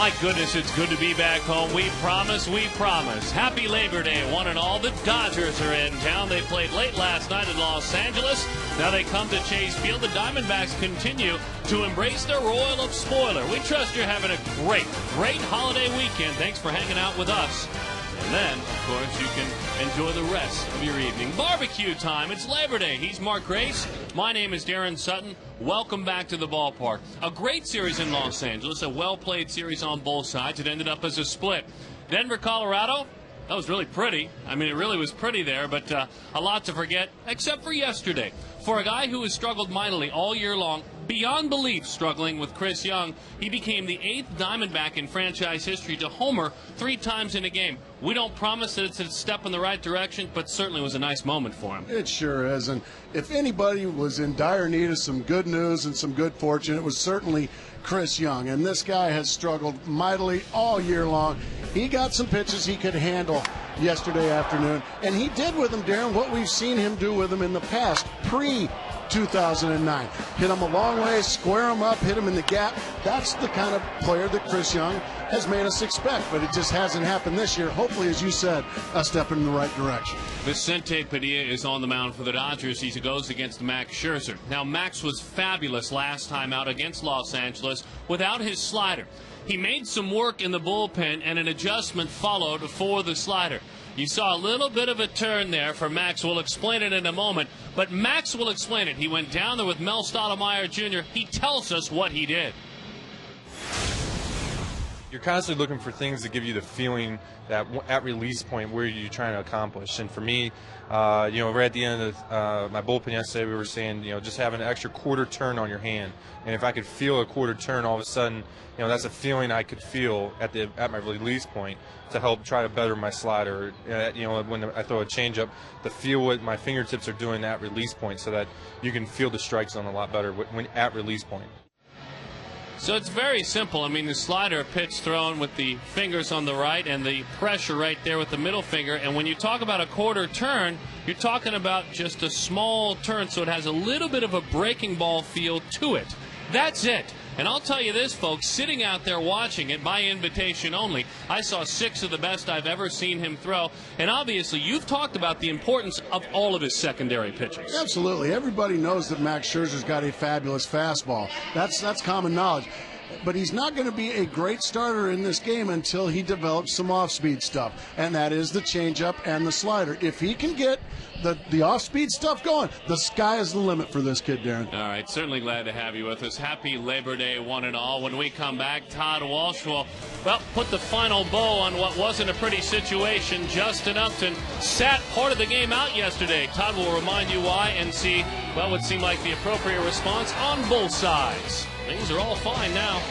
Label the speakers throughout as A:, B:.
A: My goodness, it's good to be back home. We promise, we promise. Happy Labor Day, one and all. The Dodgers are in town. They played late last night in Los Angeles. Now they come to Chase Field. The Diamondbacks continue to embrace their role of spoiler. We trust you're having a great holiday weekend. Thanks for hanging out with us. And then, of course, you can enjoy the rest of your evening. Barbecue time. It's Labor Day. He's Mark Grace. My name is Darren Sutton. Welcome back to the ballpark. A great series in Los Angeles, a well-played series on both sides. It ended up as a split. Denver, Colorado, that was really pretty. I mean, it really was pretty there, but a lot to forget, except for yesterday. For a guy who has struggled mightily all year long, beyond belief struggling with Chris Young, he became the 8th Diamondback in franchise history to homer 3 times in a game. We don't promise that it's a step in the right direction, but certainly was a nice moment for him.
B: It sure is, and if anybody was in dire need of some good news and some good fortune, it was certainly Chris Young. And this guy has struggled mightily all year long. He got some pitches he could handle yesterday afternoon, and he did with them, Darren, what we've seen him do with them in the past, pre-2009. Hit him a long way, square him up, hit him in the gap. That's the kind of player that Chris Young has made us expect, but it just hasn't happened this year. Hopefully, as you said, a step in the right direction.
A: Vicente Padilla is on the mound for the Dodgers. He goes against Max Scherzer. Now, Max was fabulous last time out against Los Angeles without his slider. He made some work in the bullpen, and an adjustment followed for the slider. You saw a little bit of a turn there for Max. We'll explain it in a moment, but Max will explain it. He went down there with Mel Stottlemyre Jr. He tells us what he did.
C: You're constantly looking for things that give you the feeling that at release point where you're trying to accomplish. And for me, right at the end of my bullpen yesterday, we were saying, just have an extra quarter turn on your hand. And if I could feel a quarter turn, all of a sudden, that's a feeling I could feel at my release point to help try to better my slider. When I throw a changeup, to feel what my fingertips are doing at release point, so that you can feel the strike zone a lot better when at release point.
A: So it's very simple. I mean, the slider pitch thrown with the fingers on the right and the pressure right there with the middle finger. And when you talk about a quarter turn, you're talking about just a small turn, so it has a little bit of a breaking ball feel to it. That's it. And I'll tell you this, folks, sitting out there watching it by invitation only, I saw 6 of the best I've ever seen him throw. And obviously, you've talked about the importance of all of his secondary pitches.
B: Absolutely. Everybody knows that Max Scherzer's got a fabulous fastball. That's common knowledge. But he's not going to be a great starter in this game until he develops some off-speed stuff, and that is the changeup and the slider. If he can get the off-speed stuff going, the sky is the limit for this kid, Darren.
A: All right, certainly glad to have you with us. Happy Labor Day, one and all. When we come back, Todd Walsh will, put the final bow on what wasn't a pretty situation. Justin Upton sat part of the game out yesterday. Todd will remind you why and see, what would seem like the appropriate response on both sides. Things are all fine now.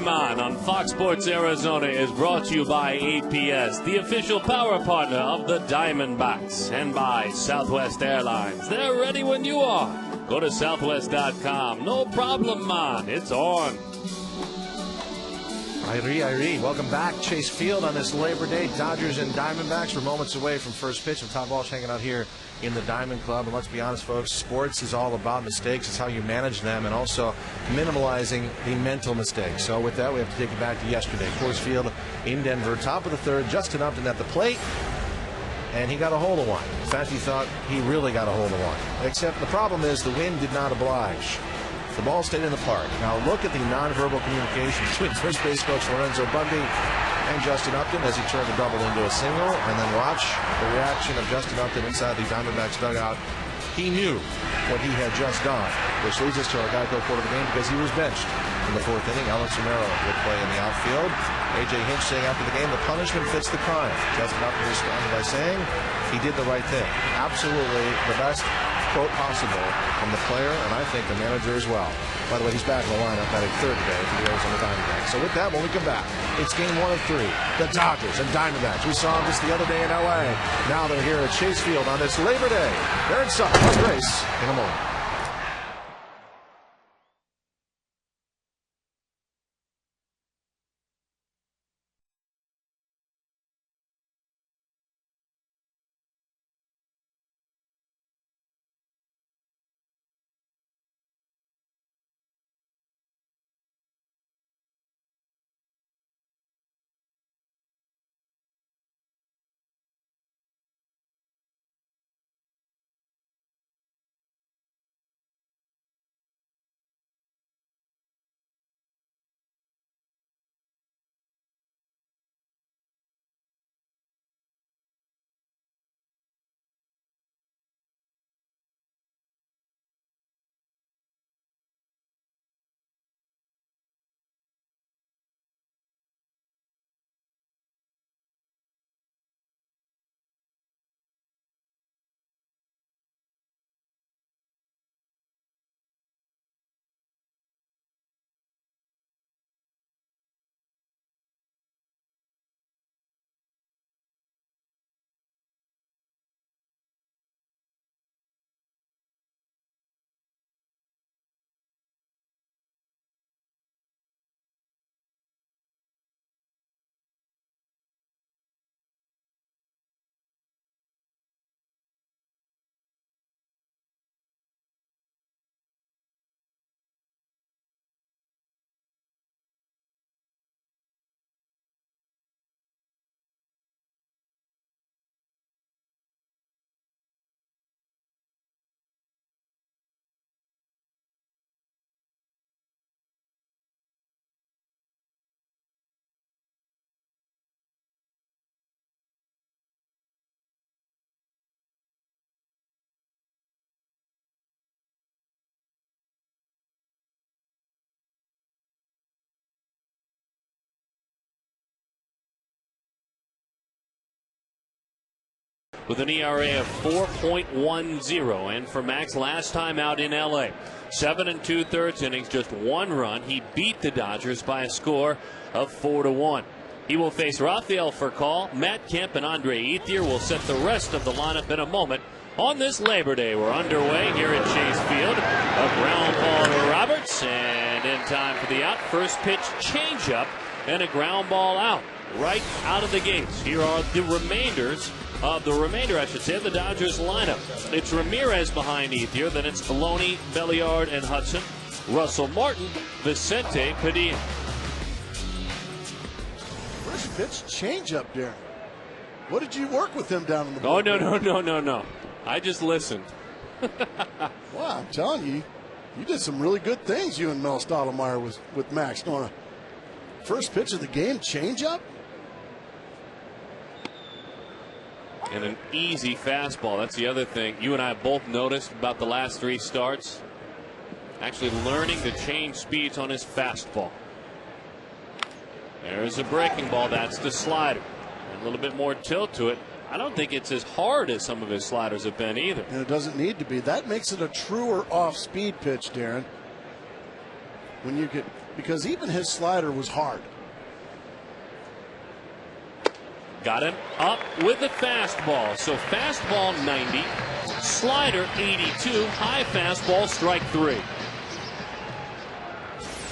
A: On Fox Sports Arizona is brought to you by APS, the official power partner of the Diamondbacks, and by Southwest Airlines. They're ready when you are. Go to southwest.com. No problem, man. It's on.
D: Irie, welcome back. Chase Field on this Labor Day. Dodgers and Diamondbacks. We're moments away from first pitch. And Todd Walsh hanging out here in the Diamond Club. And let's be honest, folks, sports is all about mistakes. It's how you manage them and also minimalizing the mental mistakes. So with that, we have to take it back to yesterday. Coors Field in Denver, top of the third. Justin Upton at the plate. And he got a hold of one. In fact, he thought he really got a hold of one. Except the problem is the wind did not oblige. The ball stayed in the park. Now look at the nonverbal communication between first base coach Lorenzo Bundy and Justin Upton as he turned the double into a single. And then watch the reaction of Justin Upton inside the Diamondbacks dugout. He knew what he had just done, which leads us to our Geico quote of the game because he was benched in the fourth inning. Alex Romero would play in the outfield. A.J. Hinch saying after the game, the punishment fits the crime. Justin Upton responded by saying he did the right thing. Absolutely the best quote possible from the player, and I think the manager as well. By the way, he's back in the lineup batting third today for the Arizona Diamondbacks. So with that, when we come back, it's game 1 of 3. The Dodgers and Diamondbacks. We saw them just the other day in L.A. Now they're here at Chase Field on this Labor Day. They're in Sutton. Race in a moment.
A: With an ERA of 4.10, and for Max last time out in LA, 7 2/3 innings, just 1 run. He beat the Dodgers by a score of 4-1. He will face Rafael Furcal, Matt Kemp, and Andre Ethier. Will set the rest of the lineup in a moment. On this Labor Day, we're underway here at Chase Field. A ground ball to Roberts, and in time for the out. First pitch changeup and a ground ball out right out of the gates. Here are the remainder, of the Dodgers lineup. It's Ramirez behind Ethier, then it's Maloney, Belliard, and Hudson, Russell Martin, Vicente Padilla.
B: First pitch changeup, Darren. What did you work with him down in the
A: Oh, no. I just listened.
B: Wow, I'm telling you, you did some really good things, you and Mel Stottlemyre with Max. Going first pitch of the game, changeup?
A: And an easy fastball. That's the other thing you and I both noticed about the last 3 starts. Actually learning to change speeds on his fastball. There's a breaking ball. That's the slider. A little bit more tilt to it. I don't think it's as hard as some of his sliders have been either.
B: And it doesn't need to be. That makes it a truer off-speed pitch, Darren. When you get because even his slider was hard.
A: Got him up with the fastball. So fastball 90, slider 82, high fastball strike 3.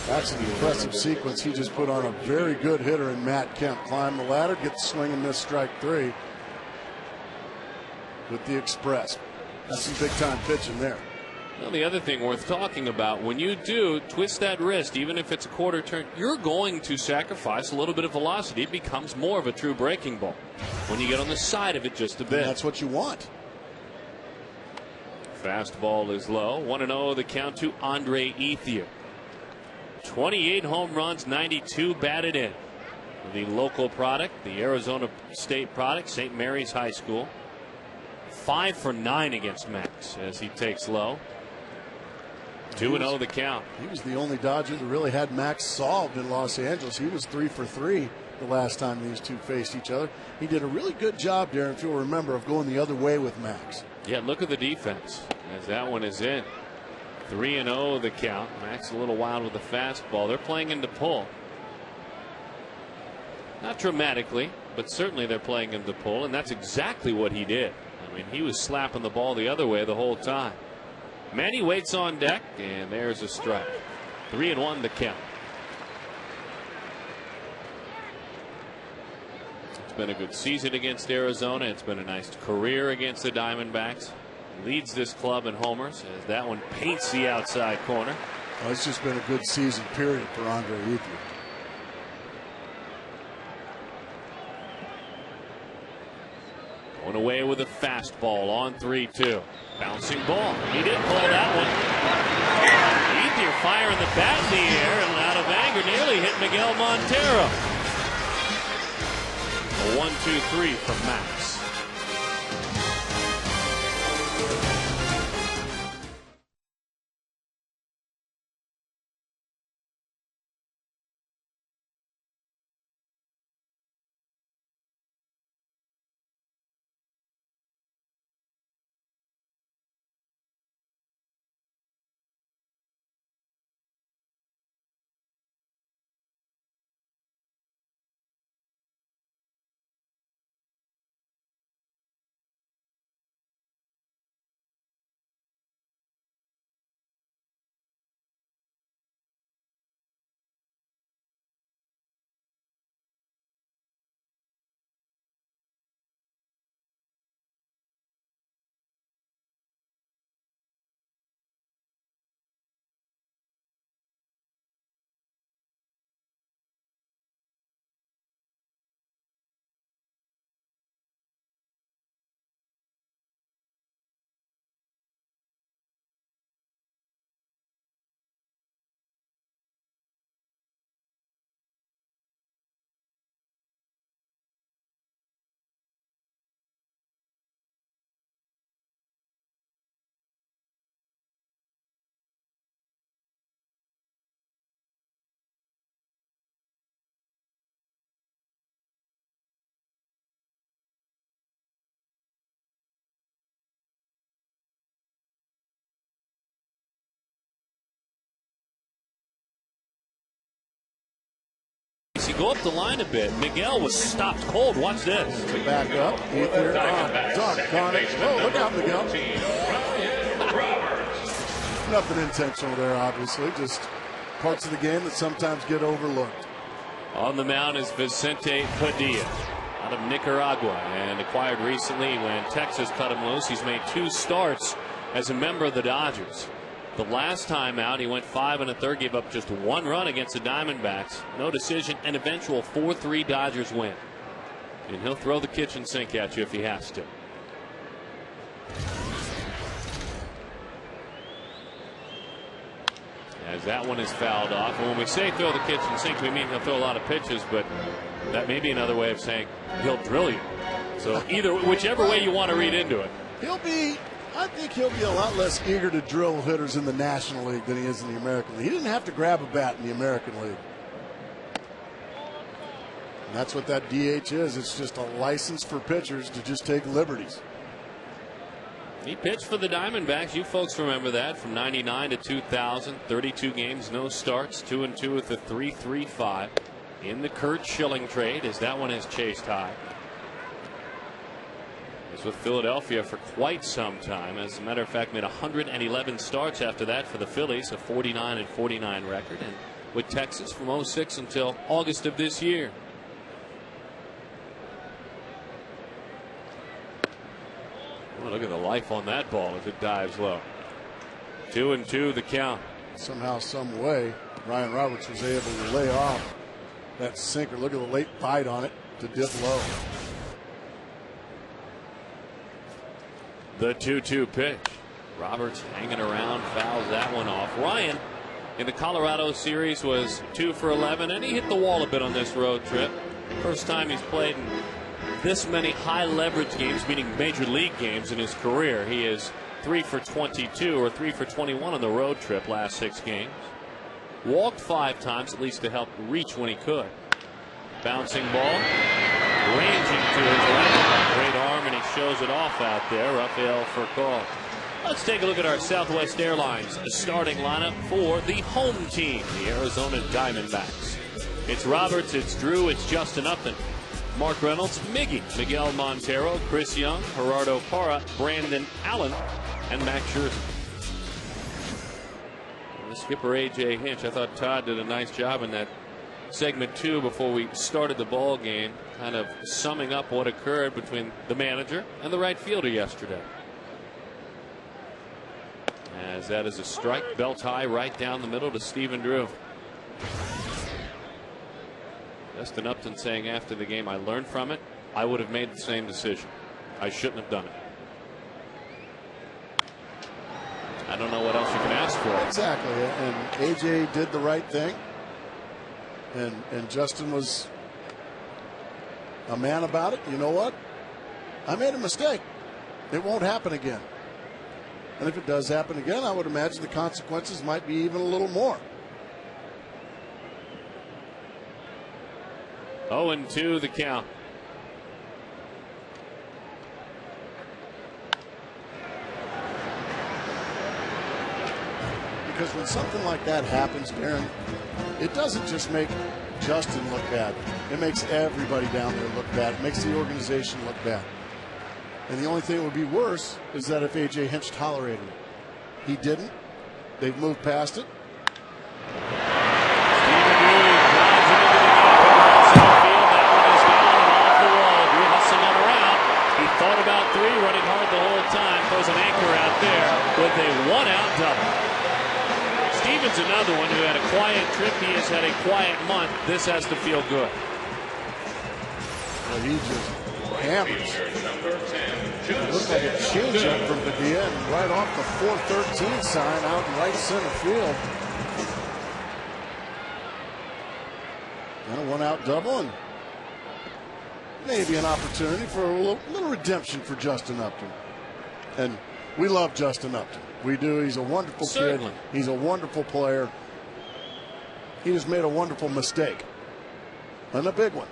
B: That's an impressive sequence he just put on a very good hitter in Matt Kemp. Climb the ladder, get the swing and miss strike 3 with the express. That's some big time pitching there.
A: Well, the other thing worth talking about, when you do twist that wrist, even if it's a quarter turn, you're going to sacrifice a little bit of velocity. It becomes more of a true breaking ball when you get on the side of it just a bit.
B: And that's what you want.
A: Fastball is low. 1-0 the count to Andre Ethier. 28 home runs, 92 batted in. The local product, the Arizona State product, St. Mary's High School. 5 for 9 against Max as he takes low. 2-0 the count.
B: He was the only Dodger that really had Max solved in Los Angeles. He was 3 for 3 the last time these two faced each other. He did a really good job, Darren, if you'll remember, of going the other way with Max.
A: Yeah, look at the defense as that one is in. 3-0 the count. Max a little wild with the fastball. They're playing him to pull. Not dramatically, but certainly they're playing him to pull, and that's exactly what he did. I mean, he was slapping the ball the other way the whole time. Manny waits on deck, and there's a strike. 3-1 the count. It's been a good season against Arizona. It's been a nice career against the Diamondbacks. Leads this club in homers as that one paints the outside corner.
B: Well, it's just been a good season, period, for Andre Ethier.
A: Going away with a fastball on 3-2. Bouncing ball. He did pull that one. Ethier firing the bat in the air and out of anger nearly hit Miguel Montero. A 1-2-3 from Max. He go up the line a bit. Miguel was stopped cold. Watch this.
B: Back up. Ethier on it. Oh, look out, Miguel. Nothing intentional there, obviously. Just parts of the game that sometimes get overlooked.
A: On the mound is Vicente Padilla out of Nicaragua and acquired recently when Texas cut him loose. He's made 2 starts as a member of the Dodgers. The last time out, he went 5 1/3, gave up just 1 run against the Diamondbacks. No decision, an eventual 4-3 Dodgers win. And he'll throw the kitchen sink at you if he has to. As that one is fouled off. And when we say throw the kitchen sink, we mean he'll throw a lot of pitches, but that may be another way of saying he'll drill you. So whichever way you want to read into it.
B: I think he'll be a lot less eager to drill hitters in the National League than he is in the American League. He didn't have to grab a bat in the American League. And that's what that DH is. It's just a license for pitchers to just take liberties.
A: He pitched for the Diamondbacks. You folks remember that from '99 to 2000. 32 games, no starts. 2-2 with a 3.35 in the Kurt Schilling trade, as that one has chased high. Was with Philadelphia for quite some time. As a matter of fact, made 111 starts after that for the Phillies, a 49-49 record, and with Texas from '06 until August of this year. Oh, look at the life on that ball as it dives low. 2-2 the count.
B: Somehow, some way, Ryan Roberts was able to lay off that sinker. Look at the late bite on it to dip low.
A: The 2-2 pitch. Roberts hanging around, fouls that one off. Ryan in the Colorado series was 2 for 11, and he hit the wall a bit on this road trip. First time he's played in this many high leverage games, meaning major league games, in his career. He is 3 for 22 or 3 for 21 on the road trip last 6 games. Walked 5 times, at least to help reach when he could. Bouncing ball, ranging to his left. Great arm, and he shows it off out there. Rafael Furcal. Let's take a look at our Southwest Airlines starting lineup for the home team, the Arizona Diamondbacks. It's Roberts, it's Drew, it's Justin Upton, Mark Reynolds, Miggy, Miguel Montero, Chris Young, Gerardo Parra, Brandon Allen, and Max Scherzer. And the skipper A.J. Hinch. I thought Todd did a nice job in that segment 2 before we started the ball game, kind of summing up what occurred between the manager and the right fielder yesterday. As that is a strike, belt high right down the middle to Stephen Drew. Justin Upton saying after the game, I learned from it. I would have made the same decision. I shouldn't have done it. I don't know what else you can ask for.
B: Exactly. And AJ did the right thing. And Justin was a man about it. You know what? I made a mistake. It won't happen again. And if it does happen again, I would imagine the consequences might be even a little more.
A: 0-2 the count.
B: Because when something like that happens, Darren, it doesn't just make Justin look bad. It makes everybody down there look bad. It makes the organization look bad. And the only thing that would be worse is that if A.J. Hinch tolerated it. He didn't. They've moved past it.
A: Thought about 3, running hard the whole time. Throws an anchor out there with a 1-out double. Stevens another one who had a quiet trip. He has had a quiet month. This has to feel good.
B: Well, he just hammers. It looked like a changeup from Padilla, and right off the 413 sign out in right center field. And a 1-out double, and maybe an opportunity for a little redemption for Justin Upton. And we love Justin Upton. We do. He's a wonderful kid. He's a wonderful player. He just made a wonderful mistake. And a big one.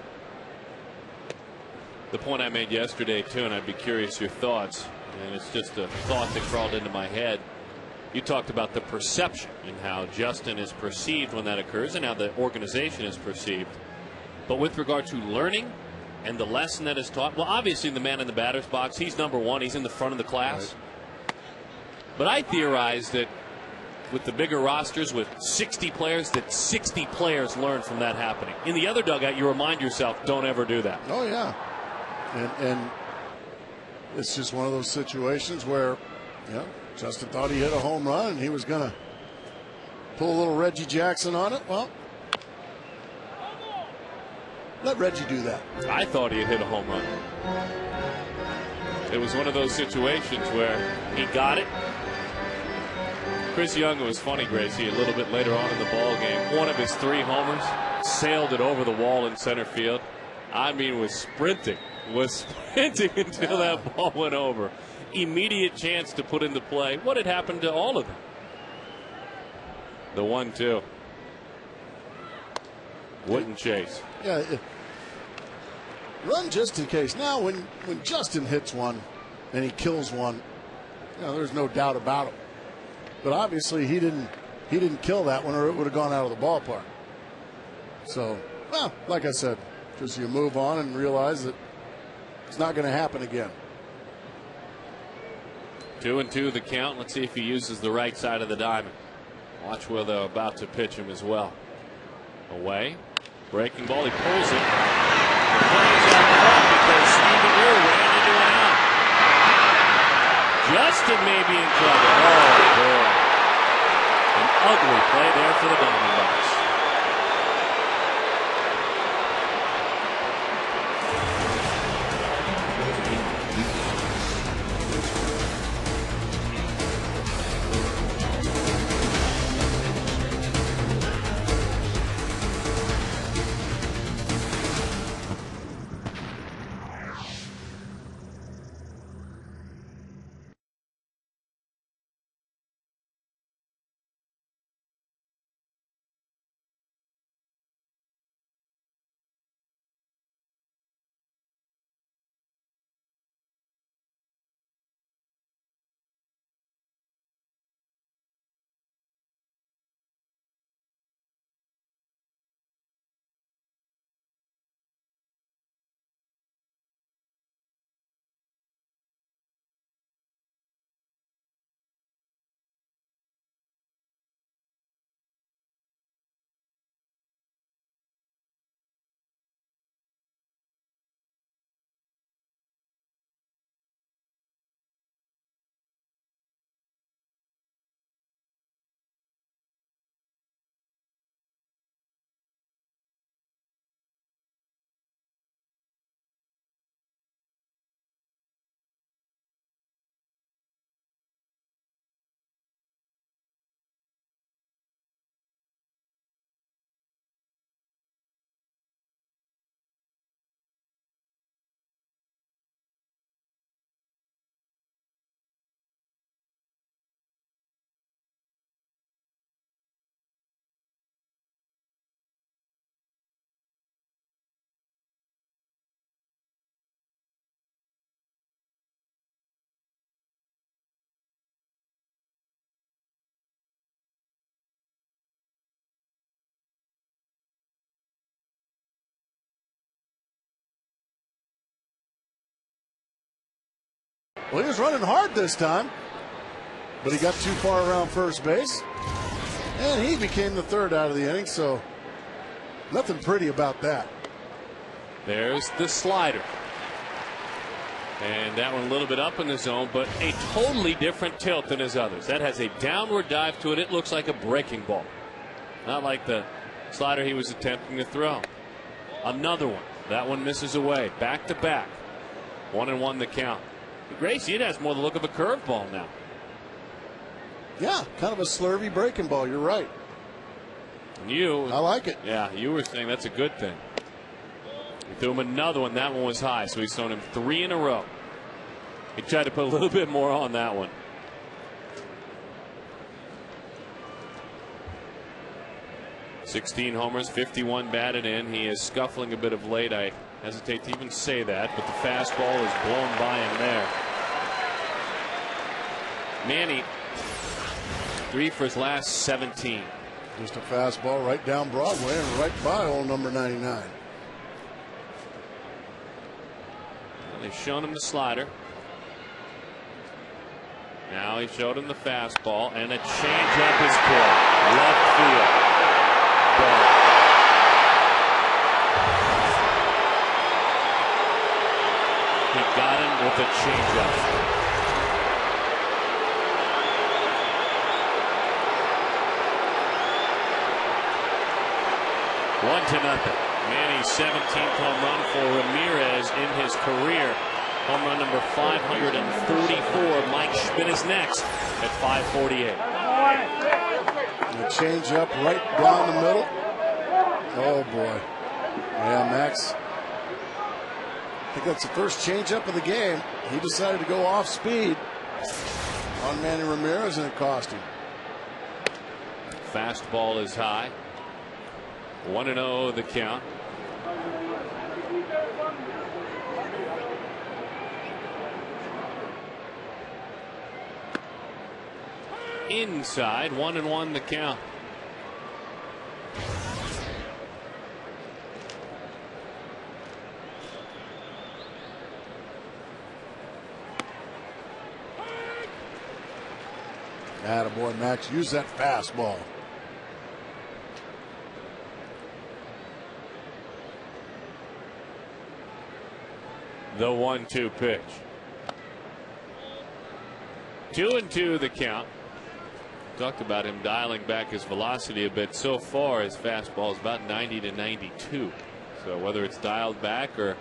A: The point I made yesterday, too, and I'd be curious your thoughts, and it's just a thought that crawled into my head. You talked about the perception and how Justin is perceived when that occurs and how the organization is perceived. But with regard to learning and the lesson that is taught, well, obviously the man in the batter's box, he's number 1. He's in the front of the class. Right. But I theorize that with the bigger rosters, with 60 players, that 60 players learn from that happening. In the other dugout, you remind yourself, don't ever do that.
B: Oh, yeah. And it's just one of those situations where, Justin thought he hit a home run and he was going to pull a little Reggie Jackson on it. Well, let Reggie do that.
A: I thought he had hit a home run. It was one of those situations where he got it. Chris Young, was funny, Gracie, a little bit later on in the ball game. One of his 3 homers sailed it over the wall in center field. I mean, was sprinting until that ball went over. Immediate chance to put into play. What had happened to all of them? The 1-2. Wouldn't chase.
B: Yeah, run just in case. Now, when Justin hits one and he kills one, there's no doubt about it. But obviously he didn't kill that one, or it would have gone out of the ballpark. So, well, like I said, just you move on and realize that it's not going to happen again.
A: 2-2 the count. Let's see if he uses the right side of the diamond. Watch where they're about to pitch him as well. Away. Breaking ball. He pulls it. The play's out front because Steven Moore ran into an out. Justin may be in trouble. Oh, boy. An ugly play there for the Diamondbacks.
B: Well, he was running hard this time, but he got too far around first base, and he became the third out of the inning, so nothing pretty about that.
A: There's the slider. And that one a little bit up in the zone, but a totally different tilt than his others. That has a downward dive to it. It looks like a breaking ball. Not like the slider he was attempting to throw. Another one. That one misses away. Back to back. 1-1 the count. Gracie, it has more the look of a curveball now.
B: Yeah, kind of a slurvy breaking ball. You're right.
A: And I
B: like it.
A: Yeah, you were saying that's a good thing. He threw him another one. That one was high, so he's thrown him 3 in a row. He tried to put a little bit more on that one. $16 homers, 51 batted in. He is scuffling a bit of late. I hesitate to even say that, but the fastball is blown by him there. Manny, 3 for his last 17.
B: Just a fastball right down Broadway and right by old number 99.
A: They've shown him the slider. Now he showed him the fastball, and a changeup is good. Left field. He got him with a changeup. One to nothing. Manny's 17th home run for Ramirez in his career. Home run number 544. Mike Schmidt is next at 548.
B: The change up right down the middle. Oh boy. Yeah, Max. I think that's the first change up of the game. He decided to go off speed on Manny Ramirez, and it cost him.
A: Fastball is high. 1-0 the count. inside. 1-1 the count.
B: Attaboy, Max. Use that fastball.
A: The 1-2 pitch. 2-2 the count. Talked about him dialing back his velocity a bit. So far, his fastball is about 90 to 92. So whether it's dialed back or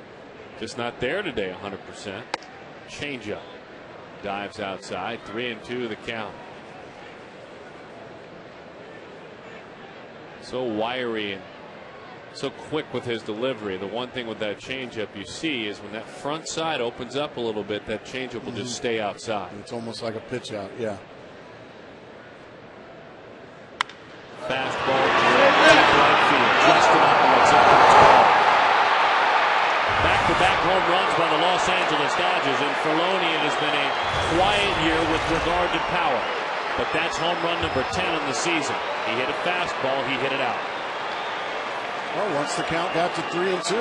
A: just not there today 100%. Changeup. Dives outside. 3-2 the count. So wiry and so quick with his delivery. The one thing with that changeup you see is when that front side opens up a little bit, that changeup will just stay outside.
B: It's almost like a pitch out, yeah.
A: Fastball right field, just enough to what's up. Back-to-back home runs by the Los Angeles Dodgers, and Filoni, it has been a quiet year with regard to power. But that's home run number 10 in the season. He hit a fastball, he hit it out.
B: Well, once the count got to 3-2,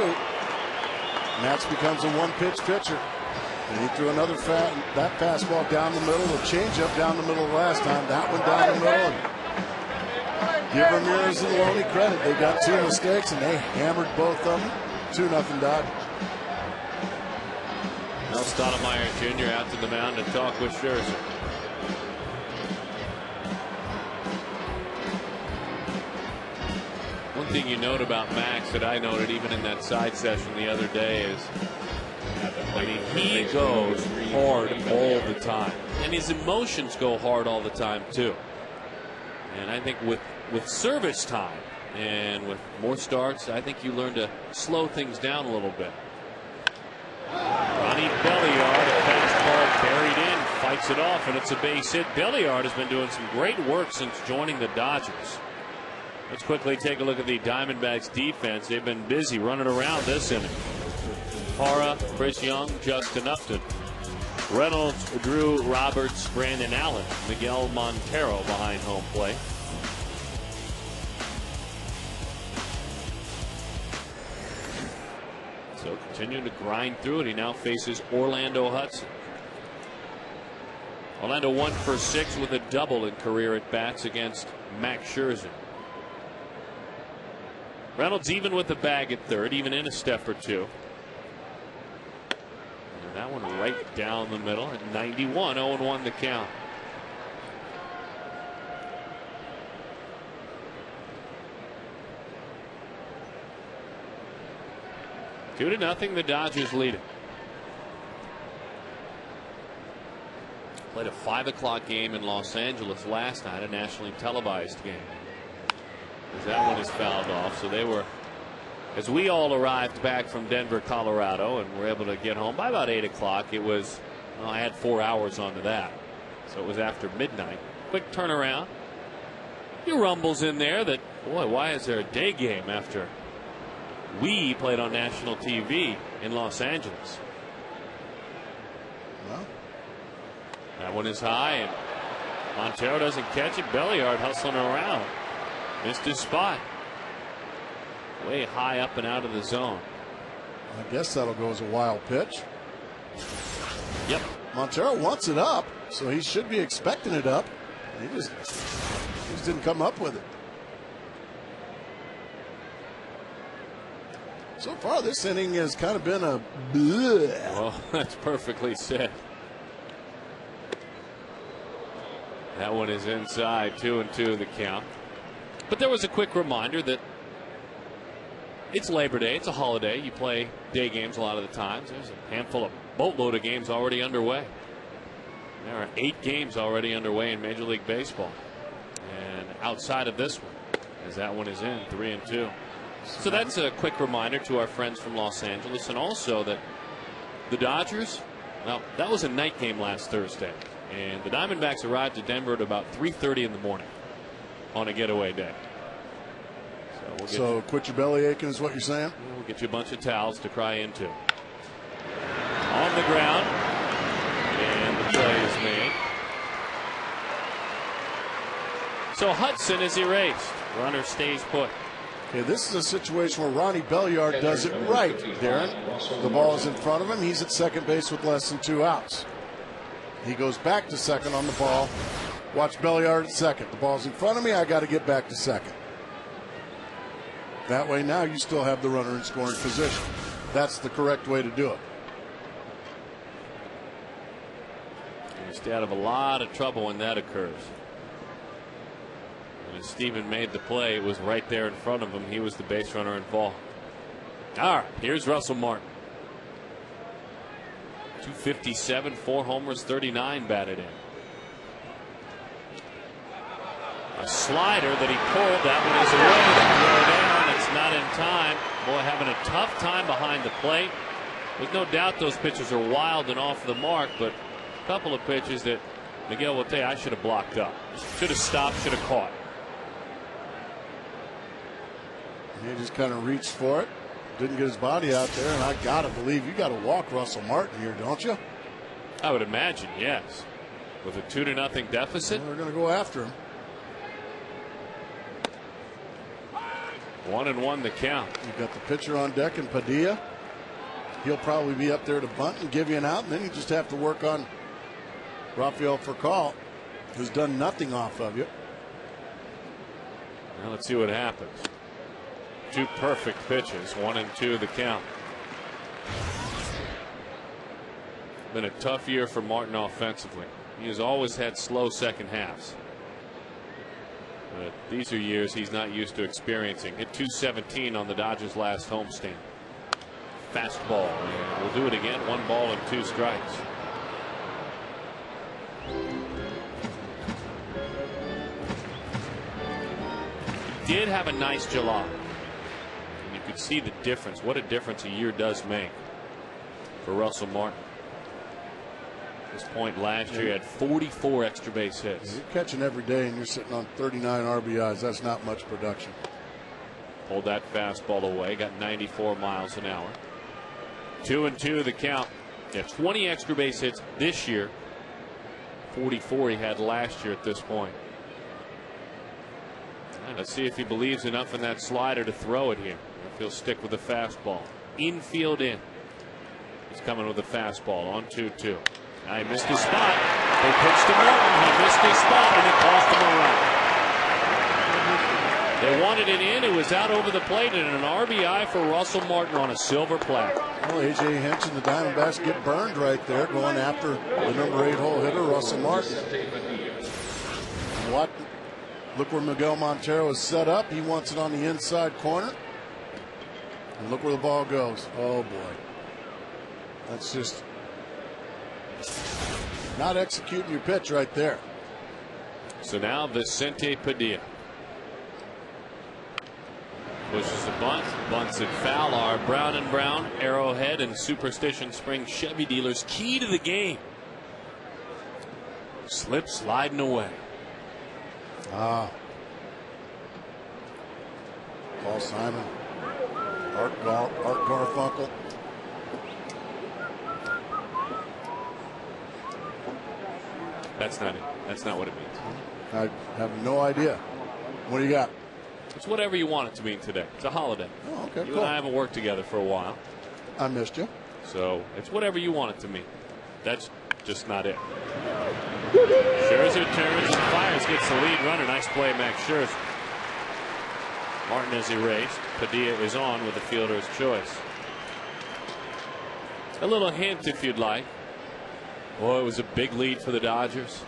B: Matz becomes a one-pitch pitcher. And he threw another that fastball down the middle, a changeup down the middle last time, that one down the middle. And give Ramirez and Filoni credit. They got two mistakes, and they hammered both of them. 2-0 Dodgers.
A: Mel Stottlemyre Jr. out to the mound to talk with Scherzer. One thing you note about Max that I noted even in that side session the other day is he goes hard all the time, and his emotions go hard all the time too. And I think with service time and with more starts, I think you learn to slow things down a little bit. Ronnie Belliard, a fastball buried in, fights it off, and it's a base hit. Belliard has been doing some great work since joining the Dodgers. Let's quickly take a look at the Diamondbacks defense. They've been busy running around this inning. Parra, Chris Young, Justin Upton, Reynolds, Drew Roberts, Brandon Allen, Miguel Montero behind home plate. So continuing to grind through it. He now faces Orlando Hudson. Orlando 1 for 6 with a double in career at bats against Max Scherzer. Reynolds even with the bag at third, even in a step or two. And that one right down the middle at 91, 0-1 the count. Two to nothing, the Dodgers lead it. Played a 5 o'clock game in Los Angeles last night, a nationally televised game. As that one is fouled off. So they were, as we all arrived back from Denver, Colorado, and were able to get home by about 8 o'clock, it was, well, I had 4 hours onto that. So it was after midnight. Quick turnaround. A few rumbles in there that, boy, why is there a day game after we played on national TV in Los Angeles?
B: Well,
A: that one is high, and Montero doesn't catch it. Belliard hustling around. Missed his spot. Way high up and out of the zone.
B: I guess that'll go as a wild pitch.
A: Yep.
B: Montero wants it up, so he should be expecting it up. He just didn't come up with it. So far, this inning has kind of been a bleh.
A: Well, that's perfectly said. That one is inside, 2-2 the count. But there was a quick reminder that it's Labor Day. It's a holiday. You play day games a lot of the times. There's a handful of boatload of games already underway. There are 8 games already underway in Major League Baseball. And outside of this one, as that one is in, 3-2. So that's a quick reminder to our friends from Los Angeles, and also that the Dodgers, well, that was a night game last Thursday. And the Diamondbacks arrived to Denver at about 3:30 in the morning on a getaway day.
B: So quit your belly aching is what you're saying?
A: We'll get you a bunch of towels to cry into. On the ground, and the play is made. So Hudson is erased. Runner stays put.
B: Okay, this is a situation where Ronnie Belliard does it right, Darren. The ball is in front of him. He's at second base with less than 2 outs. He goes back to second on the ball. Watch Belliard at second. The ball's in front of me. I got to get back to second. That way now you still have the runner in scoring position. That's the correct way to do it.
A: You stay out of a lot of trouble when that occurs. When Steven made the play, it was right there in front of him. He was the base runner involved. All right, here's Russell Martin. 257, 4 homers, 39 batted in. A slider that he pulled. That one is away. Throw down. It's not in time. Boy, having a tough time behind the plate. There's no doubt those pitches are wild and off the mark, but a couple of pitches that Miguel will tell you I should have blocked up. Should have stopped, should have caught.
B: He just kind of reached for it. Didn't get his body out there, and I got to believe you got to walk Russell Martin here, don't you?
A: I would imagine, yes. With a 2-0 deficit.
B: Well, they're going to go after him.
A: 1-1 the count.
B: You've got the pitcher on deck and Padilla. He'll probably be up there to bunt and give you an out, and then you just have to work on Rafael Furcal, who's done nothing off of you.
A: Now let's see what happens. 2 perfect pitches, 1 and 2 the count. Been a tough year for Martin offensively. He has always had slow second halves. But these are years he's not used to experiencing. Hit 217 on the Dodgers' last homestand. Fastball. And we'll do it again. 1 ball and 2 strikes. He did have a nice July. And you could see the difference. What a difference a year does make for Russell Martin. At this point last year, he had 44 extra base hits.
B: You're catching every day and you're sitting on 39 RBIs. That's not much production.
A: Pulled that fastball away. Got 94 miles an hour. 2-2 the count. Yeah, 20 extra base hits this year. 44 he had last year at this point. Right, let's see if he believes enough in that slider to throw it here. If he'll stick with the fastball. Infield in. He's coming with a fastball on 2-2. Now he missed his spot. They pitched to Martin. He missed his spot and it cost him a run. They wanted it in. It was out over the plate and an RBI for Russell Martin on a silver plaque.
B: Well, A.J. Hinch and the Diamondbacks get burned right there going after the number 8 hole hitter, Russell Martin. What? Look where Miguel Montero is set up. He wants it on the inside corner. And look where the ball goes. Oh, boy. That's just not executing your pitch right there.
A: So now Vicente Padilla pushes the bunt, bunts it foul. Our Brown and Brown, Arrowhead, and Superstition Springs Chevy dealers, key to the game. Slip sliding away.
B: Paul Simon, Art Garfunkel.
A: That's not it. That's not what it means.
B: I have no idea. What do you got?
A: It's whatever you want it to mean today. It's a holiday.
B: Oh, okay,
A: you
B: cool.
A: and I haven't worked together for a while.
B: I missed you.
A: So it's whatever you want it to mean. That's just not it. Scherzer turns and fires, gets the lead runner. Nice play, Max Scherzer. Martin is erased. Padilla is on with the fielder's choice. A little hint if you'd like. Boy, it was a big lead for the Dodgers.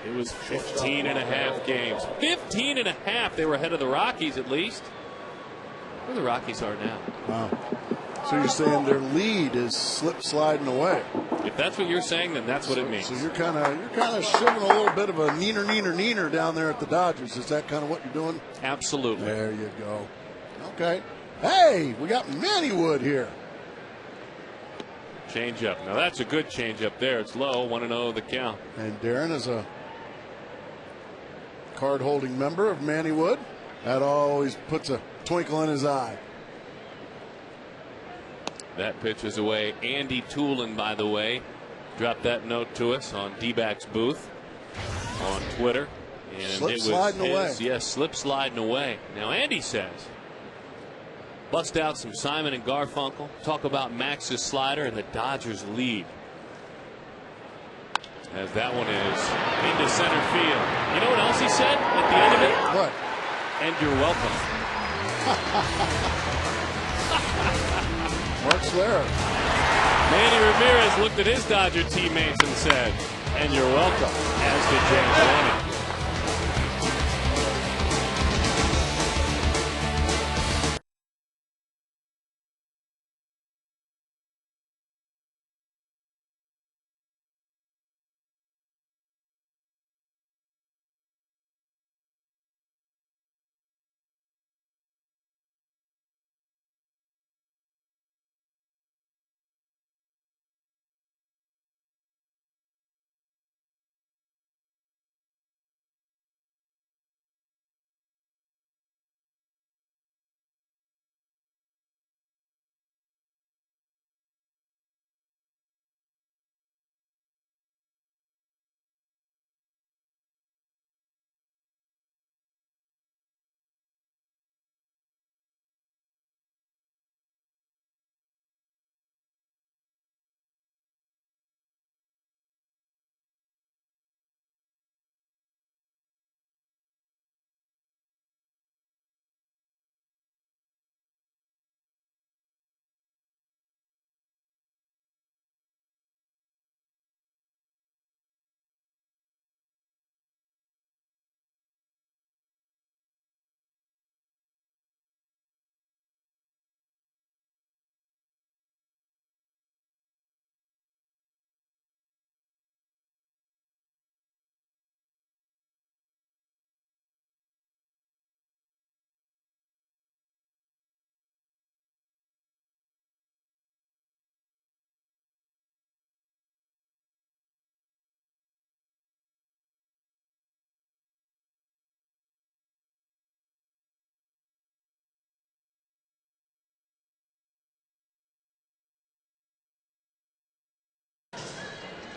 A: It was 15.5 games. 15.5. They were ahead of the Rockies at least. Where the Rockies are now.
B: Wow. So you're saying their lead is slip sliding away.
A: If that's what you're saying, then that's what it means.
B: So you're kind of shivering a little bit of a neener down there at the Dodgers. Is that kind of what you're doing?
A: Absolutely.
B: There you go. Okay. Hey, we got Manny Wood here.
A: Change up. Now that's a good change up there. It's low. 1-0 the count.
B: And Darren is a card holding member of Manny Wood. That always puts a twinkle in his eye.
A: That pitch is away. Andy Toolin, by the way, dropped that note to us on D-Backs booth on Twitter. And
B: slip sliding away.
A: Yes, slip sliding away. Now Andy says, bust out some Simon and Garfunkel. Talk about Max's slider and the Dodgers lead. As that one is into center field. You know what else he said at the end of it?
B: What?
A: And you're welcome.
B: Mark Schlereth.
A: Manny Ramirez looked at his Dodger teammates and said, and you're welcome, as did James Loney.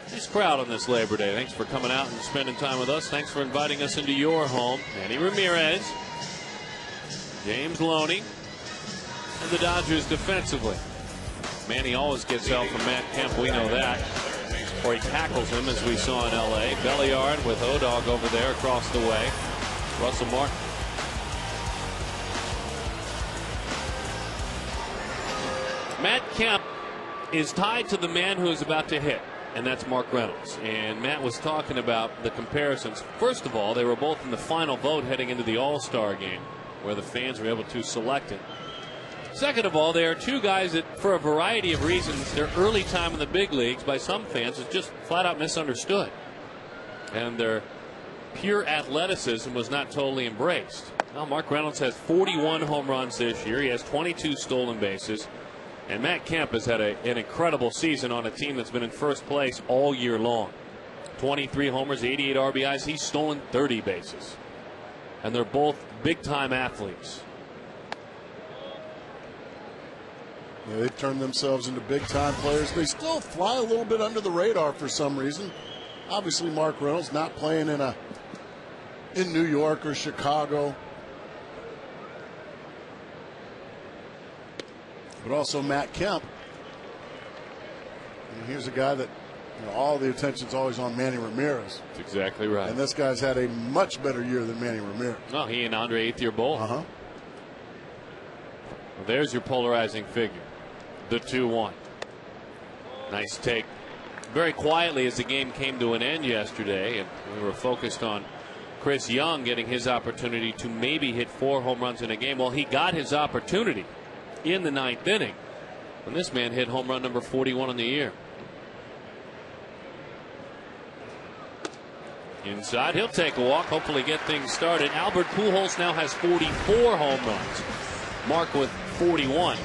A: Nice crowd on this Labor Day. Thanks for coming out and spending time with us. Thanks for inviting us into your home. Manny Ramirez, James Loney, and the Dodgers defensively. Manny always gets help from Matt Kemp. We know that. Or he tackles him, as we saw in L.A. Belliard with O-Dog over there across the way. Russell Martin. Matt Kemp is tied to the man who is about to hit, and that's Mark Reynolds. And Matt was talking about the comparisons. First of all, they were both in the final vote heading into the All-Star game, where the fans were able to select it. Second of all, they are two guys that, for a variety of reasons, their early time in the big leagues by some fans is just flat out misunderstood. And their pure athleticism was not totally embraced. Now, Mark Reynolds has 41 home runs this year. He has 22 stolen bases. And Matt Kemp has had an incredible season on a team that's been in first place all year long. 23 homers, 88 RBIs. He's stolen 30 bases. And they're both big-time athletes.
B: Yeah, they've turned themselves into big-time players. They still fly a little bit under the radar for some reason. Obviously, Mark Reynolds not playing in New York or Chicago. But also Matt Kemp. And here's a guy that, all the attention's always on Manny Ramirez.
A: That's exactly right.
B: And this guy's had a much better year than Manny Ramirez.
A: No, he and Andre eighth-year bowl.
B: Uh-huh.
A: Well, there's your polarizing figure. The 2-1. Nice take. Very quietly as the game came to an end yesterday, and we were focused on Chris Young getting his opportunity to maybe hit 4 home runs in a game. Well, he got his opportunity in the 9th inning when this man hit home run number 41 on the year. Inside, he'll take a walk, hopefully get things started. Albert Pujols now has 44 home runs. Mark with 41.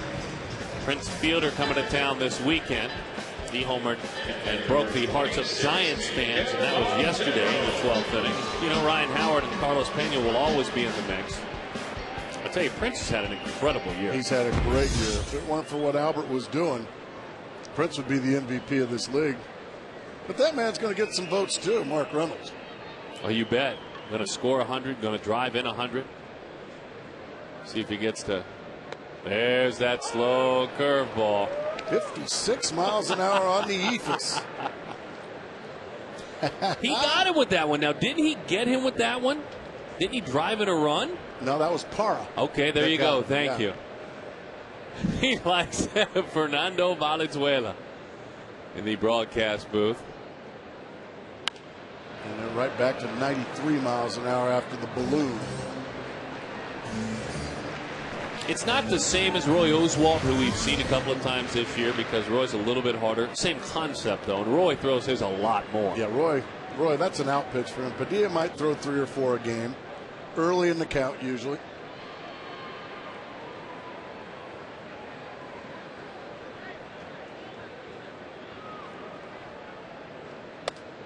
A: Prince Fielder coming to town this weekend. He homered and broke the hearts of Giants fans, and that was yesterday in the 12th inning. Ryan Howard and Carlos Pena will always be in the mix. I tell you, Prince has had an incredible year.
B: He's had a great year. If it weren't for what Albert was doing, Prince would be the MVP of this league. But that man's going to get some votes too, Mark Reynolds.
A: Oh, you bet. Going to score 100, going to drive in 100. See if he gets to. There's that slow curveball.
B: 56 miles an hour on the ethos.
A: He got him with that one. Now, didn't he get him with that one? Didn't he drive in a run?
B: No, that was Parra.
A: Okay, there you go. Thank you. He likes Fernando Valenzuela in the broadcast booth.
B: And then right back to 93 miles an hour after the balloon.
A: It's not the same as Roy Oswalt, who we've seen a couple of times this year, because Roy's a little bit harder. Same concept, though, and Roy throws his a lot more.
B: Yeah, Roy, that's an out pitch for him. Padilla might throw 3 or 4 a game, early in the count usually.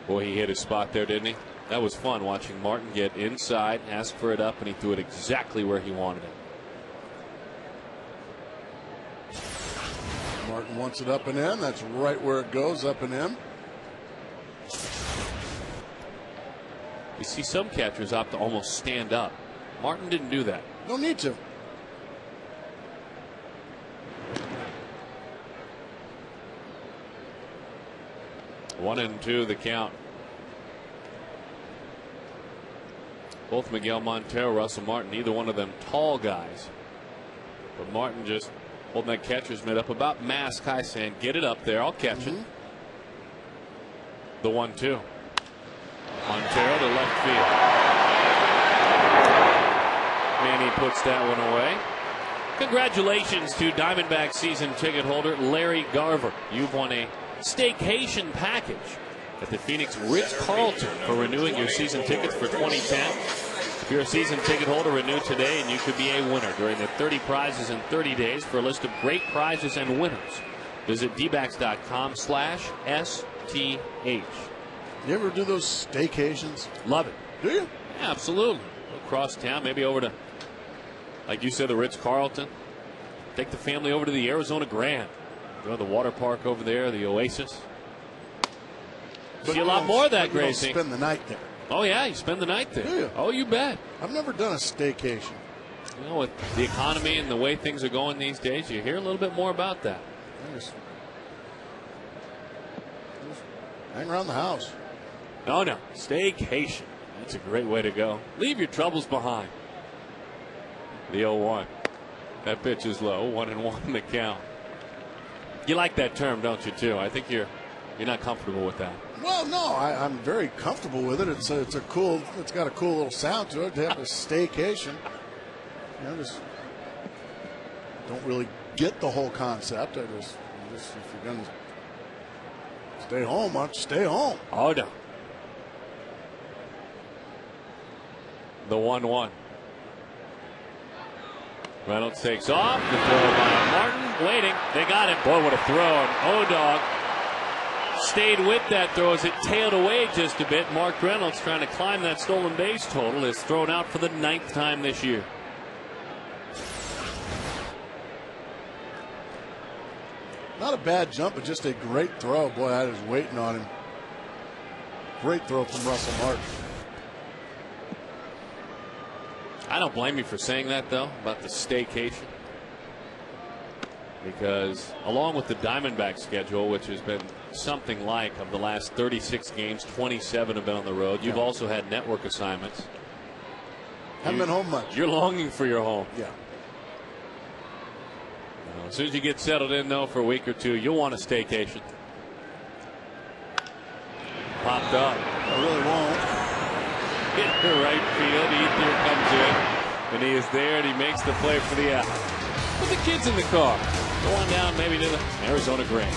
A: Boy, he hit his spot there, didn't he? That was fun watching Martin get inside, ask for it up, and he threw it exactly where he wanted it.
B: Martin wants it up and in. That's right where it goes, up and in.
A: You see some catchers opt to almost stand up. Martin didn't do that.
B: No need to.
A: One and two, the count. Both Miguel Montero, Russell Martin, neither one of them tall guys. But Martin just holding that catcher's mitt up about mask high, saying, get it up there, I'll catch it. The 1-2. Montero to left field. Manny puts that one away. Congratulations to Diamondback season ticket holder Larry Garver. You've won a staycation package at the Phoenix Ritz-Carlton for renewing your season tickets for 2010. If you're a season ticket holder, renew today and you could be a winner during the 30 prizes in 30 days. For a list of great prizes and winners, visit dbacks.com/STH.
B: You ever do those staycations?
A: Love it.
B: Do you?
A: Yeah, absolutely. Across town, maybe over to, like you said, the Ritz-Carlton. Take the family over to the Arizona Grand. Go to the water park over there, the Oasis. See a lot more of that, Gracie.
B: You don't spend the night there.
A: Oh, yeah, you spend the night there.
B: Do you?
A: Oh, you bet.
B: I've never done a staycation.
A: You know, with the economy and the way things are going these days, you hear a little bit more about that.
B: Just hang around the house.
A: No, staycation. That's a great way to go. Leave your troubles behind. The 0-1. That pitch is low. 1-1 the count. You like that term, don't you, too? I think you're not comfortable with that.
B: Well, no, I'm very comfortable with it. It's got a cool little sound to it to have a staycation. You know, just don't really get the whole concept. I just if you're gonna stay home, why don't you stay home?
A: Oh no. The 1-1. Reynolds takes off. The throw by Martin. Waiting. They got it. Boy, what a throw. And O-Dog stayed with that throw as it tailed away just a bit. Mark Reynolds, trying to climb that stolen base total, is thrown out for the 9th time this year.
B: Not a bad jump, but just a great throw. Boy, I was waiting on him. Great throw from Russell Martin.
A: I don't blame you for saying that, though, about the staycation. Because along with the Diamondback schedule, which has been something like, of the last 36 games, 27 have been on the road. You've also had network assignments.
B: Haven't been home much.
A: You're longing for your home.
B: Yeah.
A: As soon as you get settled in, though, for a week or two, you'll want a staycation. Popped up.
B: I really won't.
A: Hit the right field. Ether comes in, and he is there, and he makes the play for the out. Put the kids in the car. Go on down maybe to the Arizona Grand.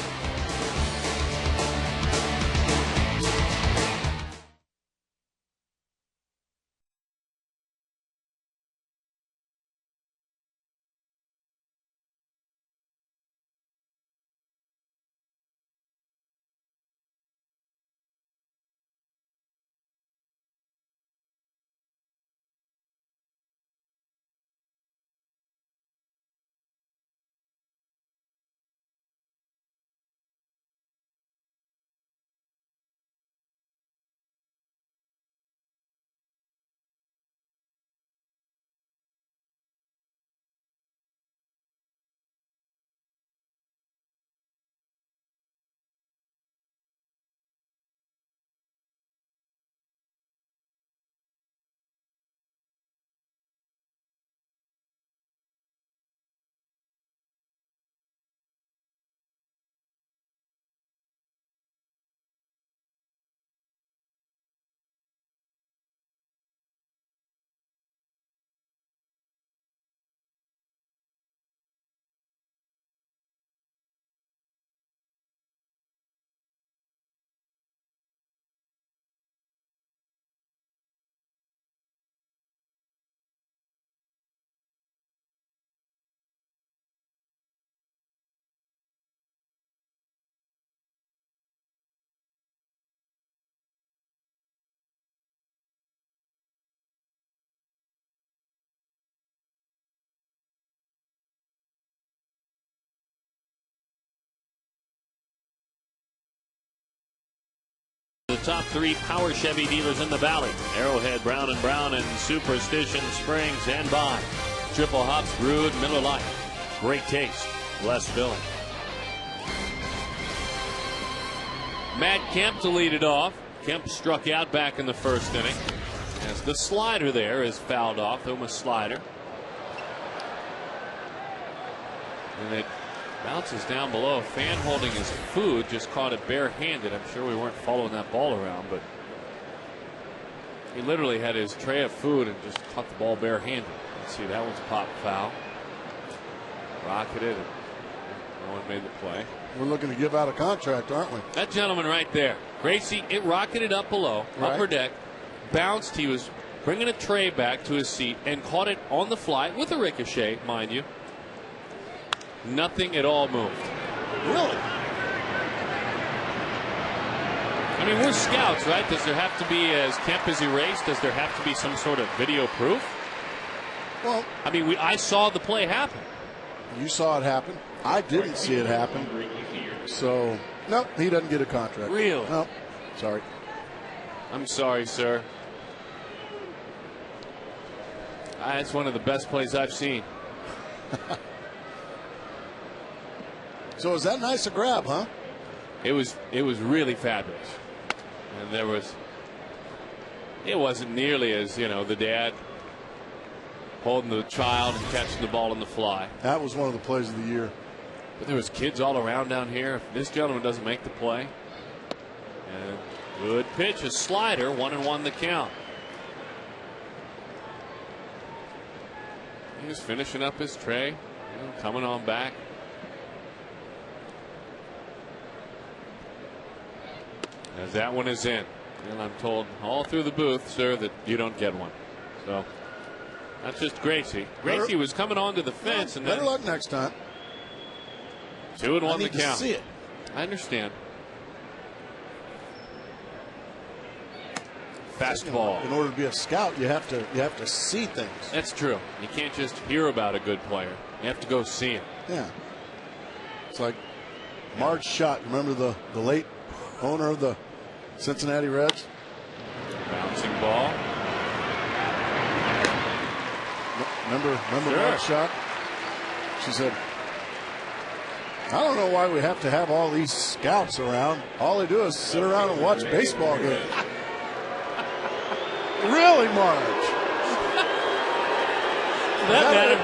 A: top 3 power Chevy dealers in the valley. Arrowhead, Brown & Brown, and Superstition Springs and Bond. Triple hops, brewed Miller Lite. Great taste, less filling. Matt Kemp to lead it off. Kemp struck out back in the first inning. As the slider there is fouled off. Almost slider. And it bounces down below. A fan holding his food just caught it barehanded. I'm sure we weren't following that ball around, but he literally had his tray of food and just caught the ball barehanded. Let's see, that one's a pop foul. Rocketed, and no one made the play.
B: We're looking to give out a contract, aren't we?
A: That gentleman right there, Gracie, it rocketed up below, upper deck, bounced. He was bringing a tray back to his seat and caught it on the fly with a ricochet, mind you. Nothing at all moved.
B: Really?
A: I mean, we're scouts, right? Does there have to be, as Kemp is erased, does there have to be some sort of video proof?
B: Well,
A: I mean, I saw the play happen.
B: You saw it happen. I didn't see it happen. So, nope, he doesn't get a contract.
A: Really?
B: Nope. Sorry.
A: I'm sorry, sir. That's one of the best plays I've seen.
B: So is that nice a grab, huh?
A: It was really fabulous. And it wasn't nearly as, the dad holding the child and catching the ball in the fly.
B: That was one of the plays of the year.
A: But there was kids all around down here. If this gentleman doesn't make the play. And good pitch, a slider, 1-1 the count. He was finishing up his tray, coming on back. As that one is in. And I'm told all through the booth, sir, that you don't get one. So that's just Gracie. Gracie was coming onto the fence, and
B: better luck next time.
A: 2-1 the count.
B: To see it.
A: I understand. Fastball.
B: In order to be a scout, you have to see things.
A: That's true. You can't just hear about a good player. You have to go see it.
B: Yeah. It's like Marge Schott. Remember the late owner of the Cincinnati Reds?
A: Bouncing ball.
B: Remember
A: Sure.
B: Marge Schott? She said, I don't know why we have to have all these scouts around. All they do is sit around and watch baseball games. Really, Marge?
A: For that matter,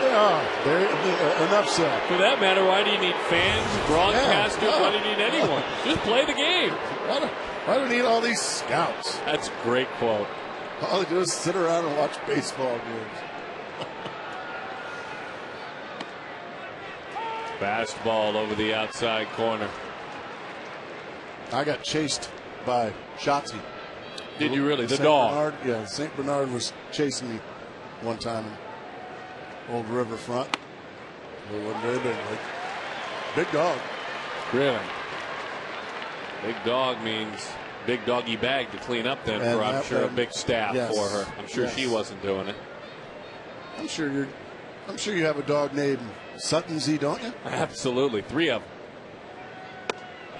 B: enough said.
A: For that matter, why do you need fans, broadcasters?
B: Yeah.
A: Why do you need anyone? Just play the game.
B: Why do we need all these scouts?
A: That's a great quote.
B: All they do is sit around and watch baseball games.
A: Fastball over the outside corner.
B: I got chased by Shotzi.
A: Did you really? The
B: Saint
A: dog.
B: Bernard, yeah, St. Bernard was chasing me one time in Old Riverfront. It wasn't very big. Like, big dog.
A: Really? Big dog means big doggy bag to clean up then
B: And
A: for, I'm sure, a big staff
B: yes,
A: for her. I'm sure
B: yes.
A: she wasn't doing it.
B: I'm sure you have a dog named Sutton Z, don't you?
A: Absolutely. 3 of them.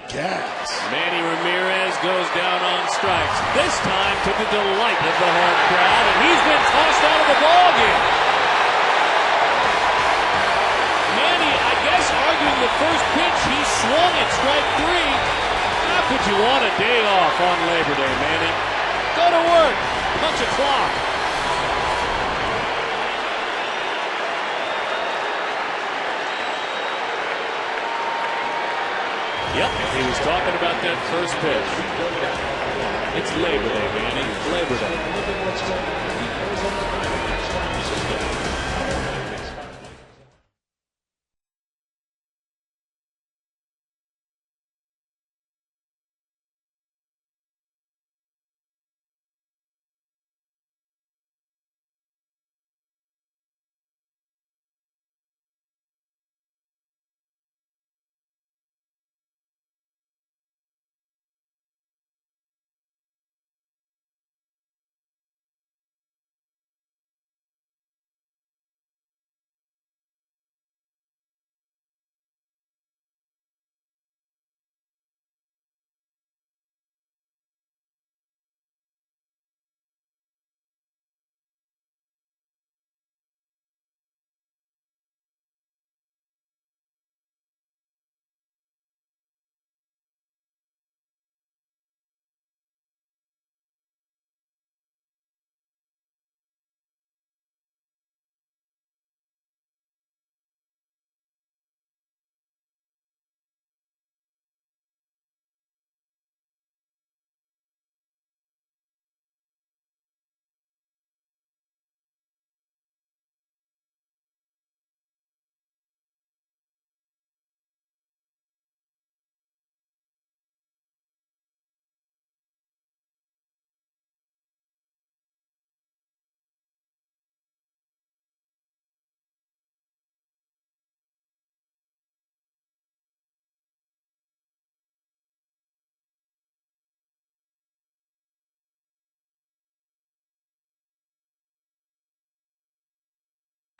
B: Gas.
A: Manny Ramirez goes down on strikes. This time to the delight of the home crowd, and he's been tossed out of the ballgame. Manny, I guess, arguing the first pitch, he swung at strike 3. How could you want a day off on Labor Day, Manny? Go to work. Punch a clock. Yep, he was talking about that first pitch. It's Labor Day, Manny. Labor Day.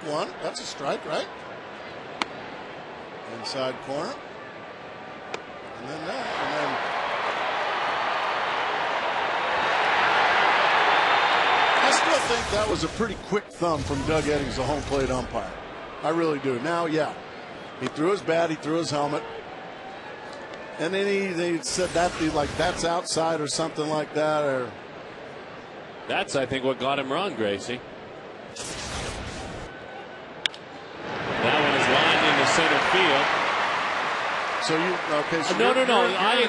B: 1. That's a strike, right? Inside corner. And then that. And then I still think that was a pretty quick thumb from Doug Eddings, the home plate umpire. I really do. Now, yeah, he threw his bat, he threw his helmet. And then they said that that's outside or something like that. Or
A: that's, I think, what got him run, Gracie. That one is lined into center field.
B: So you okay? So
A: No.
B: you're
A: I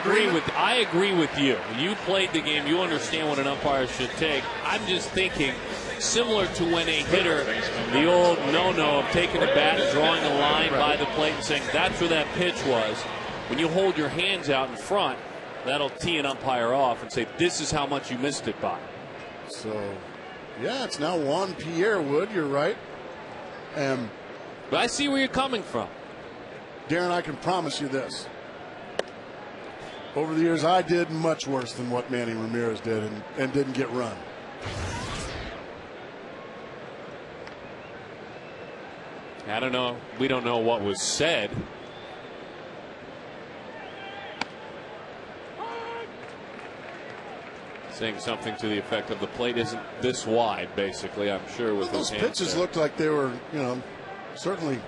A: agree with you. You played the game. You understand what an umpire should take. I'm just thinking, similar to when a hitter, the old no-no of taking the bat and drawing a line by the plate and saying that's where that pitch was. When you hold your hands out in front, that'll tee an umpire off and say, this is how much you missed it by.
B: So, yeah, it's now Juan Pierre Wood. You're right.
A: But I see where you're coming from.
B: Darren, I can promise you this. Over the years, I did much worse than what Manny Ramirez did and didn't get run.
A: I don't know. We don't know what was said. Saying something to the effect of the plate isn't this wide, basically, I'm sure, with
B: those
A: his hands
B: pitches
A: there.
B: looked like they were, certainly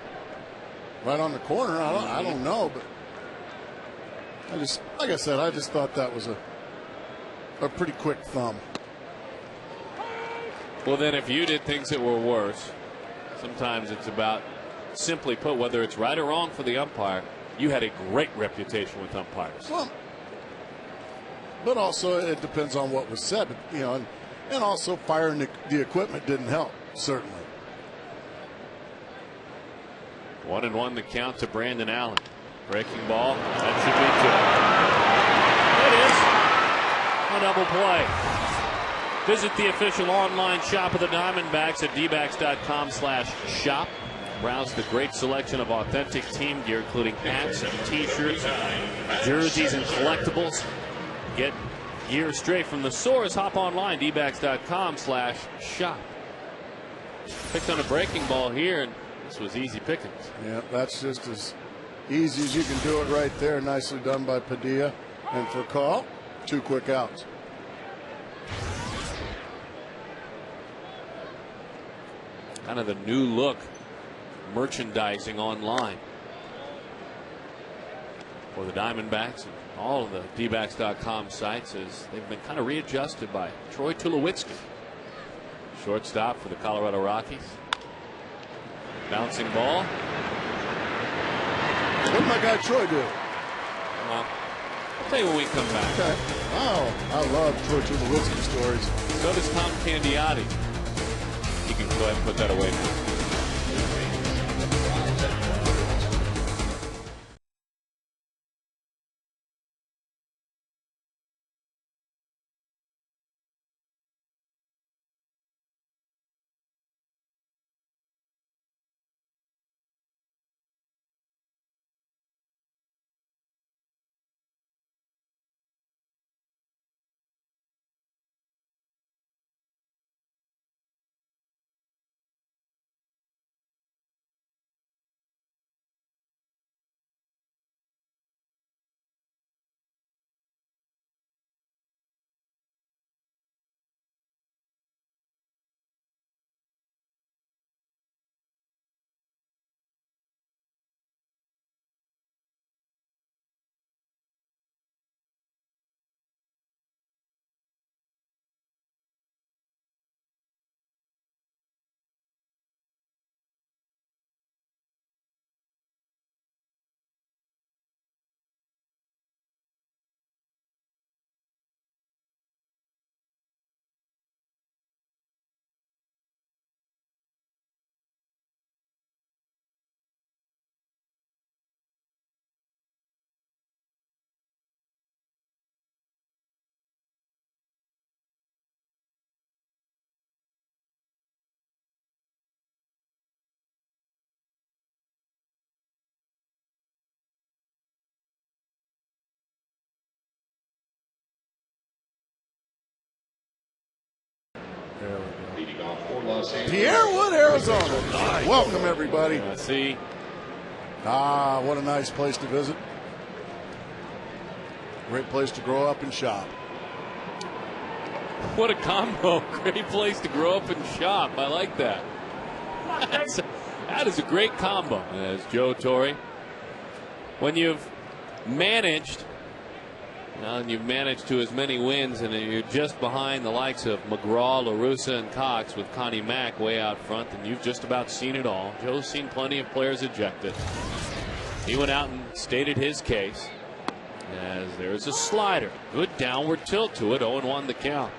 B: right on the corner. I don't know, but like I said, I just thought that was a pretty quick thumb.
A: Well, then, if you did things that were worse, sometimes it's about, simply put, whether it's right or wrong for the umpire. You had a great reputation with umpires.
B: Well, but also it depends on what was said, and also firing the equipment didn't help, certainly.
A: 1-1 the count to Brandon Allen. Breaking ball. That should be two. It is a double play. Visit the official online shop of the Diamondbacks at dbacks.com/shop. Browse the great selection of authentic team gear, including hats and t-shirts, jerseys, and collectibles. Get gear straight from the source. Hop online, dbacks.com/shop. Picked on a breaking ball here, and this was easy pickings.
B: Yeah, that's just as easy as you can do it right there. Nicely done by Padilla. And for call, 2 quick outs.
A: Kind of the new look merchandising online for the Diamondbacks and all of the dbacks.com sites, as they've been kind of readjusted by Troy Tulowitzki. Shortstop for the Colorado Rockies. Bouncing ball.
B: What did my guy Troy do?
A: Well, I'll tell you when we come back.
B: Okay. Oh, I love Troy Tulowitzki stories.
A: So does Tom Candiotti. You can go ahead and put that away now.
B: Pierrewood, Arizona. Welcome, everybody.
A: See,
B: what a nice place to visit. Great place to grow up and shop.
A: what a combo. Great place to grow up and shop. I like that. That is a great combo. As Joe Torre, when you've managed, and you've managed to as many wins, and you're just behind the likes of McGraw, LaRussa, and Cox with Connie Mack way out front, and you've just about seen it all. Joe's seen plenty of players ejected. He went out and stated his case. As there's a slider. Good downward tilt to it. 0-1 the count.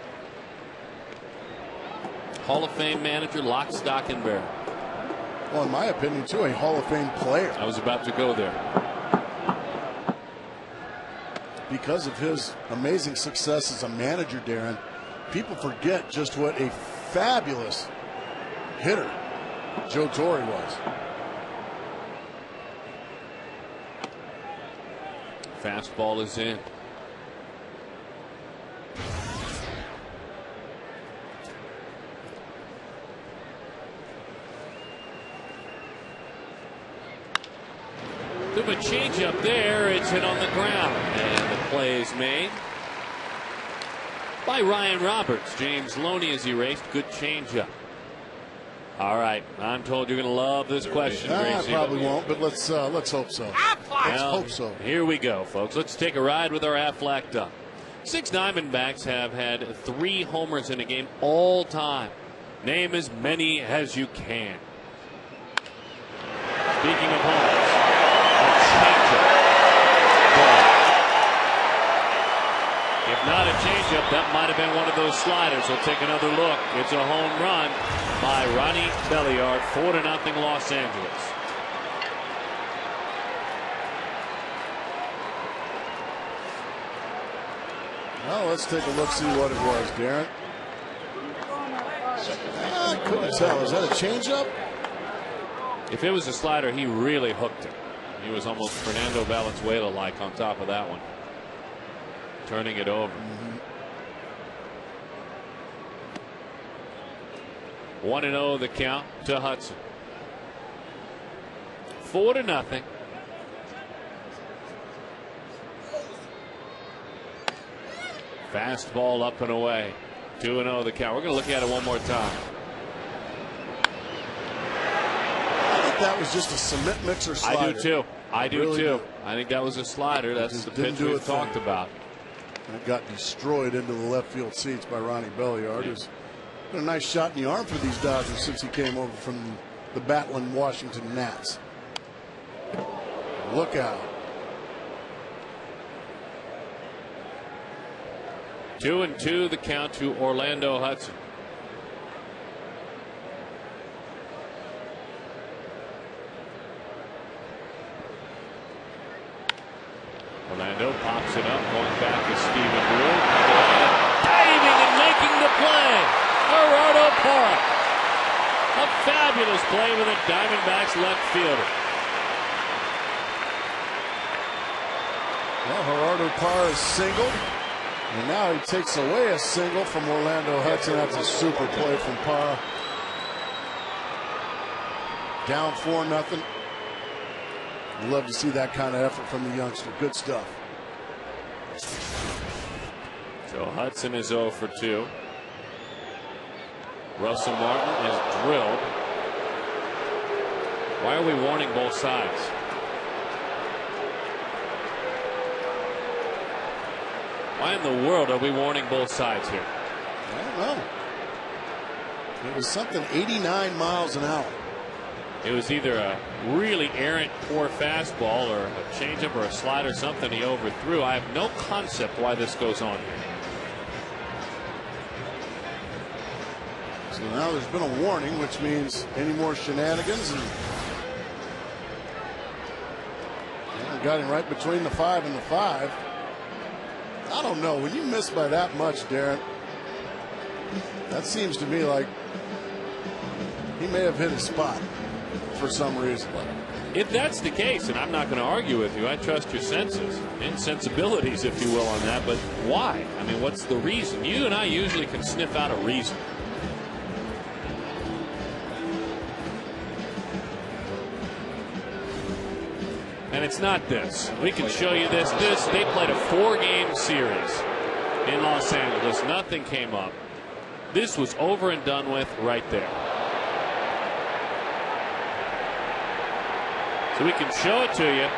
A: Hall of Fame manager, lock, stock, and barrel.
B: Well, in my opinion, too, a Hall of Fame player.
A: I was about to go there.
B: Because of his amazing success as a manager, Darren, people forget just what a fabulous hitter Joe Torre was.
A: Fastball is in. Bit of a change up there. It's hit on the ground. And the play is made by Ryan Roberts. James Loney is erased. Good change up. All right, I'm told you're going to love this question, Gracie.
B: I probably won't, but let's hope so. Let's hope so.
A: Here we go, folks. Let's take a ride with our Aflac Duck. 6 Diamondbacks have had 3 homers in a game all time. Name as many as you can. Speaking of homers, a changeup. If not a changeup, that might have been one of those sliders. We'll take another look. It's a home run by Ronnie Belliard. 4-0 Los Angeles.
B: Well, let's take a look, see what it was, Darren. I couldn't tell. Is that a changeup?
A: If it was a slider, he really hooked it. He was almost Fernando Valenzuela-like on top of that one. Turning it over. 1-0 the count to Hudson. 4-0. Fastball up and away. 2-0 the count. We're going to look at it one more time.
B: I think that was just a cement mixer slider.
A: I do too. I do
B: really
A: too.
B: do.
A: I think that was a slider. That's the pitch we've talked about.
B: And it got destroyed into the left field seats by Ronnie Belliard. Who's been a nice shot in the arm for these Dodgers since he came over from the battling Washington Nats. Look out.
A: 2-2 the count to Orlando Hudson. Orlando pops it up, going back to Stephen Brew. Diving and making the play. Gerardo Parra. A fabulous play with a Diamondbacks left fielder.
B: Well, Gerardo Parra is singled. And now he takes away a single from Orlando Hudson. That's a super play from Parra. Down 4-0. Love to see that kind of effort from the youngster. Good stuff.
A: So Hudson is 0 for 2. Russell Martin is drilled. Why are we warning both sides? Why in the world are we warning both sides here?
B: I don't know. It was something 89 miles an hour.
A: It was either a really errant, poor fastball or a changeup or a slider, something he overthrew. I have no concept why this goes on here.
B: So now there's been a warning, which means any more shenanigans. And got him right between the 5 and the 5. I don't know. When you miss by that much, Darren, that seems to me like he may have hit his spot for some reason.
A: If that's the case, and I'm not going to argue with you, I trust your senses, insensibilities, if you will, on that. But why? I mean, what's the reason? You and I usually can sniff out a reason. And it's not this. We can show you this. They played a 4-game series in Los Angeles. Nothing came up. This was over and done with right there. So we can show it to you,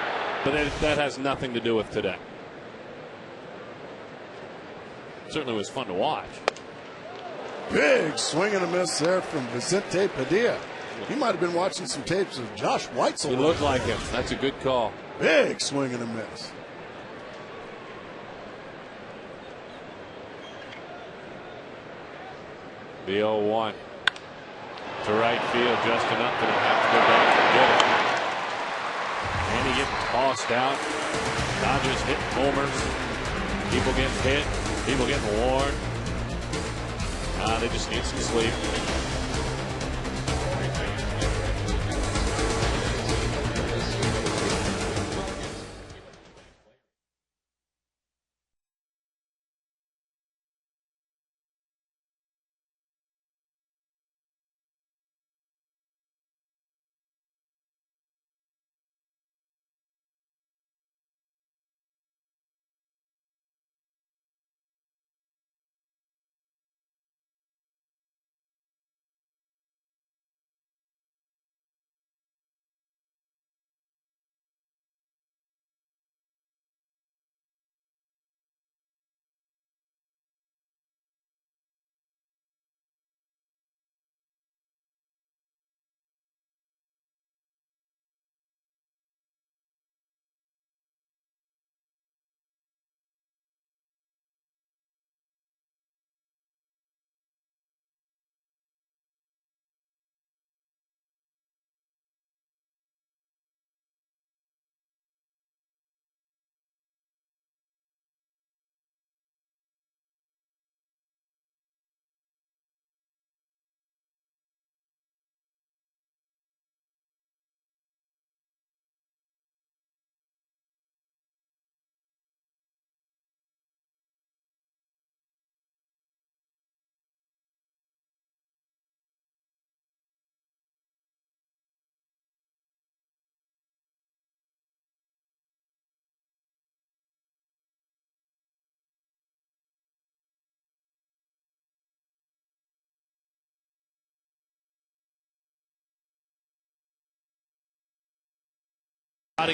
A: but that has nothing to do with today. Certainly was fun to watch.
B: Big swing and a miss there from Vicente Padilla. He might have been watching some tapes of Josh Weitzel.
A: He looked like him. That's a good call.
B: Big swing and a miss.
A: The 0-1 to right field, just enough that he'll have to go back and get it. And he getting tossed out. Dodgers hitting homers. People getting hit. People getting worn. They just need some sleep.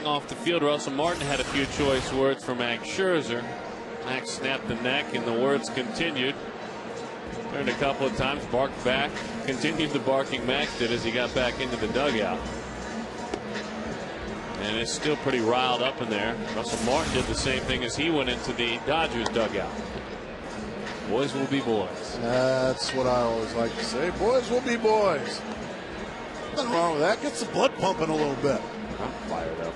A: Off the field, Russell Martin had a few choice words for Max Scherzer. Max snapped the neck, and the words continued. Turned a couple of times, barked back, continued the barking Max did as he got back into the dugout. And it's still pretty riled up in there. Russell Martin did the same thing as he went into the Dodgers dugout. Boys will be boys.
B: That's what I always like to say. Boys will be boys. Nothing wrong with that. Gets the blood pumping a little bit.
A: I'm fired up.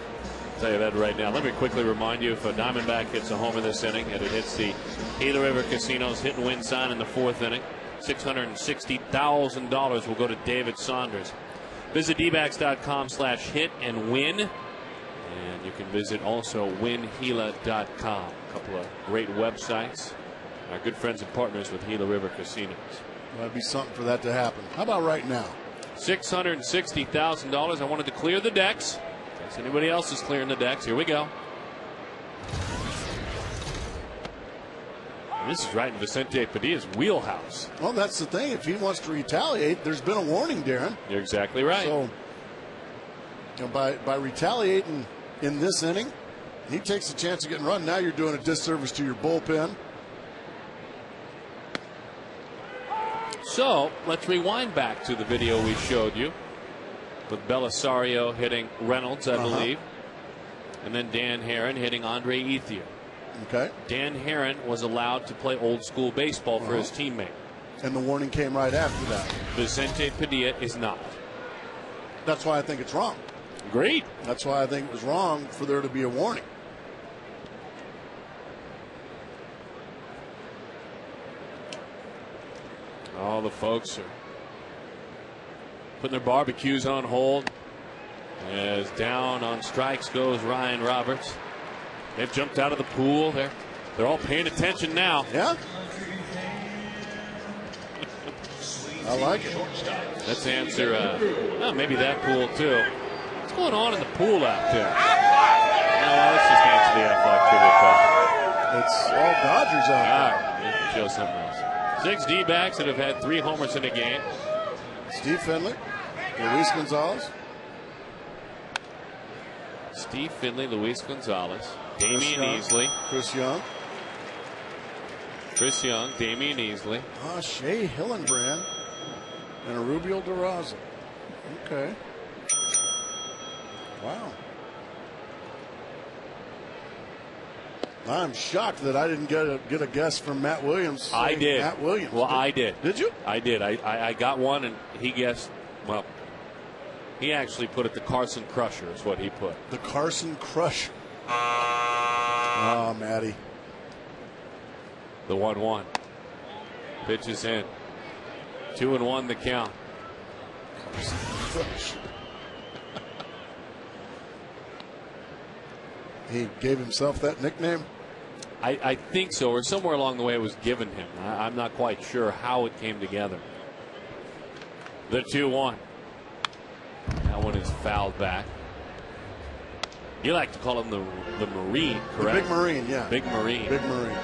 A: I'll tell you that right now. Let me quickly remind you, if a Diamondback hits a home in this inning and it hits the Gila River Casino's hit and win sign in the 4th inning, $660,000 will go to David Saunders. Visit dbacks.com/hit and win. And you can visit also winhila.com. A couple of great websites. Our good friends and partners with Gila River Casinos.
B: Might be something for that to happen. How about right now?
A: $660,000. I wanted to clear the decks. In case anybody else is clearing the decks, here we go. And this is right in Vicente Padilla's wheelhouse.
B: Well, that's the thing. If he wants to retaliate, there's been a warning, Darren.
A: You're exactly right.
B: So, you know, by retaliating in this inning, he takes a chance of getting run. Now you're doing a disservice to your bullpen.
A: So let's rewind back to the video we showed you with Belisario hitting Reynolds, I believe, and then Dan Herron hitting Andre Ethier.
B: Okay.
A: Dan Herron was allowed to play old school baseball for his teammate.
B: And the warning came right after that.
A: Vicente Padilla is not.
B: That's why I think it's wrong.
A: Agreed.
B: That's why I think it was wrong for there to be a warning.
A: All the folks are putting their barbecues on hold. As down on strikes goes Ryan Roberts. They've jumped out of the pool. They're all paying attention now.
B: Yeah. I like it.
A: Let's answer maybe that pool too. What's going on in the pool out there? No, let's just answer the athletic trivia question.
B: It's all Dodgers out there.
A: All right, show something else. 6 D-backs that have had 3 homers in a game.
B: Steve Finley, Luis Gonzalez,
A: Steve Finley, Luis Gonzalez, Damian Easley, Chris Young, Damian Easley.
B: Shea Hillenbrand, and Rubio Durazo. Okay. Wow. I'm shocked that I didn't get a guess from Matt Williams.
A: I did.
B: Matt Williams.
A: Well, I did.
B: Did you?
A: I did. I got one, and he guessed. Well, he actually put it the Carson Crusher is what he put.
B: The Carson Crusher. Oh, Matty.
A: The 1-1. Pitch is in. 2-1 the count.
B: Carson Crusher. He gave himself that nickname?
A: I think so, or somewhere along the way it was given him. I'm not quite sure how it came together. The 2-1. That one is fouled back. You like to call him the Marine, correct?
B: The Big Marine, yeah.
A: Big Marine.
B: Big Marine.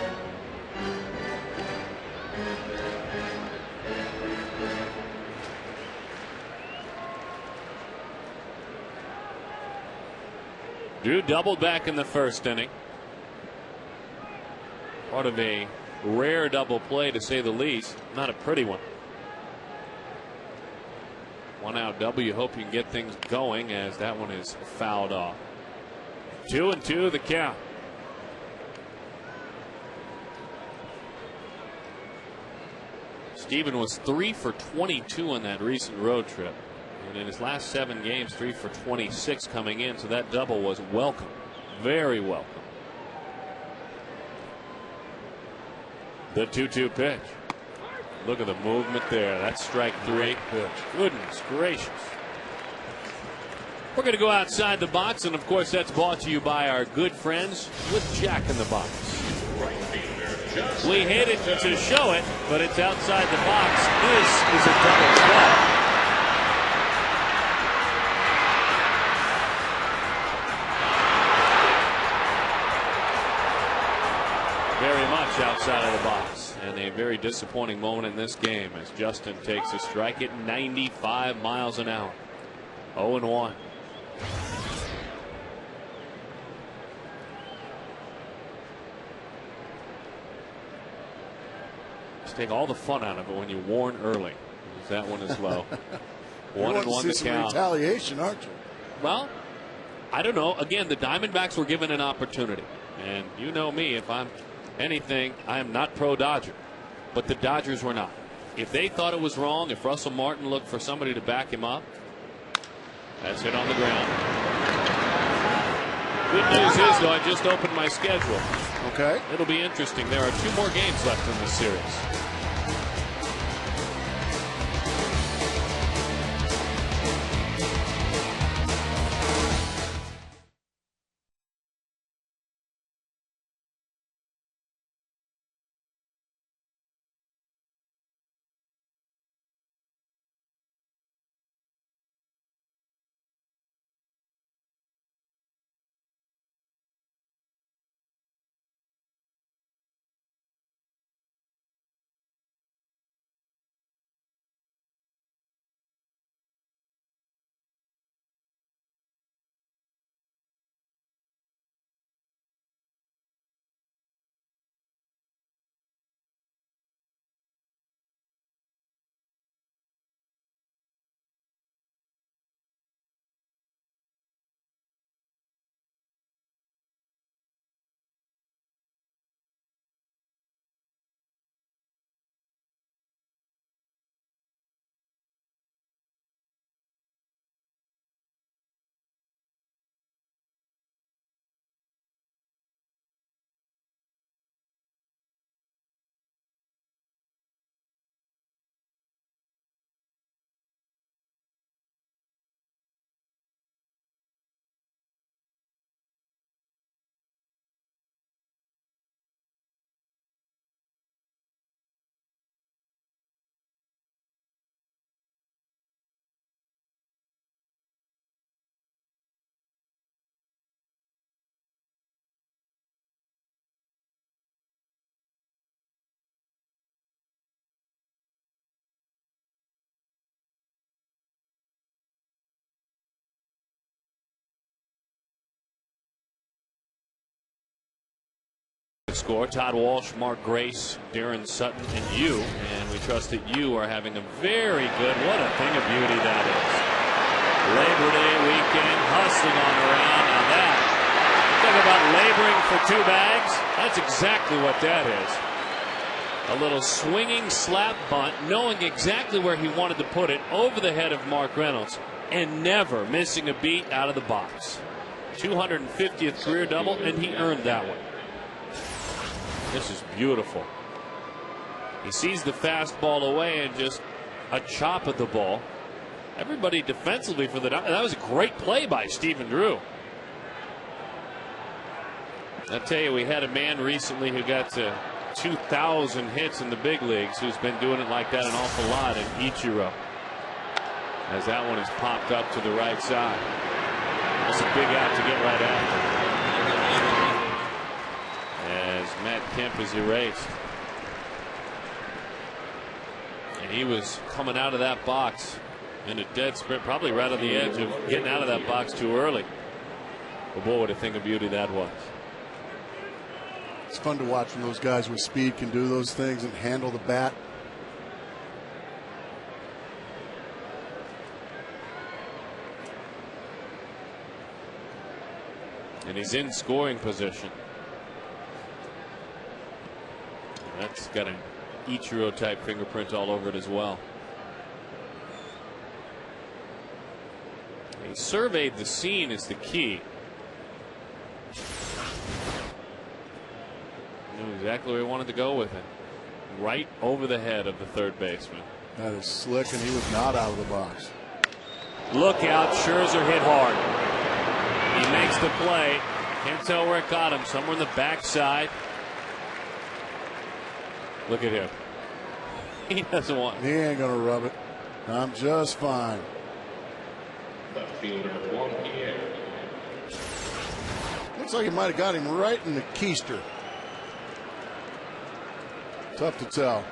A: Drew doubled back in the first inning. Part of a rare double play, to say the least. Not a pretty one. 1-out double. You hope you can get things going, as that one is fouled off. 2-2 the count. Steven was 3 for 22 on that recent road trip. And in his last 7 games, 3 for 26 coming in. So that double was welcome. Very welcome. The 2-2 pitch. Look at the movement there. That's strike 3. Goodness gracious. We're going to go outside the box. And of course, that's brought to you by our good friends with Jack in the Box. We hit it to show it, but it's outside the box. This is a double play. Very much outside of the box, and a very disappointing moment in this game as Justin takes a strike at 95 miles an hour. 0-1. Just take all the fun out of it when you warn early. That one is low. 1-1 the count.
B: Retaliation, aren't you?
A: Well, I don't know. Again, the Diamondbacks were given an opportunity, and you know me. If I'm anything, I am not pro-Dodger, but the Dodgers were not. If they thought it was wrong, if Russell Martin looked for somebody to back him up, that's hit on the ground. Good news is, though, I just opened my schedule.
B: Okay.
A: It'll be interesting. There are 2 more games left in this series. score. Todd Walsh, Mark Grace, Darren Sutton, and you. And we trust that you are having a very good, what a thing of beauty that is. Labor Day weekend, hustling on around. Now that, talk about laboring for 2 bags. That's exactly what that is. A little swinging slap bunt, knowing exactly where he wanted to put it over the head of Mark Reynolds, and never missing a beat out of the box. 250th career double, and he earned that one. This is beautiful. He sees the fastball away and just a chop at the ball. Everybody defensively for the that was a great play by Stephen Drew. I tell you, we had a man recently who got to 2,000 hits in the big leagues who's been doing it like that an awful lot in Ichiro. As that one is popped up to the right side. That's a big out to get right after. As Matt Kemp is erased. And he was coming out of that box in a dead sprint, probably right on the edge of getting out of that box too early. But boy, what a thing of beauty that was.
B: It's fun to watch when those guys with speed can do those things and handle the bat.
A: And he's in scoring position. That's got an Ichiro type fingerprint all over it as well. He surveyed the scene is the key. Knew exactly where he wanted to go with it. Right over the head of the third baseman.
B: That is slick, and he was not out of the box.
A: Look out, Scherzer hit hard. He makes the play. Can't tell where it got him. Somewhere in the backside. Look at him. He doesn't want.
B: He ain't gonna rub it. I'm just fine.
E: Left fielder, 1 p.m.
B: Looks like he might have got him right in the keister. Tough to tell.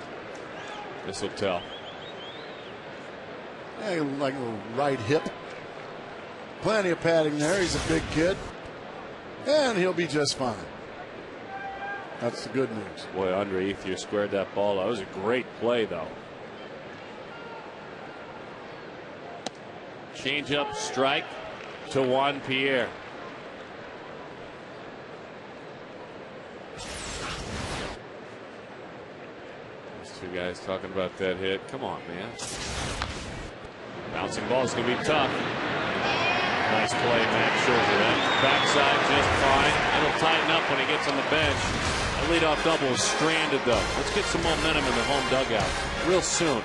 A: This will tell.
B: Yeah, like a right hip. Plenty of padding there. He's a big kid. And he'll be just fine. That's the good news.
A: Boy, Andre Ethier squared that ball. That was a great play, though. Change up, strike to Juan Pierre. These two guys talking about that hit. Come on, man. Bouncing ball is going to be tough. Nice play, Max Scherzer. That backside just fine. It'll tighten up when he gets on the bench. That leadoff double is stranded, though. Let's get some momentum in the home dugout real soon.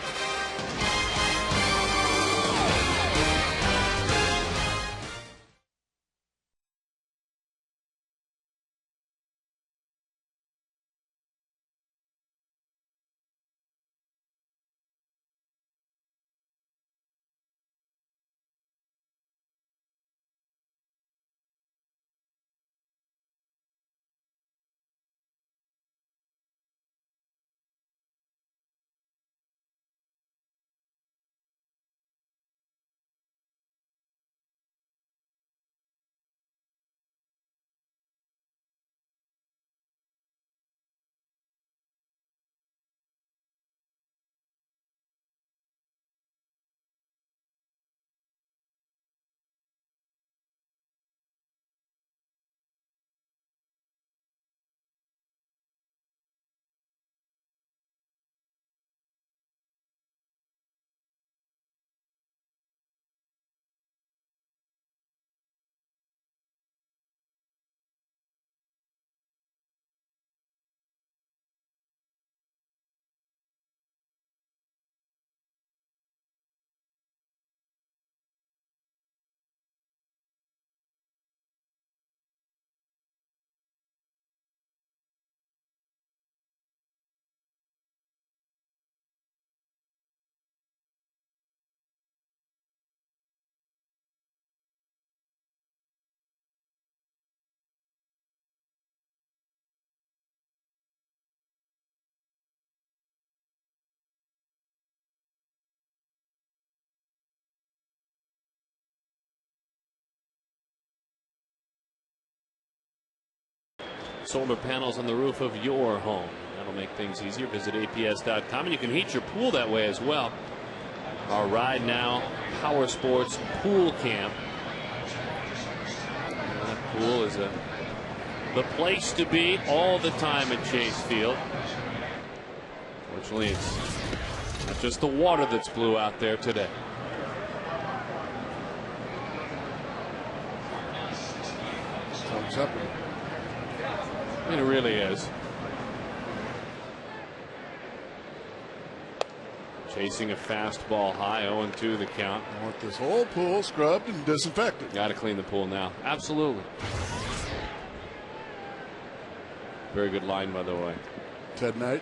A: solar panels on the roof of your home. That'll make things easier. Visit APS.com, and you can heat your pool that way as well. Our Ride Now Power Sports Pool Camp. That pool is the place to be all the time at Chase Field. Fortunately, it's not just the water that's blue out there today.
B: Thumbs up.
A: It really is. Chasing a fastball high, 0-2 the count.
B: I want this whole pool scrubbed and disinfected.
A: Got to clean the pool now. Absolutely. Very good line, by the way.
B: Ted Knight.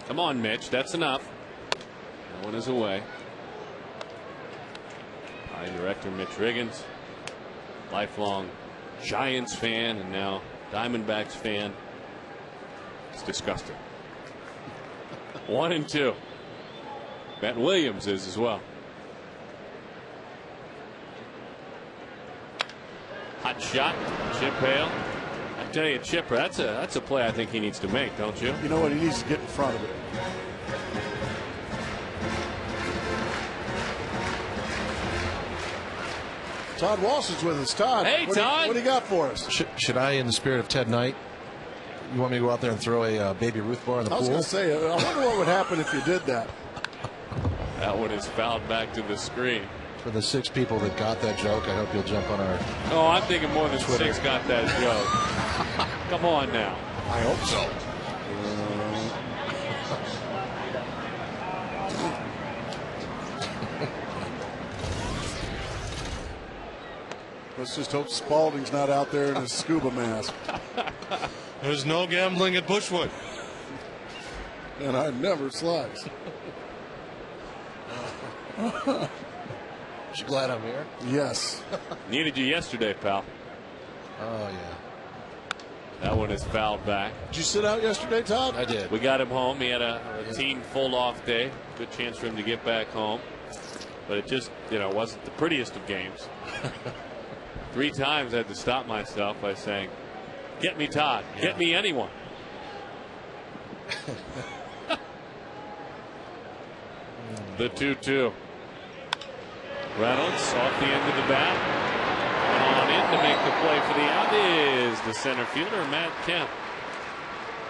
A: Come on, Mitch. That's enough. That one is away. High director Mitch Riggins, lifelong Giants fan and now Diamondbacks fan. It's disgusting. 1-2. Matt Williams is as well. Hot shot, Chip Hale. I tell you, Chipper, that's a play I think he needs to make, don't you?
B: You know what? He needs to get in front of it. Todd Walsh is with us. Todd,
A: hey, Todd.
B: What do you got for us?
D: Should I, in the spirit of Ted Knight, you want me to go out there and throw a Baby Ruth bar in the pool?
B: I was going to say, I wonder what would happen if you did that.
A: That one is fouled back to the screen.
D: For the 6 people that got that joke, I hope you'll jump on our.
A: Oh, I'm thinking more than
D: Twitter.
A: 6 got that joke. Come on now.
D: I hope so.
B: Let's just hope Spalding's not out there in a scuba mask.
F: There's no gambling at Bushwood.
B: And I never slice.
D: You glad I'm here?
B: Yes.
A: Needed you yesterday, pal.
D: Oh, yeah.
A: That one is fouled back.
B: Did you sit out yesterday, Todd?
D: I did.
A: We got him home. He had a team full off day. Good chance for him to get back home. But it just, wasn't the prettiest of games. 3 times I had to stop myself by saying, "Get me Todd.
D: Yeah.
A: Get me anyone." The 2-2. Reynolds off the end of the bat. On in to make the play for the out is the center fielder, Matt Kemp.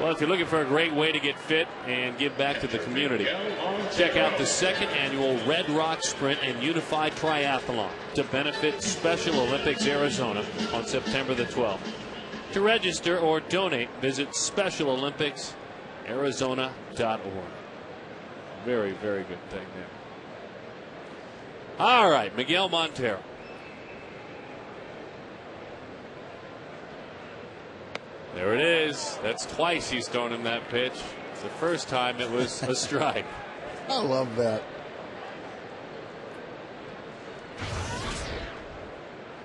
A: Well, if you're looking for a great way to get fit and give back to the community, check out the 2nd annual Red Rock Sprint and Unified Triathlon to benefit Special Olympics Arizona on September the 12th. To register or donate, visit SpecialOlympicsArizona.org. Very, very good thing there. All right, Miguel Montero. There it is. That's twice he's thrown him that pitch. The first time it was a strike.
B: I love that.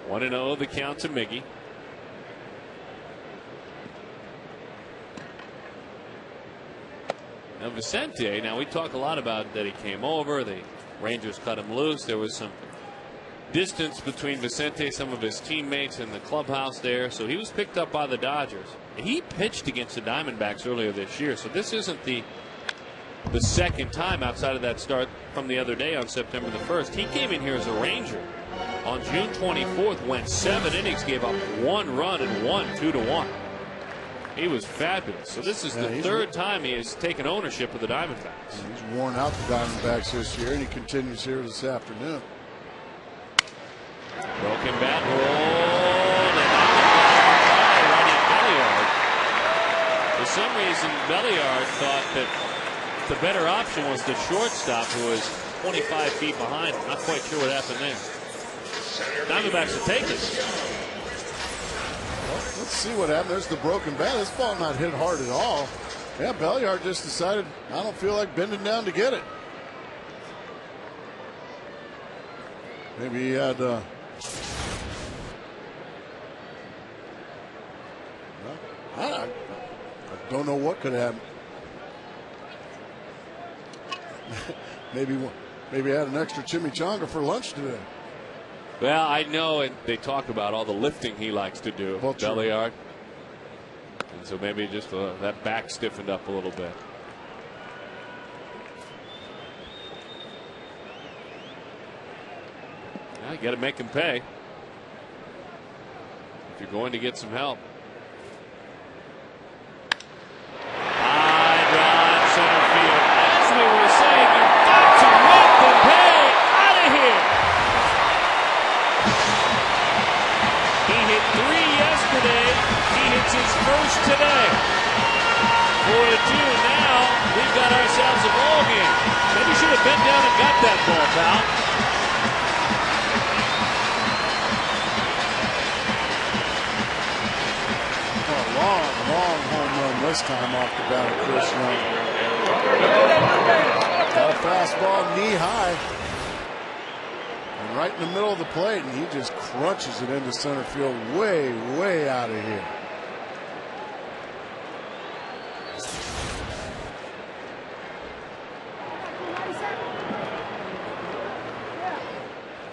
A: 1-0 the count to Miggy. Now Vicente, we talk a lot about that he came over, the Rangers cut him loose. There was some distance between Vicente, some of his teammates in the clubhouse there, so he was picked up by the Dodgers. He pitched against the Diamondbacks earlier this year, so this isn't the second time outside of that start from the other day on September the 1st. He came in here as a Ranger on June 24th, went 7 innings, gave up 1 run and won 2-1. He was fabulous. So this is the 3rd time he has taken ownership of the Diamondbacks.
B: He's worn out the Diamondbacks this year, and he continues here this afternoon.
A: Broken bat roll. And for some reason, Belliard thought that the better option was the shortstop, who was 25 feet behind him. Not quite sure what happened there. Diamondbacks will take it.
B: Well, let's see what happened. There's the broken bat. This ball not hit hard at all. Yeah, Belliard just decided, I don't feel like bending down to get it. Maybe he had I don't know what could happen. maybe he had an extra chimichanga for lunch today.
A: Well, I know, and they talk about all the lifting he likes to do, Belliard. And so maybe just that back stiffened up a little bit. Now you got to make him pay if you're going to get some help. High drive center field. As we were saying, you've got to make them pay. Out of here. He hit 3 yesterday. He hits his first today. 4-2. Now we've got ourselves a ball game. Maybe should have bent down and got that ball, pal.
B: Long home run this time off the bat of Chris Young. Got a fastball knee high. And right in the middle of the plate, and he just crunches it into center field way, way out of here.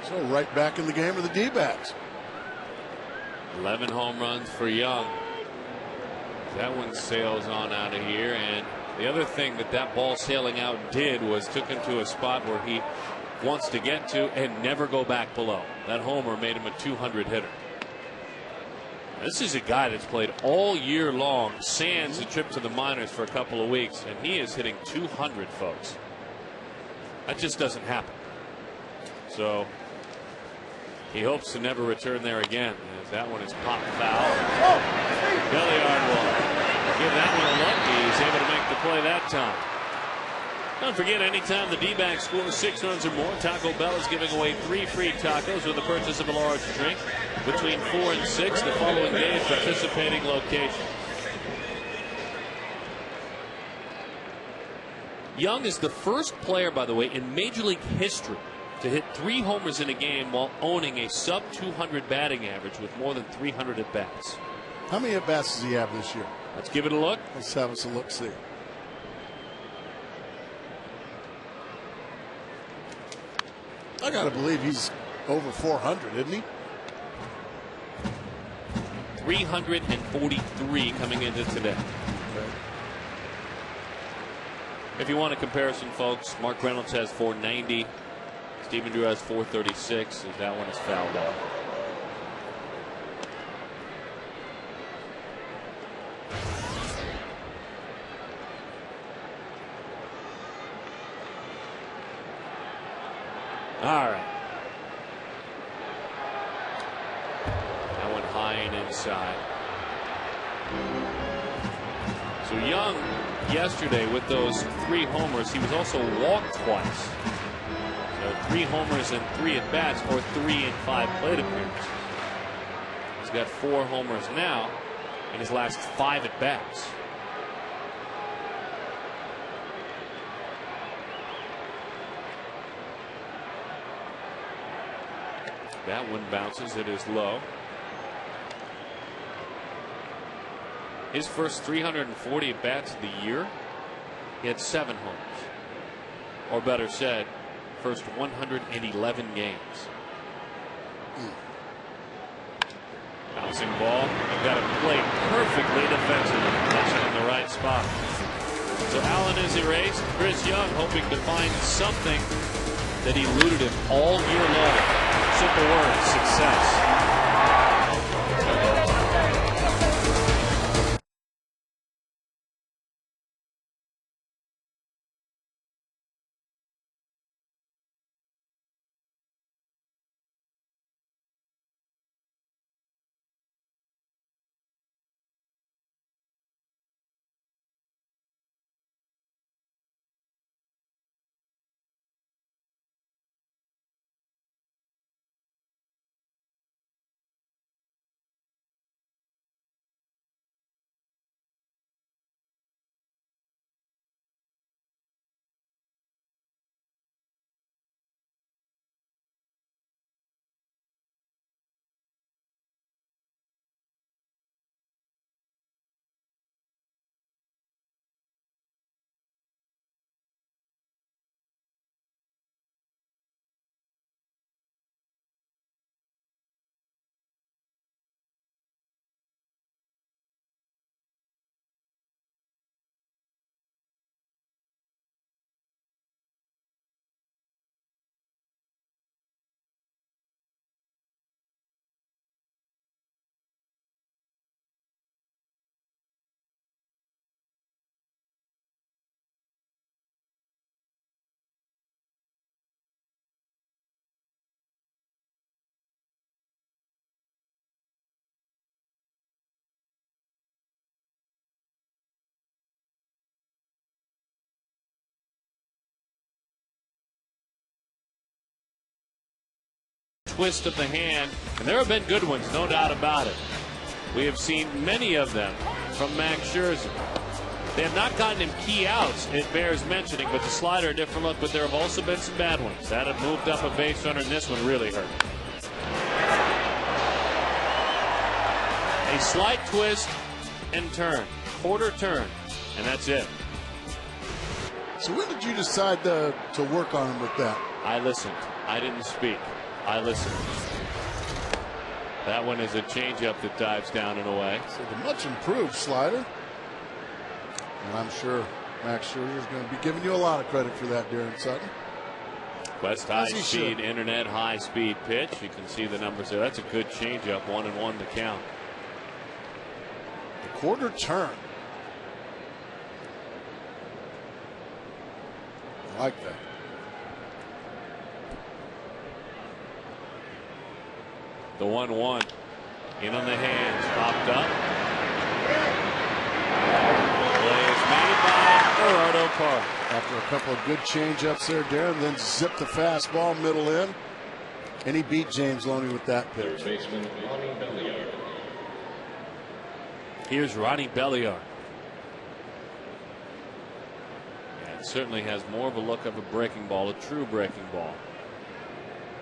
B: So right back in the game of the D-backs.
A: 11 home runs for Young. That one sails on out of here, and the other thing that ball sailing out did was took him to a spot where he wants to get to and never go back below. That homer made him a 200 hitter. This is a guy that's played all year long, sans a trip to the minors for a couple of weeks, and he is hitting 200, folks. That just doesn't happen. So he hopes to never return there again, as that one is popped foul. Belliard will give that one a look. He's able to make the play that time. Don't forget, anytime the D-backs score 6 runs or more, Taco Bell is giving away 3 free tacos with the purchase of a large drink between 4 and 6 the following day at participating locations. Young is the first player, by the way, in Major League history to hit 3 homers in a game while owning a sub-200 batting average with more than 300 at-bats.
B: How many at-bats does he have this year?
A: Let's give it a look.
B: Let's have us a look-see. I got to believe he's over 400, isn't he?
A: 343 coming into today.
B: Okay.
A: If you want a comparison, folks, Mark Reynolds has 490. Stephen Drew has 436, as that one is fouled out. All right. That one high and inside. So Young, yesterday with those 3 homers, he was also walked twice. So 3 homers and 3 at-bats, or 3 in 5 plate appearances. He's got 4 homers now in his last 5 at-bats. That one bounces. It is low. His first 340 at-bats of the year, he had 7 homers. Or better said, first 111 games. Bouncing ball. You've got to play perfectly defensively. That's in the right spot. So Allen is erased. Chris Young hoping to find something that eluded him all year long. Simple word, success. twist of the hand, and there have been good ones, no doubt about it. We have seen many of them from Max Scherzer. They have not gotten him key outs, it bears mentioning, but the slider a different look, but there have also been some bad ones. That have moved up a base runner, and this one really hurt. A slight twist and turn, quarter turn, and that's it.
B: So when did you decide to work on him with that?
A: I listened. I didn't speak. I listened. That one is a changeup that dives down and away.
B: So the much improved slider. And I'm sure Max Scherzer is going to be giving you a lot of credit for that, Darren Sutton.
A: West high speed, internet high speed pitch. You can see the numbers there. That's a good changeup, 1-1 to count.
B: The quarter turn. I like that.
A: The 1-1 in on the hands, popped up. Play is made by Gerardo Park.
B: After a couple of good changeups there, Darren then zipped the fastball middle in, and he beat James Loney with that pitch.
E: Third baseman Ronnie Belliard.
A: Here's Ronnie Belliard. Yeah, it certainly has more of a look of a breaking ball, a true breaking ball.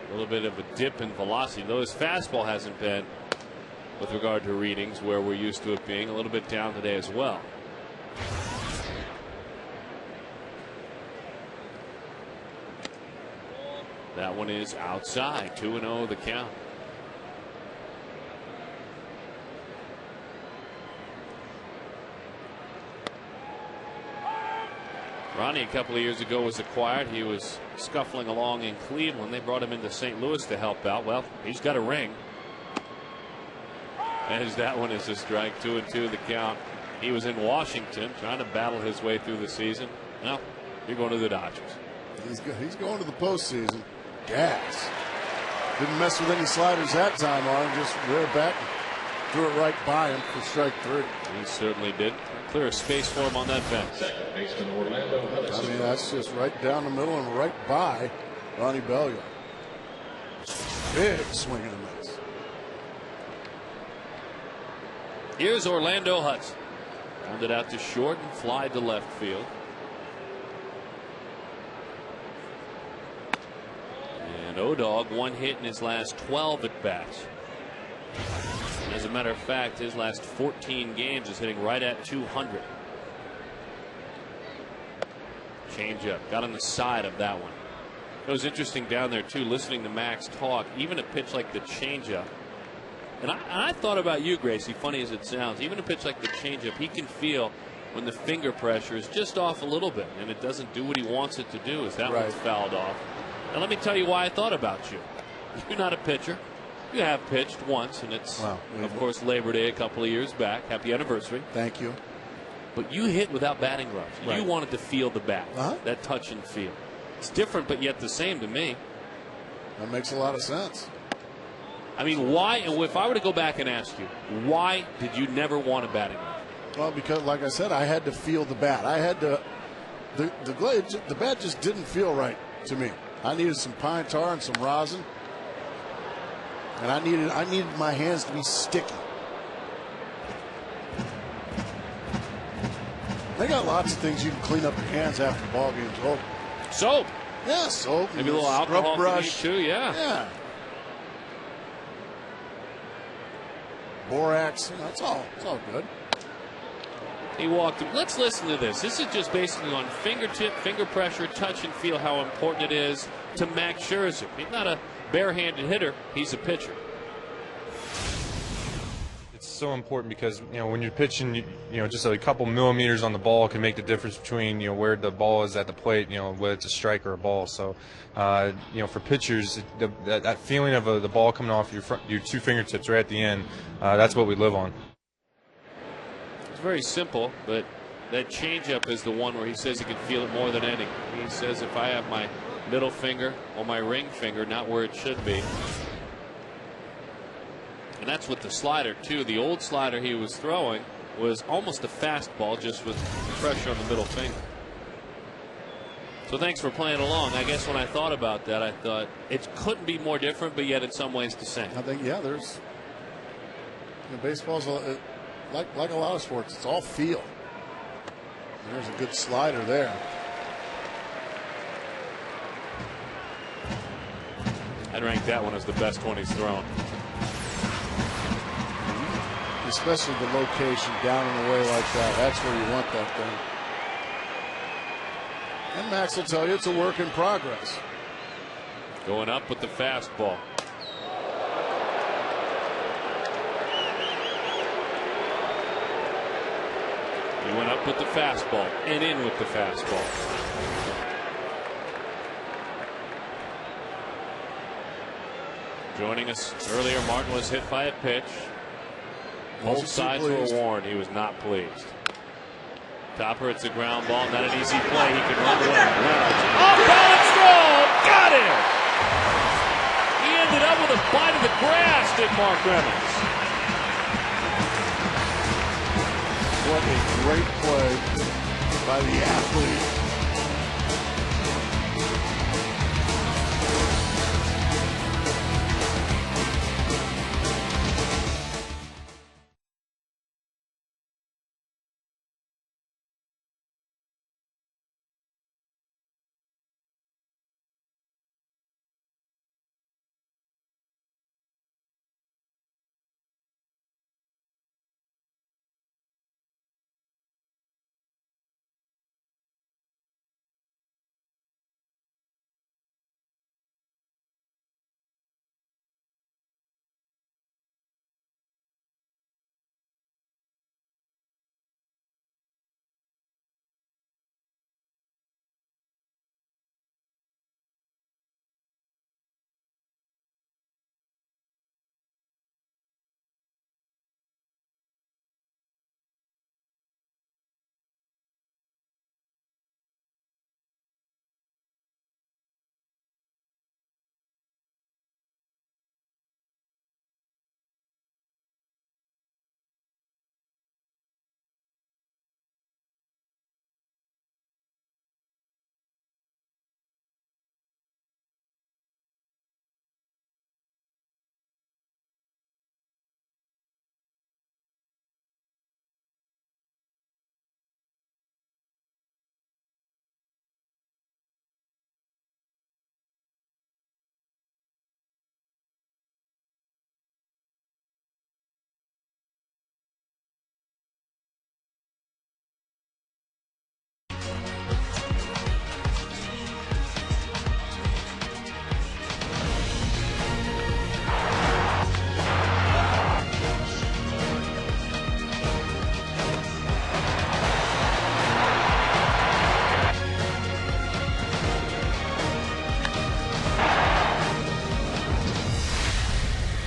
A: A little bit of a dip in velocity, though his fastball hasn't been, with regard to readings, where we're used to it being, a little bit down today as well. That one is outside, 2-0 the count. Ronnie a couple of years ago was acquired. He was scuffling along in Cleveland. They brought him into St. Louis to help out. Well, he's got a ring. As that one is a strike, 2-2 the count. He was in Washington trying to battle his way through the season. Now you're going to the Dodgers.
B: He's going to the postseason. Gas. Didn't mess with any sliders that time on. Just reared back and threw it right by him for strike 3.
A: He certainly did. Clear a space for him on that fence.
E: Second baseman Orlando Hudson.
B: I mean, that's just right down the middle and right by Ronnie Belliard. Big swing and a miss.
A: Here's Orlando Hudson. Rounded out to short and fly to left field. And O-Dog, one hit in his last 12 at bats. As a matter of fact, his last 14 games is hitting right at 200. Changeup, got on the side of that one. It was interesting down there too, listening to Max talk. Even a pitch like the changeup, and I thought about you, Gracie. Funny as it sounds, even a pitch like the changeup, he can feel when the finger pressure is just off a little bit, and it doesn't do what he wants it to do. As that one's fouled off. Now let me tell you why I thought about you. You're not a pitcher. You have pitched once, and it's, of course, Labor Day a couple of years back. Happy anniversary.
B: Thank you.
A: But you hit without batting gloves.
B: Right.
A: You wanted to feel the bat, that touch and feel. It's different, but yet the same to me.
B: That makes a lot of sense.
A: I mean, why? And if I were to go back and ask you, why did you never want a batting glove?
B: Well, because, like I said, I had to feel the bat. I had to. The bat just didn't feel right to me. I needed some pine tar and some rosin. And I needed my hands to be sticky. They got lots of things you can clean up your hands after the ball game's over.
A: Soap.
B: Yeah, soap.
A: Maybe a little alcohol brush too. Yeah.
B: Yeah. Borax. It's all good.
A: He walked him. Let's listen to this. This is just basically on fingertip, finger pressure, touch and feel, how important it is to Max Scherzer. He's not a barehanded hitter. He's a pitcher.
C: It's so important because, when you're pitching, just a couple millimeters on the ball can make the difference between, where the ball is at the plate, whether it's a strike or a ball. So, for pitchers, that feeling of the ball coming off your two fingertips right at the end, that's what we live on.
A: It's very simple, but that changeup is the one where he says he can feel it more than any. He says if I have my middle finger or my ring finger not where it should be. And that's with the slider too. The old slider he was throwing was almost a fastball, just with pressure on the middle finger. So thanks for playing along. I guess when I thought about that, I thought it couldn't be more different, but yet in some ways the same.
B: I think, yeah, there's baseball's like a lot of sports. It's all feel. There's a good slider there.
A: I'd rank that one as the best one he's thrown.
B: Especially the location down and away like that. That's where you want that thing. And Max will tell you it's a work in progress.
A: Going up with the fastball. He went up with the fastball and in with the fastball. Joining us earlier, Martin was hit by a pitch. Both sides were warned he was not pleased. Topper, it's a ground ball, not an easy play. He can run away. Off balance throw, got him. He ended up with a bite of the grass, did Mark Remmons.
B: What a great play by the athlete.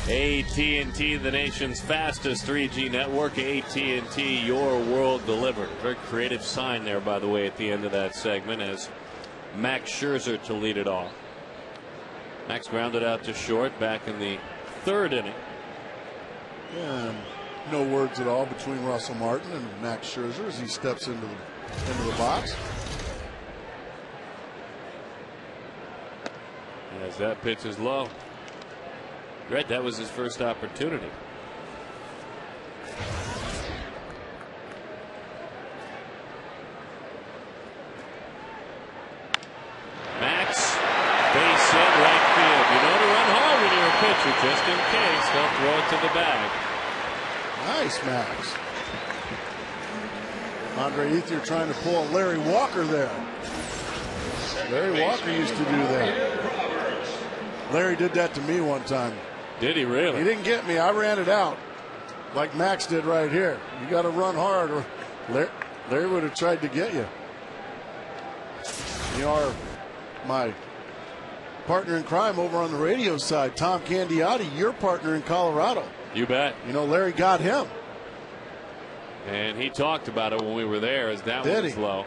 A: AT&T, the nation's fastest 3G network. AT&T, your world delivered. Very creative sign there, by the way, at the end of that segment as Max Scherzer to lead it off. Max grounded out to short back in the third inning.
B: And no words at all between Russell Martin and Max Scherzer as he steps into the box.
A: As that pitch is low. Right, that was his first opportunity. Max, base hit, right field. You know to run hard when you're a pitcher, just in case. They'll throw it to the bag.
B: Nice, Max. Andre Ethier trying to pull a Larry Walker there. Larry Walker used to do that. Larry did that to me one time.
A: Did he really?
B: He didn't get me. I ran it out like Max did right here. You got to run hard or Larry would have tried to get you. You are my partner in crime over on the radio side, Tom Candiotti, your partner in Colorado.
A: You bet.
B: You know, Larry got him.
A: And he talked about it when we were there as that one was low.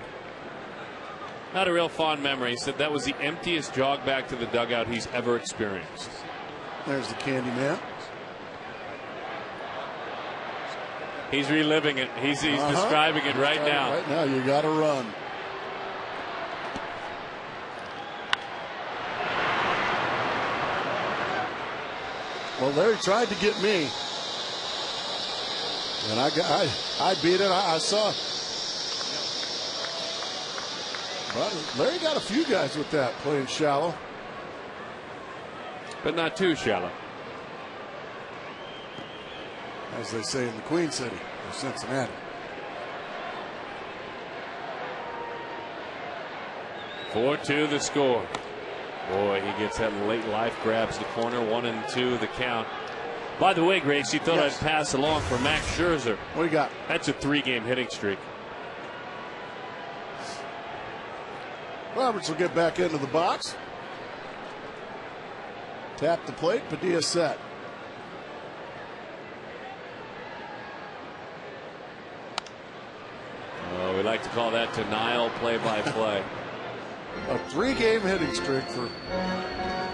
A: Not a real fond memory. He said that was the emptiest jog back to the dugout he's ever experienced.
B: There's the Candy Man.
A: He's reliving it. He's describing it right now.
B: Right now, you got to run. Well, Larry tried to get me, and I beat it. I saw. But Larry got a few guys with that playing shallow,
A: but not too shallow,
B: as they say in the Queen City of Cincinnati.
A: 4-2 the score. Boy, he gets that late life, grabs the corner, 1-2 the count. By the way, Grace, you thought
B: Yes.
A: I'd pass along for Max Scherzer.
B: What do you got?
A: That's a 3-game hitting streak.
B: Roberts will get back into the box. Tap the plate, Padilla set.
A: Oh, we like to call that denial play-by-play.
B: A 3-game hitting streak for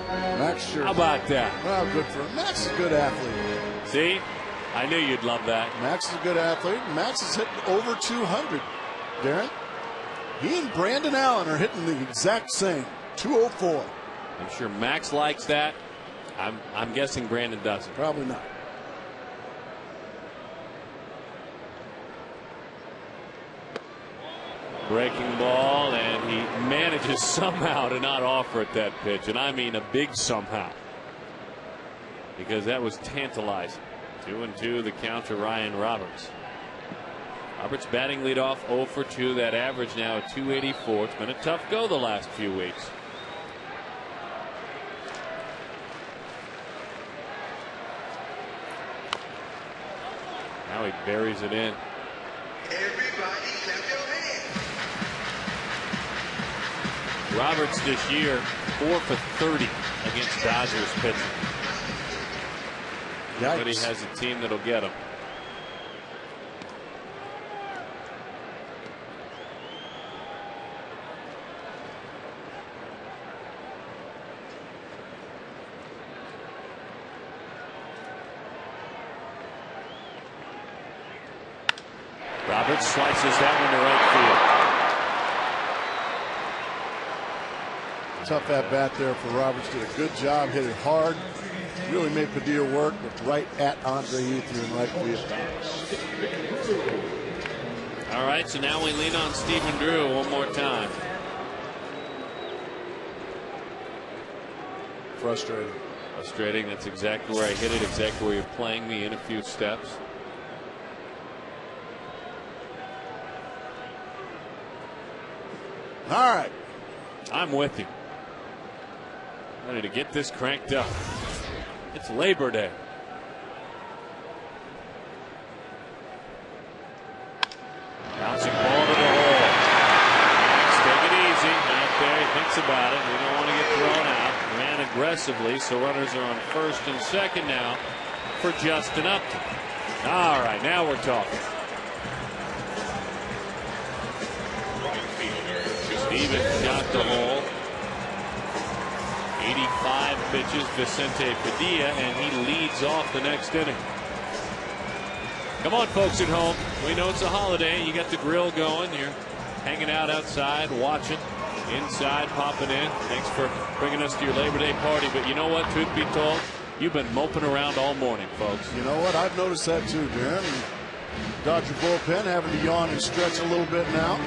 B: Max Scherzer.
A: How about that?
B: Well, good for him. Max is a good athlete.
A: See? I knew you'd love that.
B: Max is a good athlete. Max is hitting over 200, Darren. He and Brandon Allen are hitting the exact same, 204.
A: I'm sure Max likes that. I'm guessing Brandon doesn't.
B: Probably not.
A: Breaking ball, and he manages somehow to not offer it that pitch, and I mean a big somehow, because that was tantalizing. 2-2 the count to Ryan Roberts. Roberts batting leadoff 0 for 2. That average now at 284. It's been a tough go the last few weeks. Now he buries it in.
G: Everybody clap your hands.
A: Roberts this year 4 for 30 against Dodgers pitching. But he has a team that'll get him. Roberts slices that one to right field.
B: Tough at bat there for Roberts. Did a good job, hit it hard. Really made Padilla work, but right at Andre Ethier in right field.
A: All right, so now we lean on Stephen Drew one more time.
B: Frustrating.
A: Frustrating. That's exactly where I hit it, exactly where you're playing me in a few steps.
B: All right.
A: I'm with you. Ready to get this cranked up. It's Labor Day. Bouncing ball to the hole. Max, take it easy. Out there, he thinks about it. We don't want to get thrown out. Ran aggressively, so runners are on first and second now for Justin Upton. All right, now we're talking. Stevens shot the hole. 85 pitches, Vicente Padilla, and he leads off the next inning. Come on, folks at home. We know it's a holiday. You got the grill going. You're hanging out outside, watching. Inside, popping in. Thanks for bringing us to your Labor Day party. But you know what, truth be told, you've been moping around all morning, folks.
B: You know what? I've noticed that too, Darren. Dodger bullpen having to yawn and stretch a little bit now.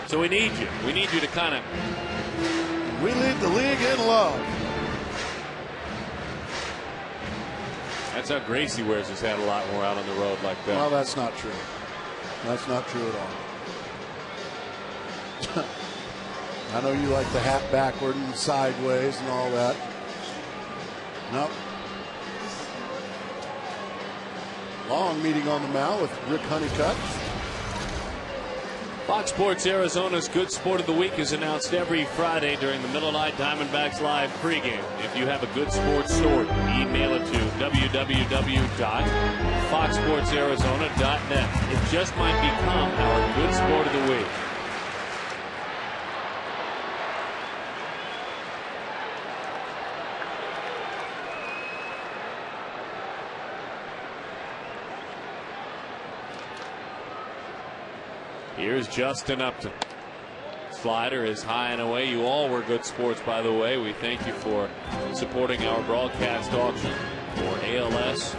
A: So we need you. We need you to kind of...
B: We lead the league in love.
A: That's how Gracie wears his hat a lot when we're out on the road like that.
B: Well, that's not true. That's not true at all. I know you like the hat backward and sideways and all that. Nope. Long meeting on the mound with Rick Honeycutt.
A: Fox Sports Arizona's Good Sport of the Week is announced every Friday during the Miller Lite Diamondbacks Live pregame. If you have a good sports story, email it to www.foxsportsarizona.net. It just might become our Good Sport of the Week. Here's Justin Upton. slider is high and away. You all were good sports, by the way. We thank you for supporting our broadcast auction for ALS,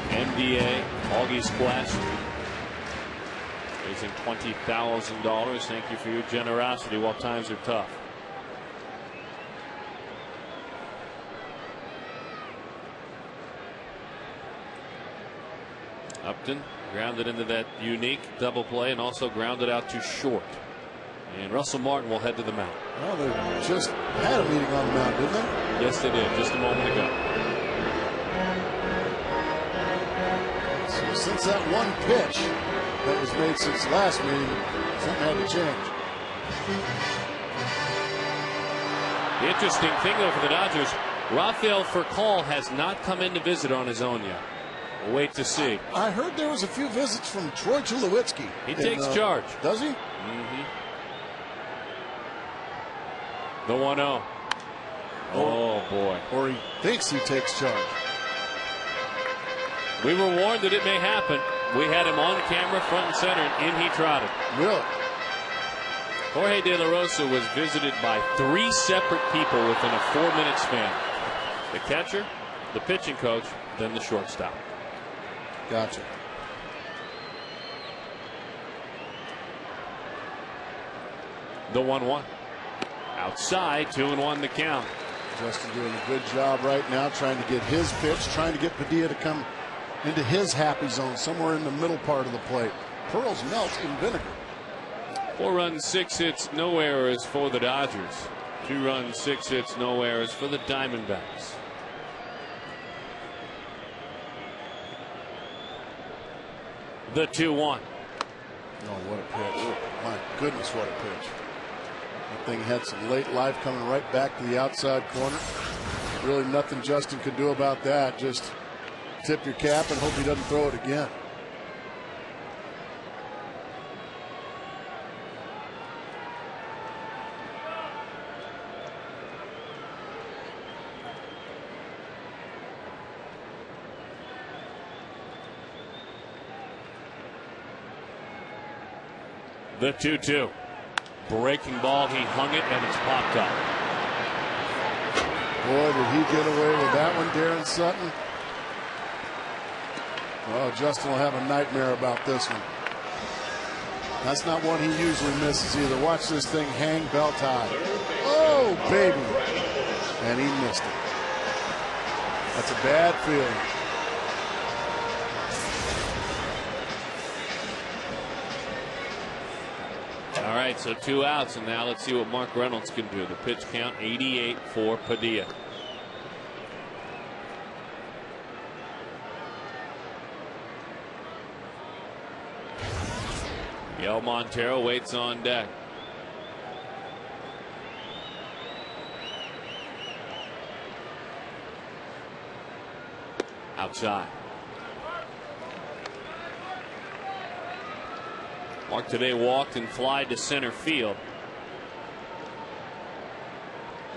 A: MDA, Augie's Quest, raising $20,000. Thank you for your generosity while times are tough. Upton grounded into that unique double play and also grounded out to short. And Russell Martin will head to the mound.
B: Well, they just had a meeting on the mound, didn't they?
A: Yes, they did, just a moment ago.
B: So since that one pitch that was made since last meeting, something had to change.
A: The interesting thing, though, for the Dodgers, Rafael Furcal has not come in to visit on his own yet. We'll wait to see.
B: I heard there was a few visits from Troy Tulowitzki.
A: He takes charge.
B: Does he?
A: Mm-hmm. The 1-0. Oh, boy.
B: Or he thinks he takes charge.
A: We were warned that it may happen. We had him on camera, front and center, and in he trotted.
B: Really?
A: Jorge De La Rosa was visited by 3 separate people within a 4-minute span. The catcher, the pitching coach, then the shortstop.
B: Gotcha.
A: The 1-1. Outside, 2-1 the count.
B: Justin doing a good job right now trying to get his pitch, trying to get Padilla to come into his happy zone somewhere in the middle part of the plate. Pearls melt in vinegar.
A: 4 runs, 6 hits, no errors for the Dodgers. 2 runs, 6 hits, no errors for the Diamondbacks. The 2-1.
B: Oh, what a pitch. My goodness, what a pitch. That thing had some late life coming right back to the outside corner. Really nothing Justin could do about that. Just tip your cap and hope he doesn't throw it again.
A: The 2-2. Breaking ball, he hung it, and it's popped up.
B: Boy, did he get away with that one, Darren Sutton. Well, Justin will have a nightmare about this one. That's not one he usually misses either. Watch this thing hang belt high. Oh, baby. And he missed it. That's a bad feeling.
A: All right, so 2 outs, and now let's see what Mark Reynolds can do. The pitch count 88 for Padilla. Miguel Montero waits on deck. Outside. Mark today walked and flied to center field.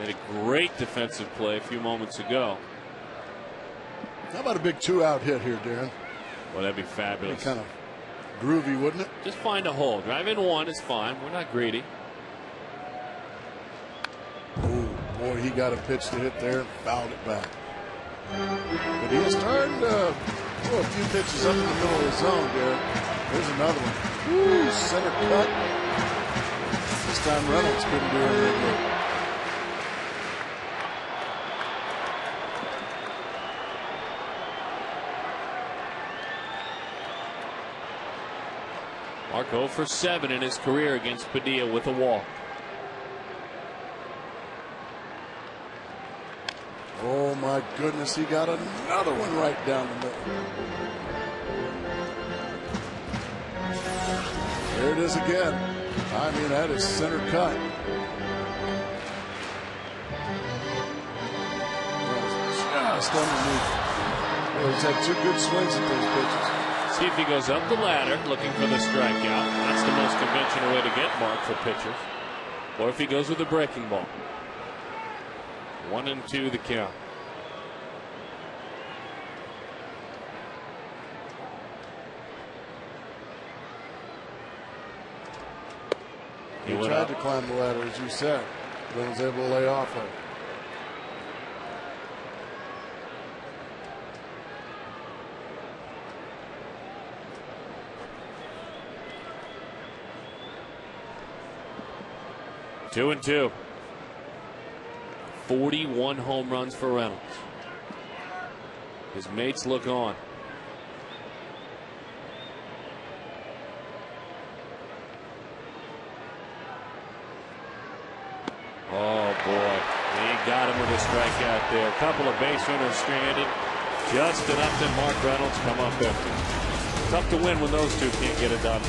A: Made a great defensive play a few moments ago.
B: How about a big 2-out hit here, Darren?
A: Well, that'd be fabulous.
B: Kind of groovy, wouldn't it?
A: Just find a hole. Drive in 1 is fine. We're not greedy.
B: Oh, boy, he got a pitch to hit there and fouled it back. But he is starting to throw a few pitches up in the middle of the zone, Darren. There's another one. Woo, center cut. This time Reynolds couldn't do anything good.
A: Mark 0 for 7 in his career against Padilla with a walk.
B: Oh my goodness, he got another one right down the middle. There it is again. I mean, that is center cut. Just underneath. Well, he's had 2 good swings at those pitches.
A: See if he goes up the ladder looking for the strikeout. That's the most conventional way to get Mark for pitchers. Or if he goes with a breaking ball. 1-2 the count.
B: He tried to climb the ladder, as you said, but was able to lay off of it.
A: Two and two. 41 home runs for Reynolds. His mates look on. Oh boy, he got him with a strikeout there. A couple of base runners stranded. Just enough to Mark Reynolds come up empty. Tough to win when those two can't get it done.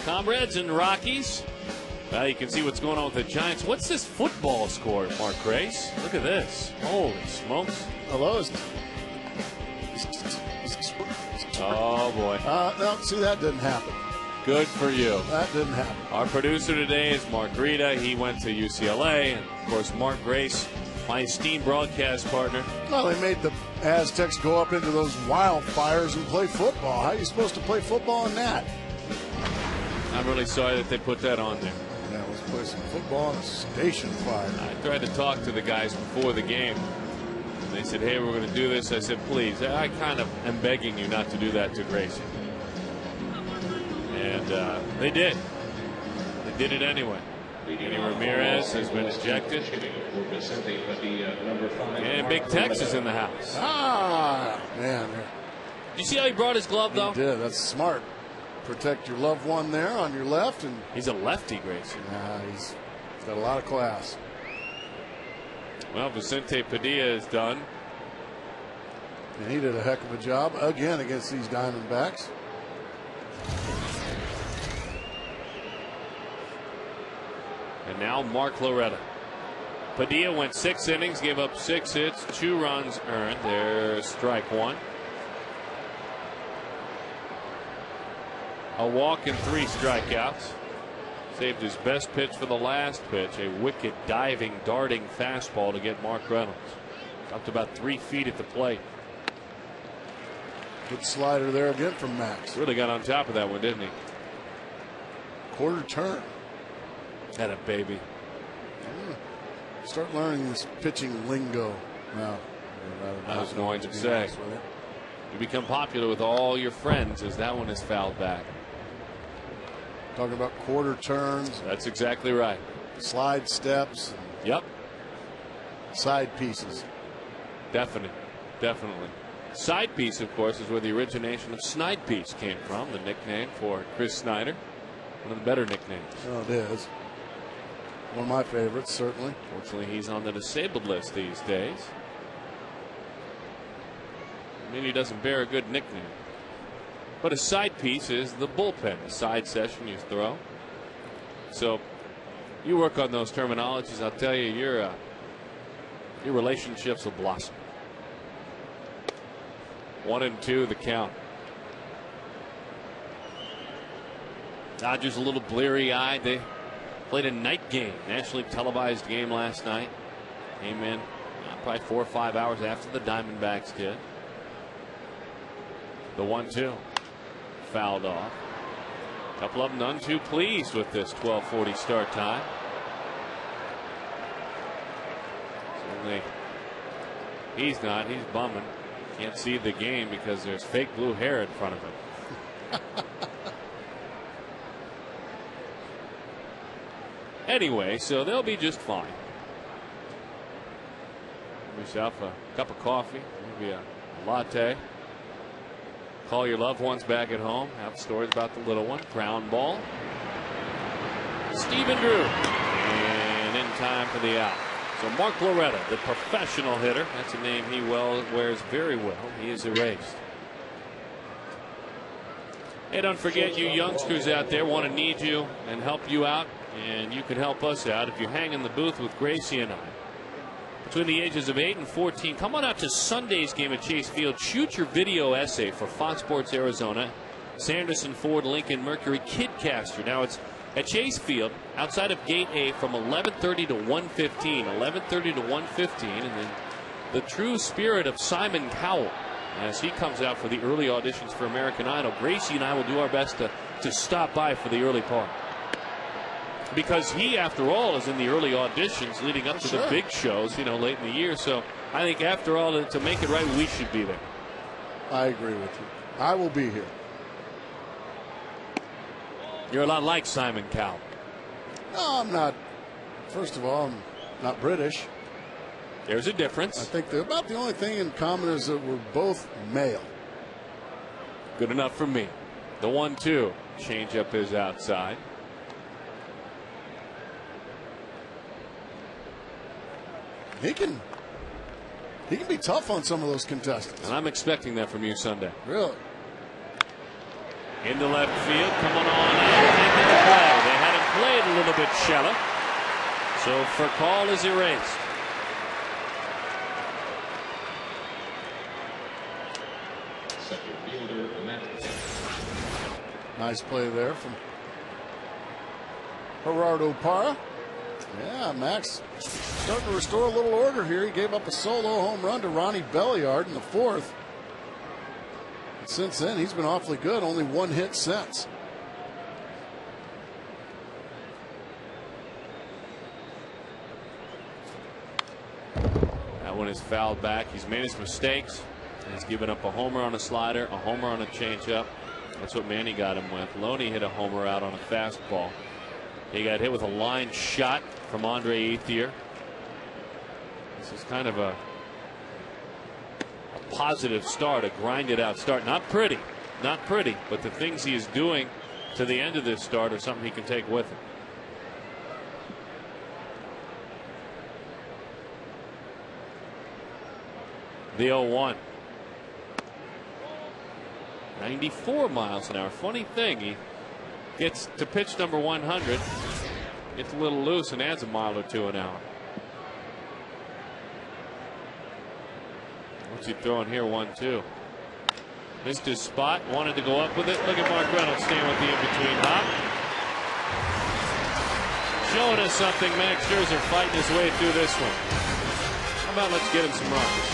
A: Comrades and Rockies. You can see what's going on with the Giants. What's this football score, Mark Grace? Look at this. Holy smokes.
B: Hello.
A: Oh, boy.
B: No, see, that didn't happen.
A: Good for you.
B: That didn't happen.
A: Our producer today is Mark Rita. He went to UCLA. And, of course, Mark Grace, my esteemed broadcast partner.
B: Well, they made the Aztecs go up into those wildfires and play football. How are you supposed to play football in that?
A: I'm really sorry that they put that on there.
B: Yeah, let's play some football on a station fire.
A: I tried to talk to the guys before the game. They said, hey, we're going to do this. I said, please, I kind of am begging you not to do that to Gracie. And they did. They did it anyway. Andy Ramirez has been ejected. And Big Tex is in the house.
B: Ah, man.
A: Did you see how he brought his glove, though?
B: He did. That's smart. Protect your loved one there on your left. And
A: he's a lefty, Gracie.
B: Yeah, he's got a lot of class.
A: Well, Vicente Padilla is done.
B: And he did a heck of a job again against these Diamondbacks.
A: And now Mark Loretta. Padilla went 6 innings, gave up 6 hits, 2 runs earned. There's strike one. A walk and 3 strikeouts. Saved his best pitch for the last pitch. A wicked diving, darting fastball to get Mark Reynolds. Up to about 3 feet at the plate.
B: Good slider there again from Max.
A: Really got on top of that one, didn't he?
B: Quarter turn.
A: Had a baby.
B: Yeah. Start learning this pitching lingo now.
A: I was going to say. You become popular with all your friends as that one is fouled back.
B: Talking about quarter turns.
A: That's exactly right.
B: Slide steps.
A: Yep.
B: Side pieces.
A: Definitely. Side piece, of course, is where the origination of Snide Piece came from, the nickname for Chris Snyder. One of the better nicknames.
B: Oh, it is. One of my favorites, certainly.
A: Fortunately, he's on the disabled list these days. I mean, he doesn't bear a good nickname. But a side piece is the bullpen, a side session you throw. So You work on those terminologies, I'll tell you, your relationships will blossom. 1-2 the count. Dodgers a little bleary-eyed. They played a night game, nationally televised game last night. Came in probably 4 or 5 hours after the Diamondbacks did. The 1-2 fouled off. A couple of them none too pleased with this 12:40 start time. Certainly he's not. He's bumming. Can't see the game because there's fake blue hair in front of him. Anyway, so they'll be just fine. Have yourself a cup of coffee, maybe a latte. Call your loved ones back at home. Have stories about the little one. Ground ball. Stephen Drew. And in time for the out. So Mark Loretta, the professional hitter. That's a name he wears very well. He is erased. Hey, don't forget, you youngsters out there want to need you and help you out. And you can help us out if you hang in the booth with Gracie and I. Between the ages of 8 and 14, come on out to Sunday's game at Chase Field. Shoot your video essay for Fox Sports Arizona, Sanderson, Ford, Lincoln, Mercury, Kidcaster. Now it's at Chase Field outside of Gate A from 11:30 to 1:15. 11:30 to 1:15, and then the true spirit of Simon Cowell as he comes out for the early auditions for American Idol. Gracie and I will do our best to stop by for the early part. Because he, after all, is in the early auditions leading up to the big shows, late in the year. So I think, after all, to make it right, we should be there.
B: I agree with you. I will be here.
A: You're a lot like Simon Cowell.
B: No, I'm not. First of all, I'm not British.
A: There's a difference.
B: I think about the only thing in common is that we're both male.
A: Good enough for me. The 1-2. Changeup is outside.
B: He can be tough on some of those contestants.
A: And I'm expecting that from you Sunday.
B: Really?
A: Into left field, coming on out, taking the play. They had him played a little bit shallow. So Furcal is erased.
E: Second fielder, Matt.
B: Nice play there from Gerardo Parra. Yeah, Max starting to restore a little order here. He gave up a solo home run to Ronnie Belliard in the 4th. And since then, he's been awfully good. Only one hit since.
A: That one is fouled back. He's made his mistakes. He's given up a homer on a slider, a homer on a changeup. That's what Manny got him with. Loney hit a homer out on a fastball. He got hit with a line shot from Andre Ethier. This is kind of a positive start, a grinded out start. Not pretty, but the things he is doing to the end of this start are something he can take with him. The 0-1. 94 miles an hour. Funny thing, he gets to pitch number 100, gets a little loose and adds a mile or two an hour. What's he throwing here? 1-2. Missed his spot, wanted to go up with it. Look at Mark Reynolds staying with the in-between hop. Showing us something. Max Scherzer fighting his way through this one. How about let's get him some runs?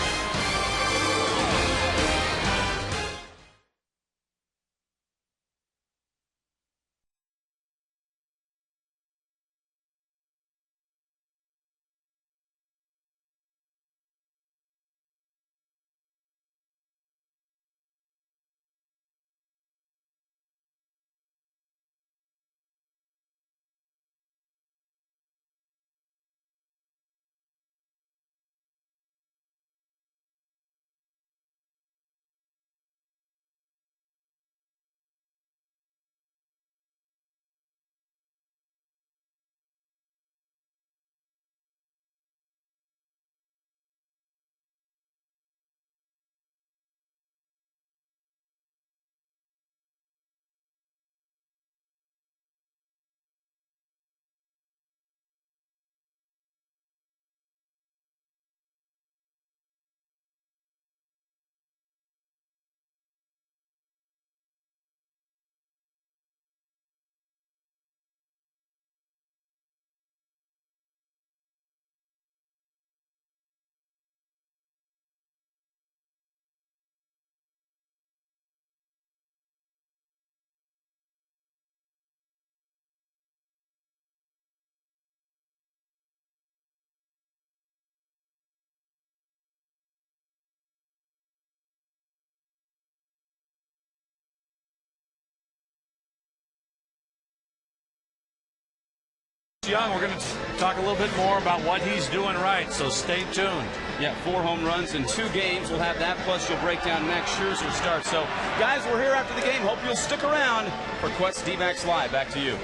H: Young, we're going to talk a little bit more about what he's doing right, so stay tuned.
I: Yeah, 4 home runs in 2 games. We'll have that, plus you'll break down Max Scherzer's start. So, guys, we're here after the game. Hope you'll stick around for Quest D-backs Live. Back to you.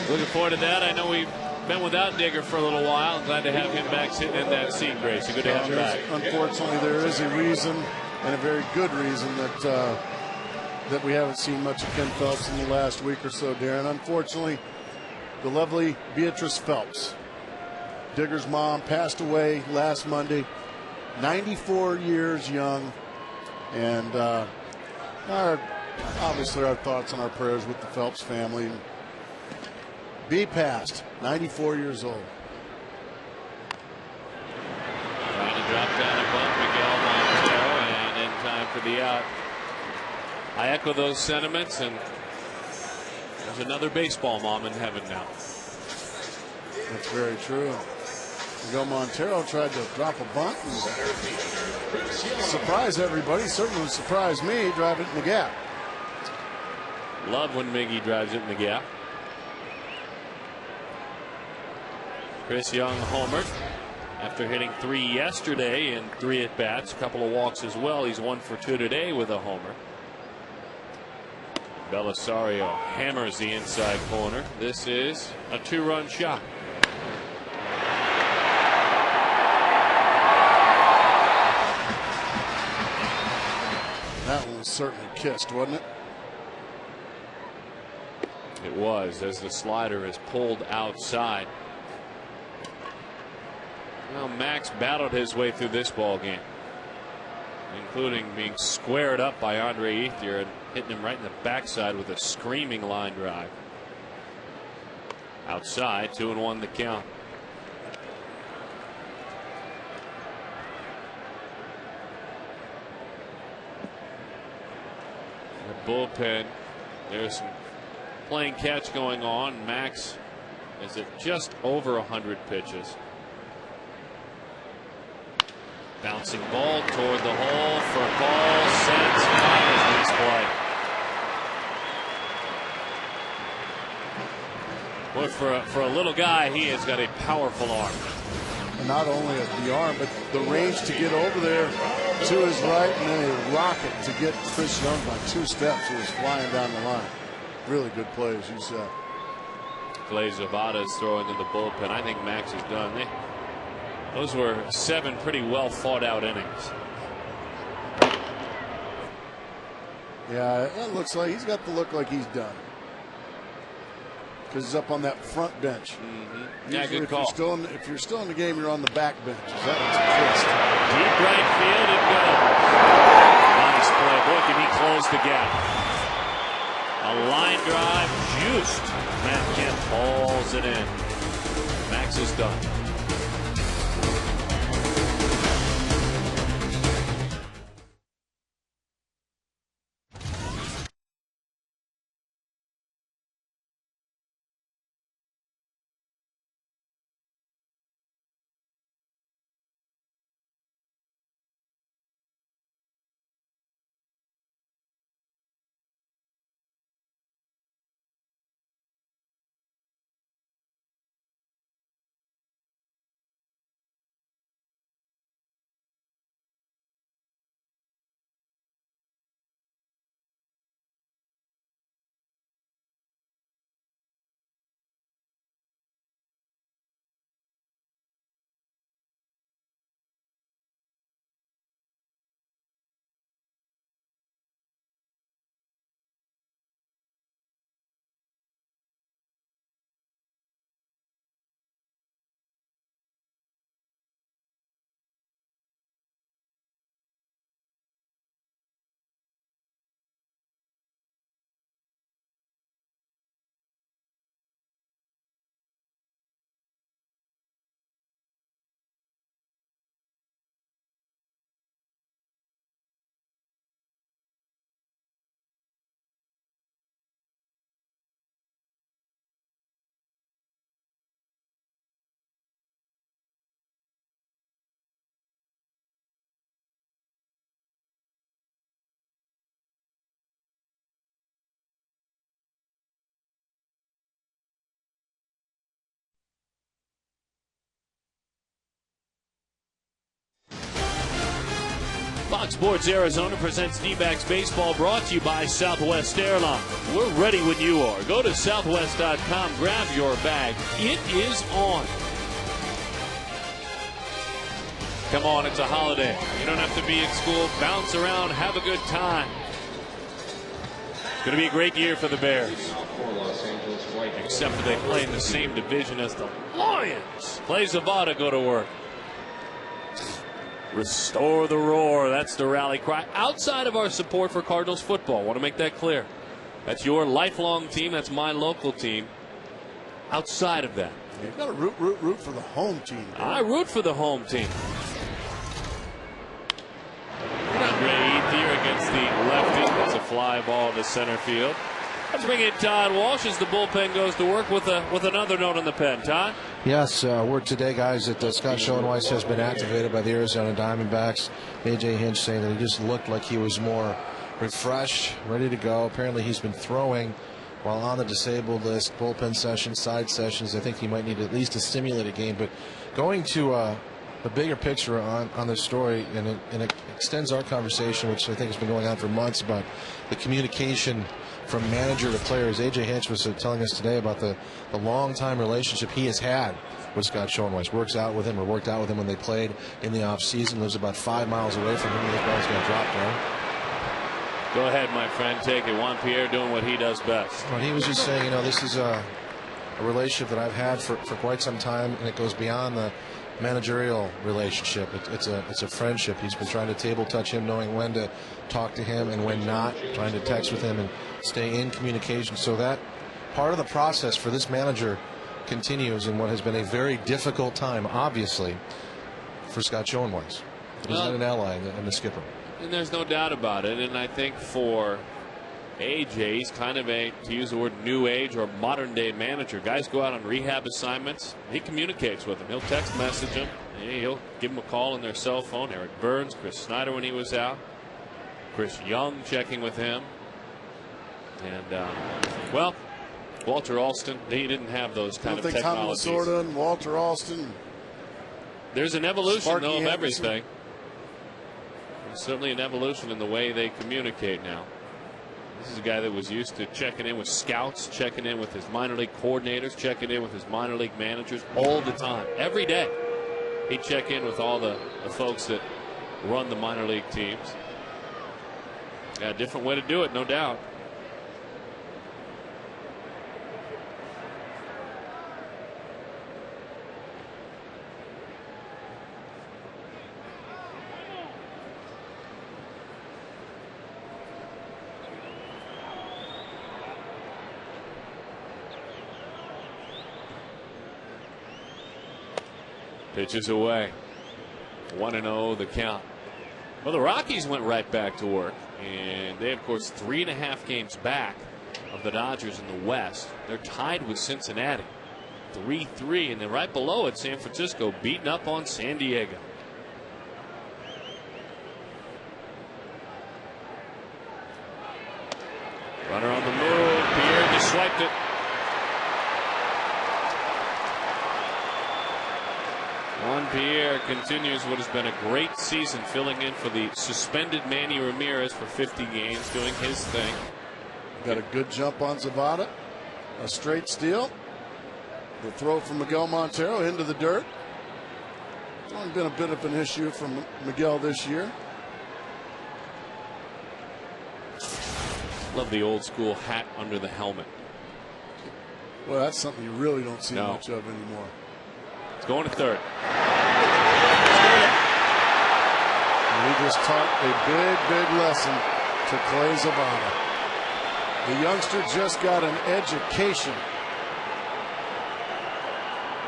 A: Looking forward to that. I know we've been without Digger for a little while. Glad to have him back sitting in that seat, Gracie. Good to have him back.
B: Unfortunately, there is a reason, and a very good reason, that we haven't seen much of Ken Phelps in the last week or so, Darren. Unfortunately, the lovely Beatrice Phelps, Digger's mom, passed away last Monday, 94 years young, and obviously our thoughts and our prayers with the Phelps family. B passed, 94 years old.
A: Trying to drop down a bump, Miguel Montero, and in time for the out. I echo those sentiments, and there's another baseball mom in heaven now.
B: That's very true. Miguel Montero tried to drop a bunt and surprise everybody. Certainly surprised me, drive it in the gap.
A: Love when Miggy drives it in the gap. Chris Young homered after hitting 3 yesterday in 3 at-bats. A couple of walks as well. He's 1 for 2 today with a homer. Belisario hammers the inside corner. This is a 2-run shot.
B: That one was certainly kissed, wasn't it?
A: It was, as the slider is pulled outside. Well, Max battled his way through this ball game, including being squared up by Andre Ethier and hitting him right in the backside with a screaming line drive. Outside, 2-1 the count. The bullpen, there's some playing catch going on. Max is at just over 100 pitches. Bouncing ball toward the hole for a ball. Sends nice play. Boy, for a little guy, he has got a powerful arm.
B: And not only the arm, but the range to get over there to his right, and then a rocket to get Chris Young by 2 steps. He was flying down the line. Really good play, as you said.
A: Clay Zavada is throwing in the bullpen. I think Max is done. Those were 7 pretty well fought out innings.
B: Yeah, that looks like he's got to look like he's done, because he's up on that front bench.
A: Yeah, good call.
B: If you're still in the game, you're on the back bench. That was kissed.
A: Deep right field and go. Nice play. Boy, can he close the gap. A line drive juiced. Matt Kemp hauls it in. Max is done. Fox Sports Arizona presents D-backs baseball, brought to you by Southwest Airlines. We're ready when you are. Go to southwest.com, grab your bag. It is on. Come on, it's a holiday. You don't have to be at school. Bounce around, have a good time. It's going to be a great year for the Bears. Except that they play in the same division as the Lions. Clay Zavada go to work. Restore the roar. That's the rally cry. Outside of our support for Cardinals football, I want to make that clear. That's your lifelong team. That's my local team. Outside of that,
B: you've got to root for the home team.
A: I root for the home team. Here against the lefty. That's a fly ball to center field. Let's bring in Todd Walsh as the bullpen goes to work with another note on the pen. Todd?
D: Yes, word today, guys, that Scott Schoenweiss has been activated by the Arizona Diamondbacks. A.J. Hinch saying that he just looked like he was more refreshed, ready to go. Apparently he's been throwing while on the disabled list, bullpen sessions, side sessions. I think he might need at least a stimulated game. But going to the bigger picture on this story, and it extends our conversation, which I think has been going on for months, about the communication from manager to players. A.J. Hinch was telling us today about the long-time relationship he has had with Scott Schoenweiss. Worked out with him when they played in the offseason. Lives about 5 miles away from him. Those balls got dropped down.
A: Go ahead, my friend. Take it. Juan Pierre doing what he does best.
D: Well, he was just saying, this is a relationship that I've had for quite some time, and it goes beyond the managerial relationship. It's a friendship. He's been trying to table touch him, knowing when to talk to him and when not, trying to text with him and stay in communication. So that part of the process for this manager continues in what has been a very difficult time, obviously, for Scott Schoenweiss. He's not an ally and the skipper.
A: And there's no doubt about it. And I think for AJ, he's kind of to use the word new age or modern day manager. Guys go out on rehab assignments. He communicates with them. He'll text message them. He'll give them a call on their cell phone. Eric Burns, Chris Snyder when he was out. Chris Young checking with him. And, Walter Alston, he didn't have those kind of technologies.
B: Tom Lasorda and Walter Alston.
A: There's an evolution, though, of everything. There's certainly an evolution in the way they communicate now. This is a guy that was used to checking in with scouts, checking in with his minor league coordinators, checking in with his minor league managers all the time. Every day he'd check in with all the folks that run the minor league teams. Got a different way to do it, no doubt. Pitches away. 1-0 the count. Well, the Rockies went right back to work, and they, of course, 3.5 games back of the Dodgers in the West. They're tied with Cincinnati, 3-3, and then right below it, San Francisco beating up on San Diego. Runner on the move. Pierre just swiped it. Juan Pierre continues what has been a great season, filling in for the suspended Manny Ramirez for 50 games, doing his thing.
B: Got a good jump on Zavada. A straight steal. The throw from Miguel Montero into the dirt. It's been a bit of an issue from Miguel this year.
A: Love the old school hat under the helmet.
B: Well, that's something you really don't see much of anymore.
A: It's going to third.
B: And we just taught a big lesson to Clay Zavada. The youngster just got an education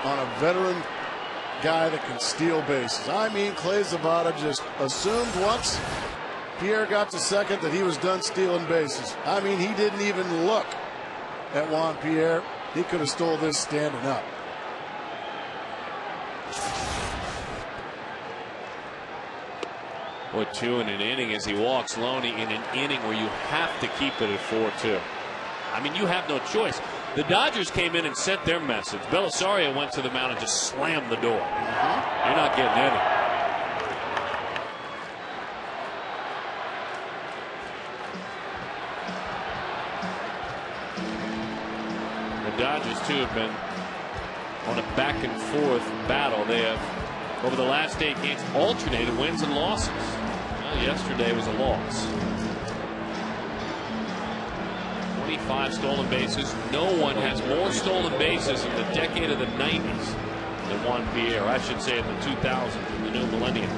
B: on a veteran guy that can steal bases. I mean, Clay Zavada just assumed once Pierre got to second that he was done stealing bases. I mean, he didn't even look at Juan Pierre. He could have stole this standing up.
A: Boy, 2 in an inning as he walks Loney in an inning where you have to keep it at 4-2. I mean, you have no choice. The Dodgers came in and sent their message. Belisario went to the mound and just slammed the door. You're not getting any. Dodgers, too, have been on a back and forth battle. They have, over the last 8 games, alternated wins and losses. Well, yesterday was a loss. 25 stolen bases. No one has more stolen bases in the decade of the 90s than Juan Pierre. I should say in the 2000s, in the new millennium,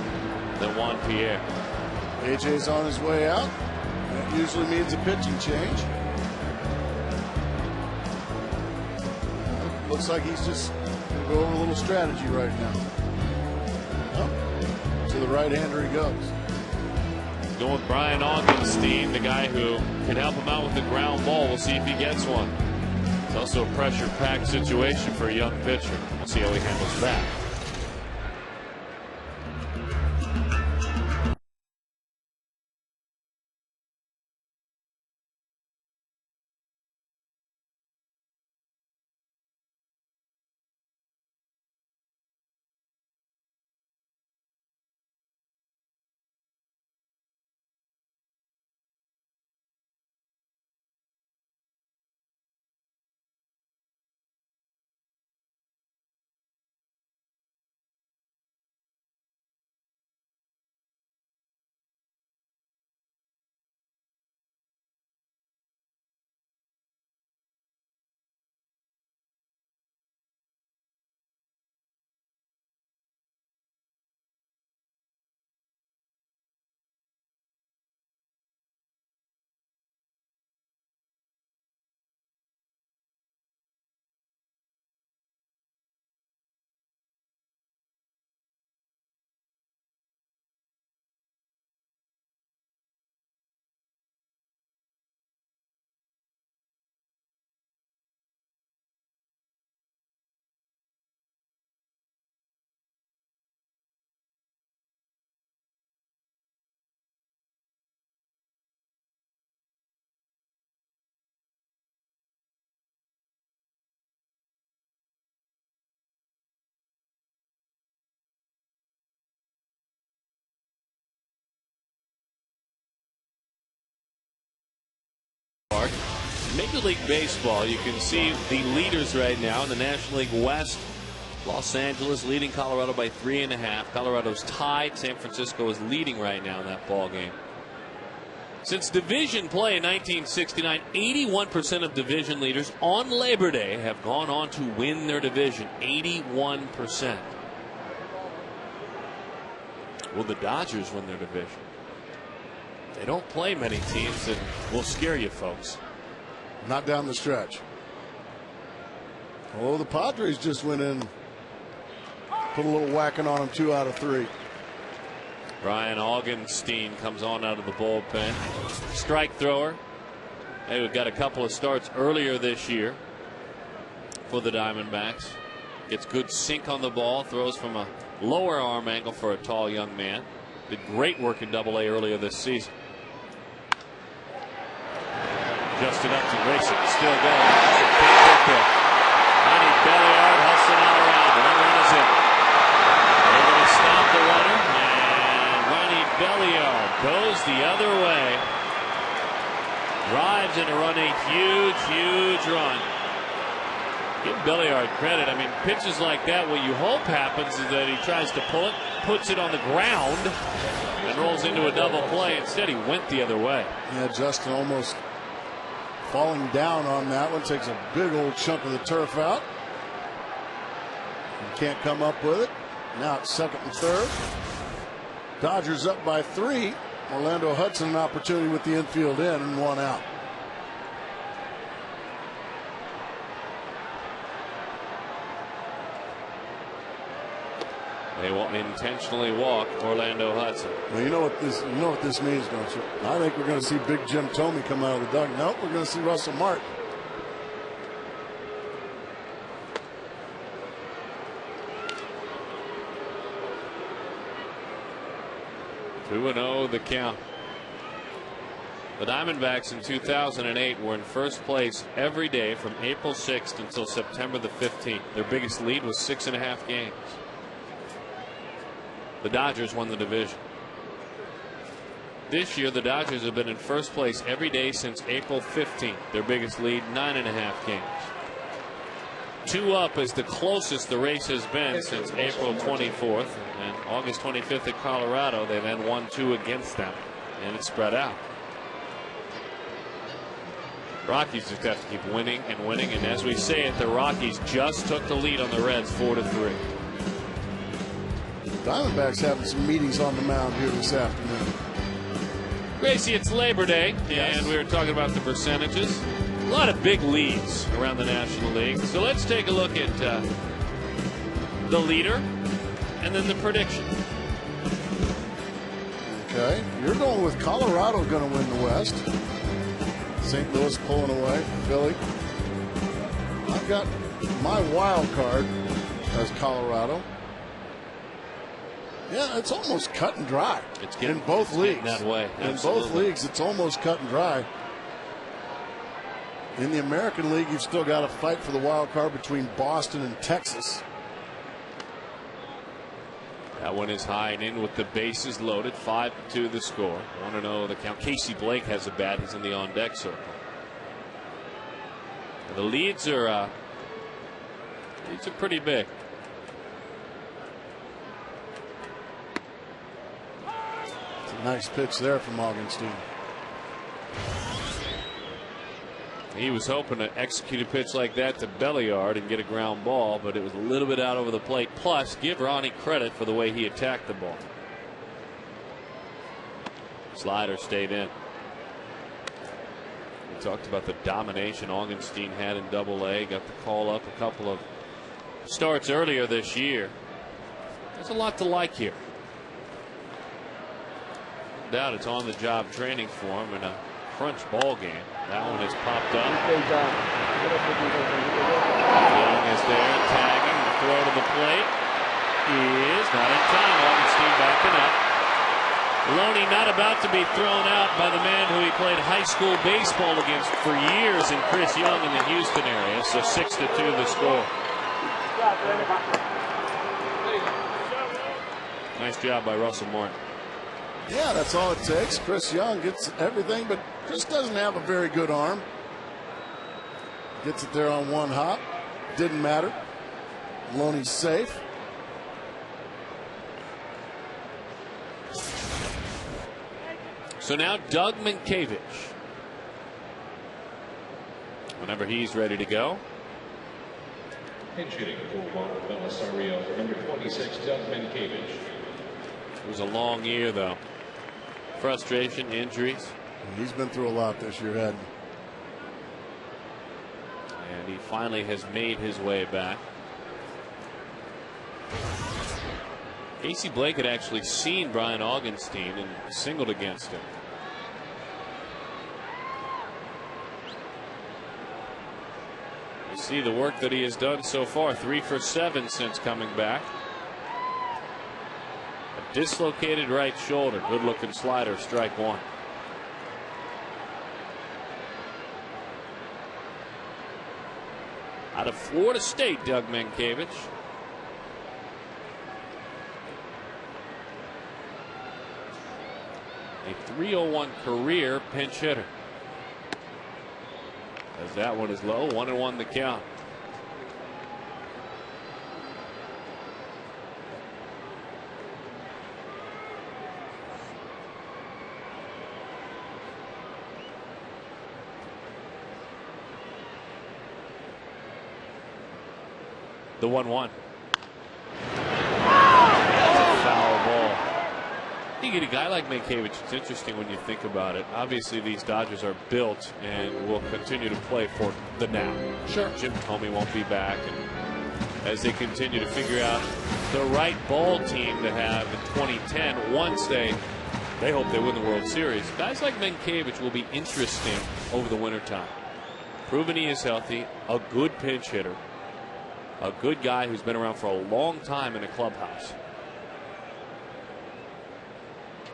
A: than Juan Pierre.
B: AJ's on his way out. That usually means a pitching change. Looks like he's just going to go over a little strategy right now. Oh, to the right-hander he goes.
A: Going with Brian Augenstein, the guy who can help him out with the ground ball. We'll see if he gets one. It's also a pressure-packed situation for a young pitcher. We'll see how he handles that. Major League Baseball, you can see the leaders right now in the National League West. Los Angeles leading Colorado by 3.5. Colorado's tied. San Francisco is leading right now in that ball game. Since division play in 1969, 81% of division leaders on Labor Day have gone on to win their division. 81%. Will the Dodgers win their division? They don't play many teams that will scare you folks.
B: Not down the stretch. Oh, the Padres just went in, put a little whacking on them, 2 out of 3.
A: Brian Augenstein comes on out of the bullpen. Strike thrower. They got a couple of starts earlier this year for the Diamondbacks. Gets good sink on the ball. Throws from a lower arm angle for a tall young man. Did great work in Double-A earlier this season. Adjusted up to Grayson. Still going. Can't get there. Ronnie Belliard hustling all around. One run is in. They're going to stop the runner. And Ronnie Belliard goes the other way. Drives in to run a huge, huge run. Give Belliard credit. I mean, pitches like that, what you hope happens is that he tries to pull it, puts it on the ground, and rolls into a double play. Instead, he went the other way.
B: Yeah, Justin almost falling down on that one. Takes a big old chunk of the turf out. And can't come up with it. Now it's second and third. Dodgers up by 3. Orlando Hudson an opportunity with the infield in and 1 out.
A: They will intentionally walk Orlando Hudson.
B: Well, you know what this means, don't you? I think we're going to see Big Jim Thome come out of the dugout. Nope, we're going to see Russell Martin.
A: Two 2-0 the count. The Diamondbacks in 2008 were in first place every day from April 6th until September the 15th. Their biggest lead was 6.5 games. The Dodgers won the division. This year, the Dodgers have been in first place every day since April 15th. Their biggest lead, 9.5 games. 2 up is the closest the race has been since April 24th. And August 25th at Colorado, they then won 2 against them. And it's spread out. Rockies just have to keep winning and winning. And as we say it, the Rockies just took the lead on the Reds 4-3.
B: Diamondbacks having some meetings on the mound here this afternoon.
A: Gracie, it's Labor Day, and we were talking about the percentages. A lot of big leads around the National League. So let's take a look at the leader and then the prediction.
B: Okay, you're going with Colorado going to win the West. St. Louis pulling away. Philly. I've got my wild card as Colorado. Yeah, it's almost cut and dry.
A: It's getting
B: in both leagues
A: that way.
B: In both leagues, it's almost cut and dry. In the American League, you've still got to fight for the wild card between Boston and Texas.
A: That one is high and in with the bases loaded. 5-2 the score. 1-0 the count. Casey Blake has a bat. He's in the on deck circle. The leads are pretty big.
B: It's a nice pitch there from Augenstein.
A: He was hoping to execute a pitch like that to Belliard and get a ground ball, but it was a little bit out over the plate. Plus, give Ronnie credit for the way he attacked the ball. Slider stayed in. We talked about the domination Augenstein had in Double-A. Got the call up a couple of starts earlier this year. There's a lot to like here. No doubt it's on-the-job training for him in a crunch ball game. That one is popped up. Young is there, tagging. The throw to the plate is not in time. Augenstein backing up. Loney not about to be thrown out by the man who he played high school baseball against for years in Chris Young in the Houston area. So 6-2 the score. Nice job by Russell Morton.
B: Yeah, that's all it takes. Chris Young gets everything, but just doesn't have a very good arm. Gets it there on one hop. Didn't matter. Loney's safe.
A: So now Doug Mankiewicz. Whenever he's ready to go.
E: Pinch hitting for Belisario, number 26, Doug Mankiewicz.
A: It was a long year, though. Frustration, injuries.
B: He's been through a lot this year, hasn't
A: he? And he finally has made his way back. Casey Blake had actually seen Brian Augenstein and singled against him. You see the work that he has done so far. 3 for 7 since coming back. A dislocated right shoulder. Good looking slider. Strike one. Out of Florida State, Doug Mankiewicz. A .301 career pinch hitter. As that one is low, 1-1 the count. The 1-1. That's a foul ball. You get a guy like Mankiewicz, it's interesting when you think about it. Obviously, these Dodgers are built and will continue to play for the now.
B: Sure.
A: Jim Comey won't be back. And as they continue to figure out the right ball team to have in 2010, once they hope they win the World Series, guys like Mankiewicz will be interesting over the wintertime. Proven he is healthy, a good pinch hitter, a good guy who's been around for a long time in a clubhouse.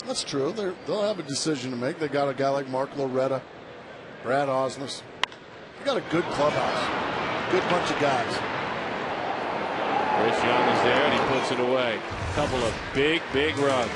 B: That's true. They'll have a decision to make. They got a guy like Mark Loretta, Brad Osmus. They got a good clubhouse, good bunch of guys.
A: Chris Young is there and he puts it away. A couple of big runs.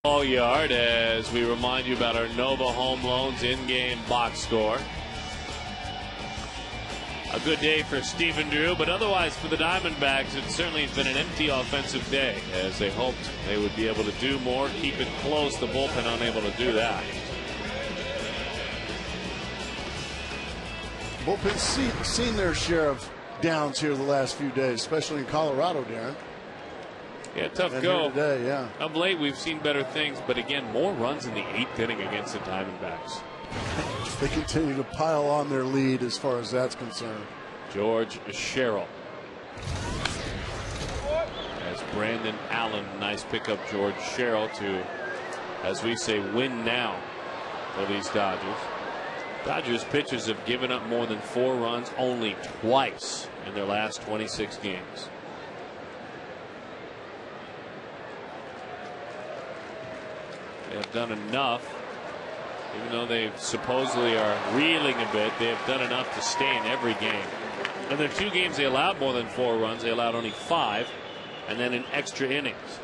A: All yard as we remind you about our Nova Home Loans in-game box score. A good day for Stephen Drew, but otherwise for the Diamondbacks, it certainly has been an empty offensive day as they hoped they would be able to do more, keep it close. The bullpen unable to do that.
B: Bullpen's seen their share of downs here the last few days, especially in Colorado, Darren.
A: Yeah, tough
B: And
A: go.
B: here today, yeah.
A: Of late, we've seen better things, but again, more runs in the 8th inning against the Diamondbacks.
B: They continue to pile on their lead as far as that's concerned.
A: George Sherrill. As Brandon Allen, nice pickup, George Sherrill to, as we say, win now for these Dodgers. Dodgers pitchers have given up more than 4 runs only twice in their last 26 games. They have done enough, even though they supposedly are reeling a bit, they have done enough to stay in every game. In their 2 games they allowed more than 4 runs, they allowed only 5, and then in extra innings.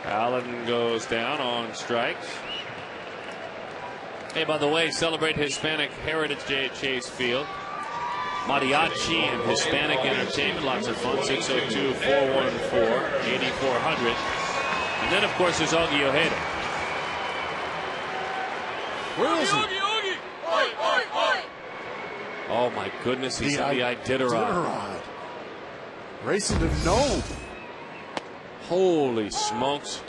A: Allen goes down on strikes. Hey, by the way, celebrate Hispanic Heritage Day at Chase Field. Mariachi and Hispanic entertainment, lots of fun. 602-414-8400. And then, of course, there's Augie Ojeda.
B: Where is he?
A: Oh, my goodness, he's on the Iditarod.
B: Racing to Nome.
A: Holy smokes.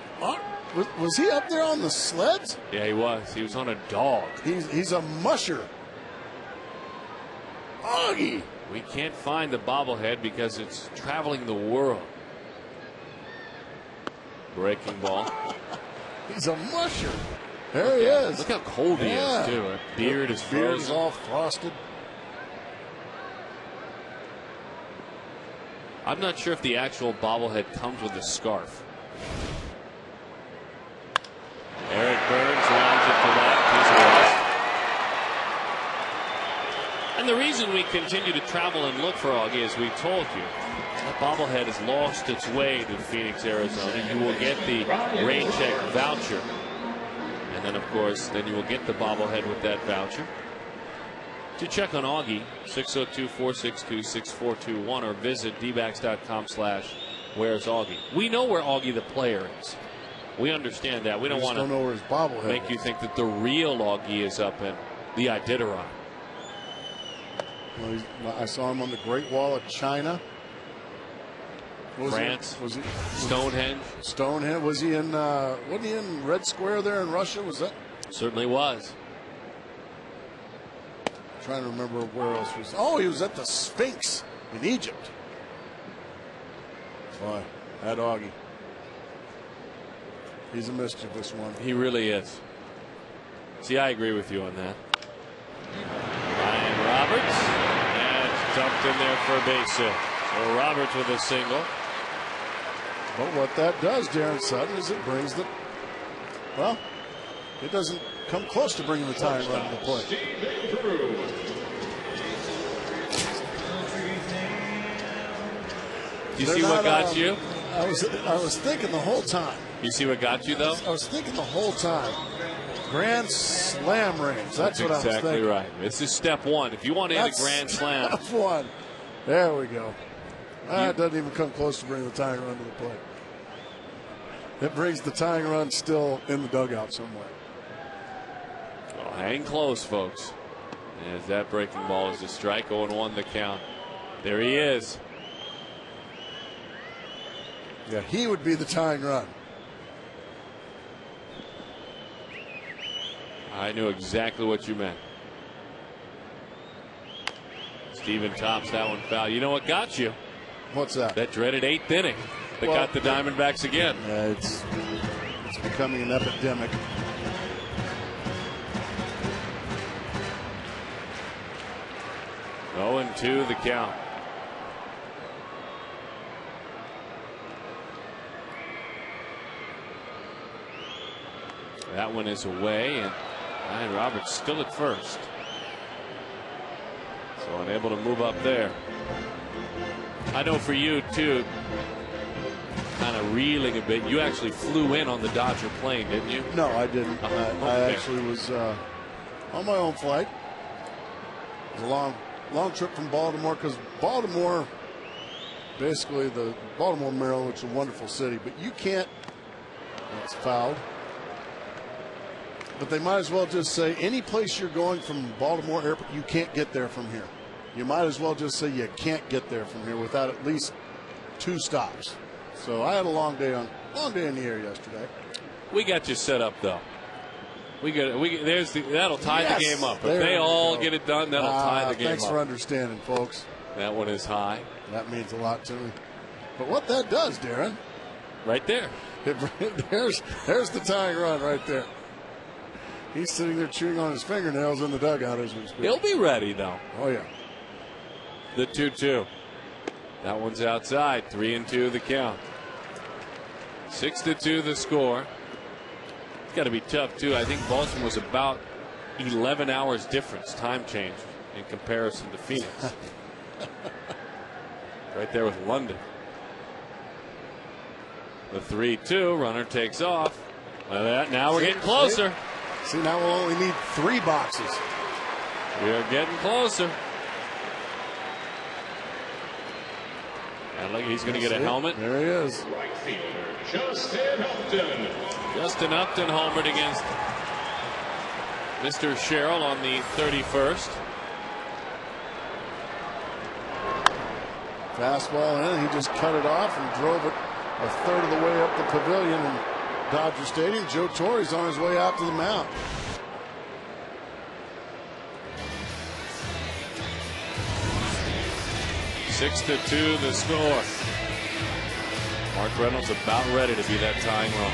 B: Was he up there on the sleds?
A: Yeah, he was. He was on a dog.
B: He's a musher. Augie.
A: We can't find the bobblehead because it's traveling the world. Breaking ball.
B: He's a musher. There he is.
A: Look how cold he is, too. His beard is frozen.
B: Beard is all frosted.
A: I'm not sure if the actual bobblehead comes with a scarf. Eric Burns lines it to left. He's lost. And the reason we continue to travel and look for Augie, as we told you, that bobblehead has lost its way to Phoenix, Arizona. You will get the rain check voucher. And then, of course, then you will get the bobblehead with that voucher. To check on Augie, 602-462-6421 or visit dbacks.com/where's Augie. We know where Augie the player is. We understand that. We don't want to
B: know where his bobblehead
A: make you think that the real Augie is up in the Iditarod.
B: Well, I saw him on the Great Wall of China.
A: France.
B: Was he
A: Stonehenge?
B: Stonehenge. Was he in? Wasn't he in Red Square there in Russia? Was that?
A: Certainly was.
B: Trying to remember where else was. Oh, he was at the Sphinx in Egypt. Boy, that Augie. He's a mischievous one.
A: He really is. See, I agree with you on that. Ryan Roberts. That's dumped in there for a base hit. So Roberts with a single.
B: But what that does, Darren Sutton, is it brings the. Well, it doesn't come close to bringing the tying run to the plate.
A: You see what got you?
B: I was thinking the whole time.
A: You see what got you, though?
B: I was thinking the whole time. Grand Slam rings. That's what I was thinking.
A: Exactly right. This is step one. If you want to hit a Grand Slam.
B: Step one. There we go. That doesn't even come close to bringing the tying run to the plate. It brings the tying run still in the dugout somewhere.
A: Well, hang close, folks. As that breaking ball is a strike, 0-1 the count. There he is.
B: Yeah, he would be the tying run.
A: I knew exactly what you meant. Steven tops that one foul. You know what got you?
B: What's that?
A: That dreaded 8th inning that got the Diamondbacks again.
B: It's becoming an epidemic.
A: Oh, 0-2 the count. That one is away, and Ryan Roberts still at first. one, able to move up there. I know for you too, kind of reeling a bit. You actually flew in on the Dodger plane, didn't you?
B: No, I didn't. I actually was on my own flight. It was a long trip from Baltimore, because Baltimore, basically the Baltimore, Maryland, which is a wonderful city, but you can't. It's fouled. But they might as well just say any place you're going from Baltimore Airport, you can't get there from here. You might as well just say you can't get there from here without at least 2 stops. So I had a long day in the air yesterday.
A: We got you set up though. That'll tie the game up. If they all get it done, that'll tie the game up.
B: Thanks for understanding, folks.
A: That one is high.
B: That means a lot to me. But what that does, Darren,
A: right there.
B: There's the tying run right there. He's sitting there chewing on his fingernails in the dugout as we speak.
A: He'll be ready though.
B: Oh yeah.
A: The 2-2. That one's outside. 3-2 the count. 6-2 the score. It's got to be tough too. I think Baltimore was about 11 hours difference, time change, in comparison to Phoenix. Right there with London. The 3-2 runner takes off. Now we're getting closer.
B: See, now we'll only need 3 boxes.
A: We are getting closer. And look, he's going to get a helmet.
B: There he is.
E: Right fielder, Justin Upton.
A: Justin Upton homered against Mr. Sherrill on the 31st.
B: Fastball in. He just cut it off and drove it a third of the way up the pavilion in Dodger Stadium. Joe Torre's on his way out to the mound.
A: 6-2 the score. Mark Reynolds about ready to be that tying run.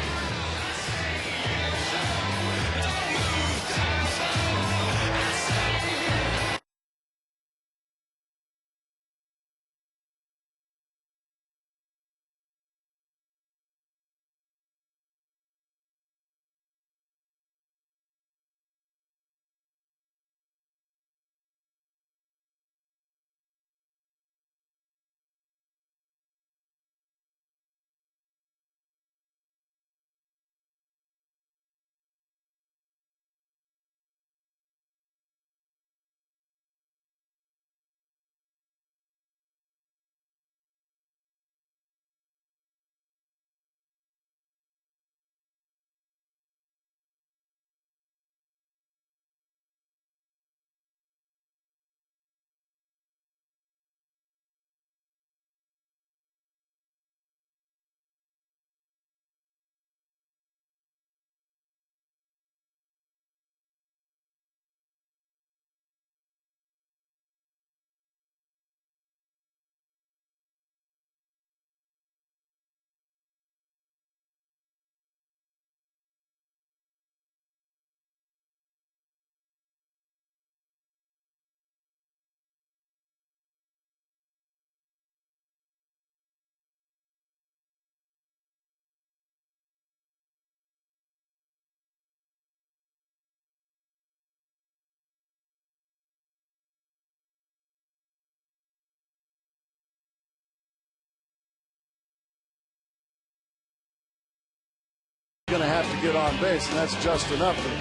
B: Going to have to get on base, and that's Justin Upton.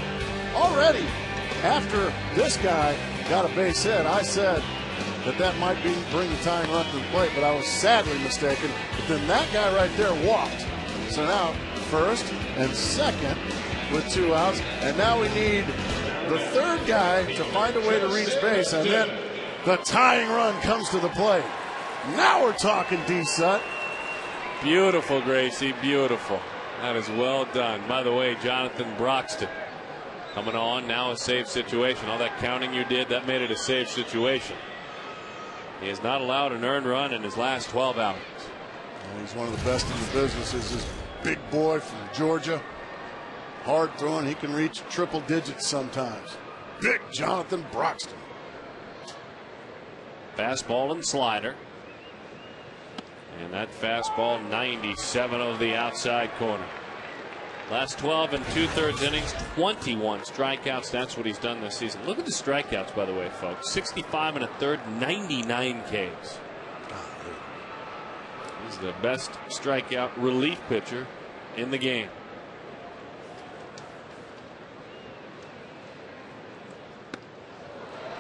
B: Already, after this guy got a base hit, I said that might bring the tying run to the plate, but I was sadly mistaken. But then that guy right there walked. So now first and second with 2 outs, and now we need the third guy to find a way to reach base, and then the tying run comes to the plate. Now we're talking, D-Sut.
A: Beautiful, Gracie, beautiful. That is well done. By the way, Jonathan Broxton coming on, now a safe situation. All that counting you did, that made it a safe situation. He has not allowed an earned run in his last 12 outings.
B: And he's one of the best in the business. He's this big boy from Georgia. Hard throwing. He can reach triple digits sometimes. Big Jonathan Broxton.
A: Fastball and slider. And that fastball 97 of the outside corner. Last 12 and 2/3 innings, 21 strikeouts. That's what he's done this season. Look at the strikeouts, by the way, folks. 65 1/3, 99 Ks. He's the best strikeout relief pitcher in the game.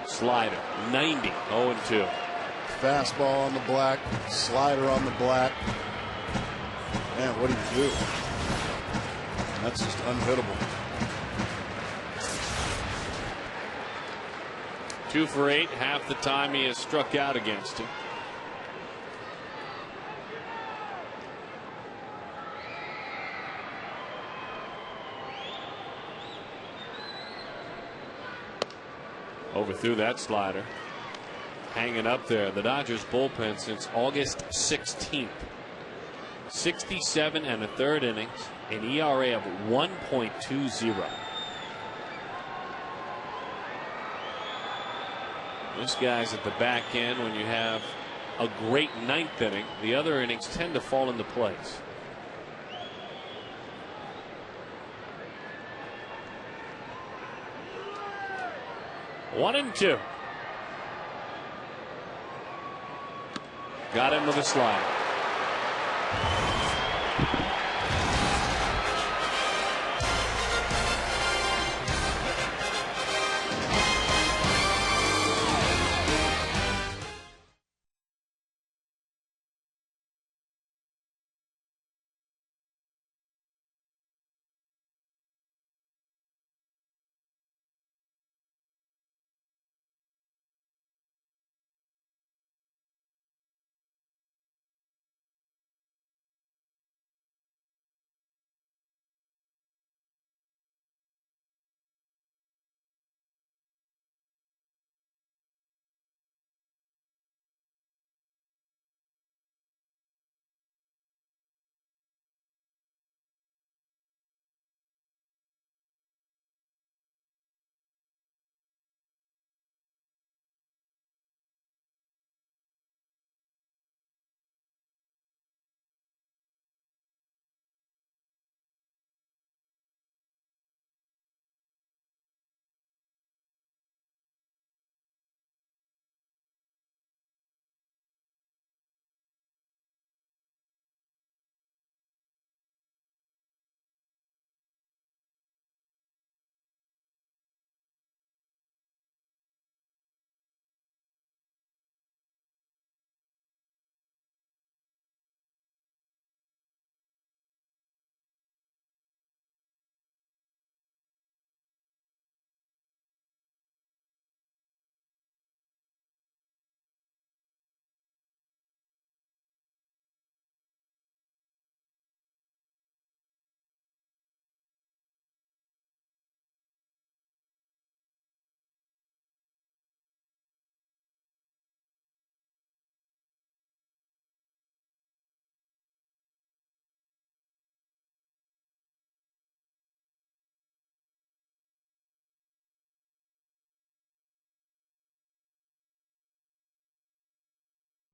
A: Slider, 90, 0-2.
B: Fastball on the black, slider on the black. Man, what do you do? That's just unhittable.
A: 2 for 8, half the time he has struck out against him. Overthrew that slider. Hanging up there. The Dodgers bullpen since August 16th. 67 1/3 innings, an ERA of 1.20. This guy's at the back end. When you have a great ninth inning, the other innings tend to fall into place. One and two. Got him with a slide.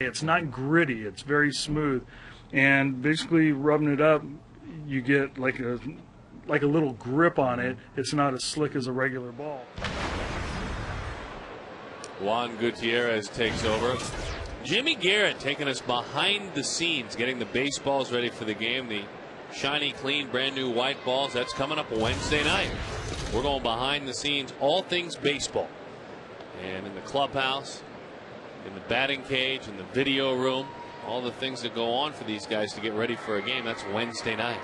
J: It's not gritty, it's very smooth, and basically rubbing it up, you get like a little grip on it. It's not as slick as a regular ball.
A: Juan Gutierrez takes over. Jimmy Garrett taking us behind the scenes, getting the baseballs ready for the game. The shiny, clean, brand new white balls. That's coming up Wednesday night. We're going behind the scenes, all things baseball. And in the clubhouse, in the batting cage, in the video room, all the things that go on for these guys to get ready for a game. That's Wednesday night.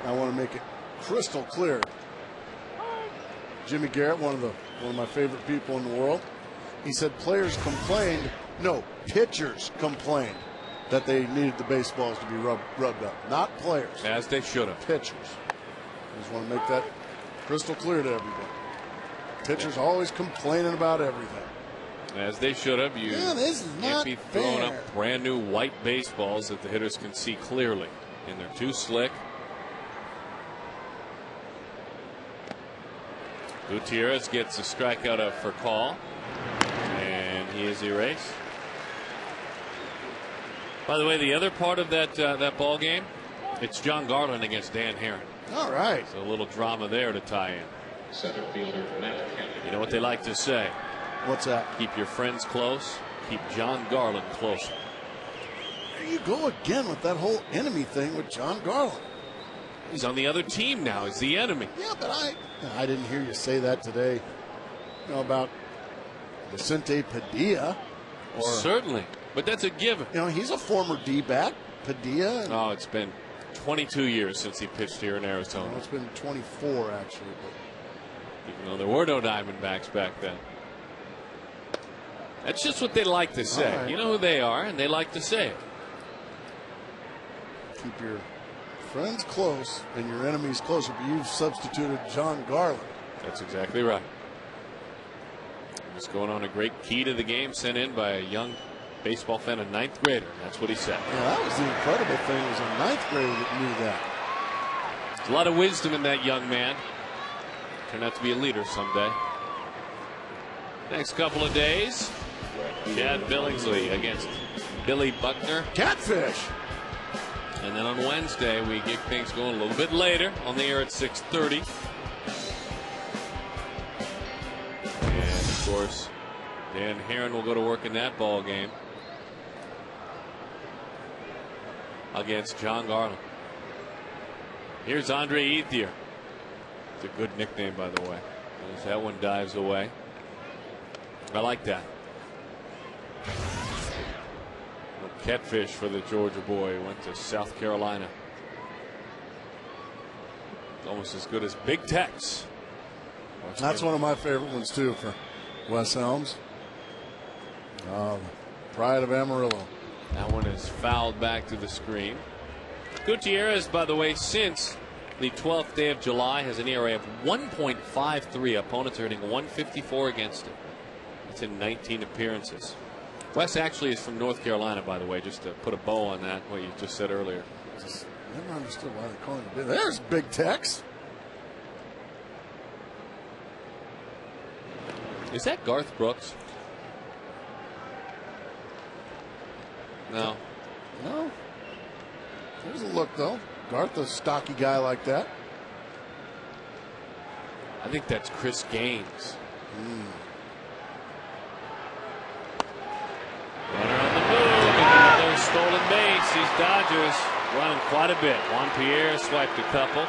B: I want to make it crystal clear. Jimmy Garrett, one of my favorite people in the world, he said players complained, no, pitchers complained that they needed the baseballs to be rubbed up, not players.
A: As they should have.
B: Pitchers. I just want to make that crystal clear to everybody. Pitchers always complaining about everything.
A: As they should have. You
B: this is
A: can't
B: not
A: be throwing
B: fair.
A: up brand new white baseballs that the hitters can see clearly, and they're too slick. Gutierrez gets a strikeout up for call, and he is erased. By the way, the other part of that ball game, it's John Garland against Dan Herron.
B: All right.
A: So a little drama there to tie in.
E: Center fielder Matt Kemp.
A: You know what they like to say?
B: What's that?
A: Keep your friends close. Keep John Garland closer.
B: There you go again with that whole enemy thing with John Garland.
A: He's on the other team now. He's the enemy.
B: Yeah, but I didn't hear you say that today. You know, about Vicente Padilla. Or,
A: certainly, but that's a given.
B: You know, he's a former D-back, Padilla.
A: Oh, it's been 22 years since he pitched here in Arizona.
B: Well, it's been 24 actually. But
A: even though there were no Diamondbacks back then. That's just what they like to say.
B: Right.
A: You know who they are, and they like to say it.
B: Keep your friends close and your enemies closer, but you've substituted John Garland.
A: That's exactly right. What's going on? A great key to the game sent in by a young baseball fan, a ninth grader. That's what he said.
B: Yeah, that was the incredible thing. It was a ninth grader that knew that.
A: There's a lot of wisdom in that young man. Turn out to be a leader someday. Next couple of days, Chad Billingsley against Billy Buckner.
B: Catfish.
A: And then on Wednesday, we get things going a little bit later on the air at 6:30. And of course, Dan Herron will go to work in that ball game against John Garland. Here's Andre Ethier. It's a good nickname, by the way. As that one dives away. I like that. Catfish for the Georgia boy. Went to South Carolina. Almost as good as Big Tex.
B: That's one of my favorite ones too for Wes Helms. Pride of Amarillo.
A: That one is fouled back to the screen. Gutierrez, by the way, since the 12th day of July, has an ERA of 1.53. Opponents are hitting 154 against him. That's in 19 appearances. Wes actually is from North Carolina, by the way, just to put a bow on that, what you just said earlier.
B: Never understood why they call him Big. There's Big Tex.
A: Is that Garth Brooks? No.
B: No. There's a look, though. Garth, a stocky guy like that.
A: I think that's Chris Gaines. Runner on the move. Another stolen base. These Dodgers running quite a bit. Juan Pierre swiped a couple.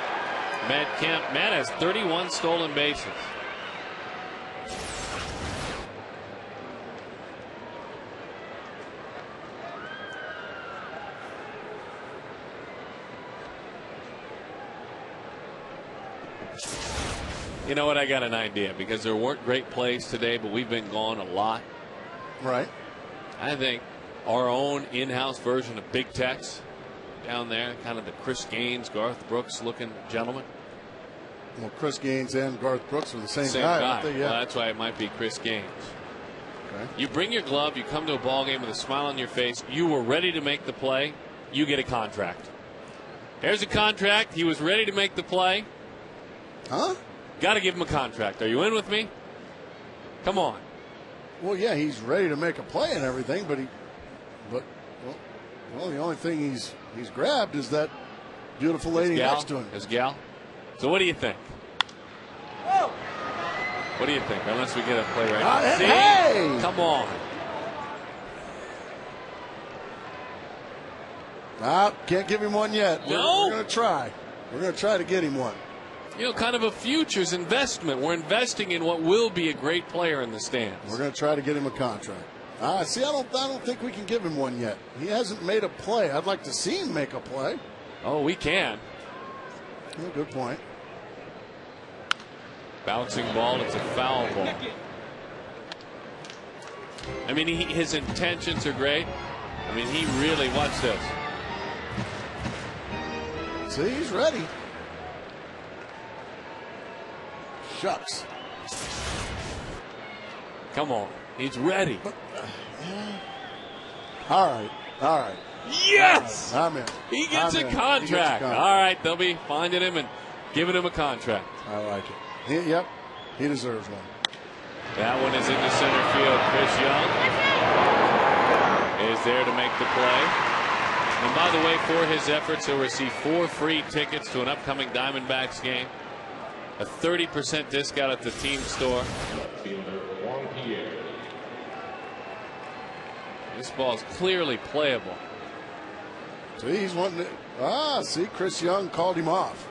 A: Matt Kemp. Matt has 31 stolen bases. You know what? I got an idea because there weren't great plays today, but we've been gone a lot.
B: Right.
A: I think our own in-house version of Big Tex down there, kind of the Chris Gaines, Garth Brooks looking gentleman.
B: Well, Chris Gaines and Garth Brooks are the same
A: Same
B: guy.
A: guy.
B: Aren't they? Yeah.
A: Well, that's why it might be Chris Gaines.
B: Okay.
A: You bring your glove, you come to a ball game with a smile on your face. You were ready to make the play. You get a contract. Here's a contract. He was ready to make the play.
B: Huh?
A: Got to give him a contract. Are you in with me? Come on.
B: Well, yeah, he's ready to make a play and everything, but the only thing he's grabbed is that beautiful lady next to him.
A: His gal. So what do you think? What do you think? Unless we get a play right now. See?
B: Hey!
A: Come on.
B: Can't give him one yet.
A: No?
B: We're going to try. We're going to try to get him one.
A: You know, kind of a futures investment. We're investing in what will be a great player in the stands.
B: We're going to try to get him a contract. See, I don't think we can give him one yet. He hasn't made a play. I'd like to see him make a play.
A: Oh, we can.
B: Yeah, good point.
A: Bouncing ball. It's a foul ball. I mean, his intentions are great. I mean, he really wants this.
B: See, he's ready. Shucks.
A: Come on. He's ready.
B: All right.
A: Yes!
B: I'm in.
A: He gets a contract. All right, they'll be finding him and giving him a contract.
B: I like it. Yep, he deserves one.
A: That one is into center field. Chris Young is there to make the play. And by the way, for his efforts, he'll receive 4 free tickets to an upcoming Diamondbacks game. A 30% discount at the team store. This ball is clearly playable.
B: See, he's wanting to. See, Chris Young called him off.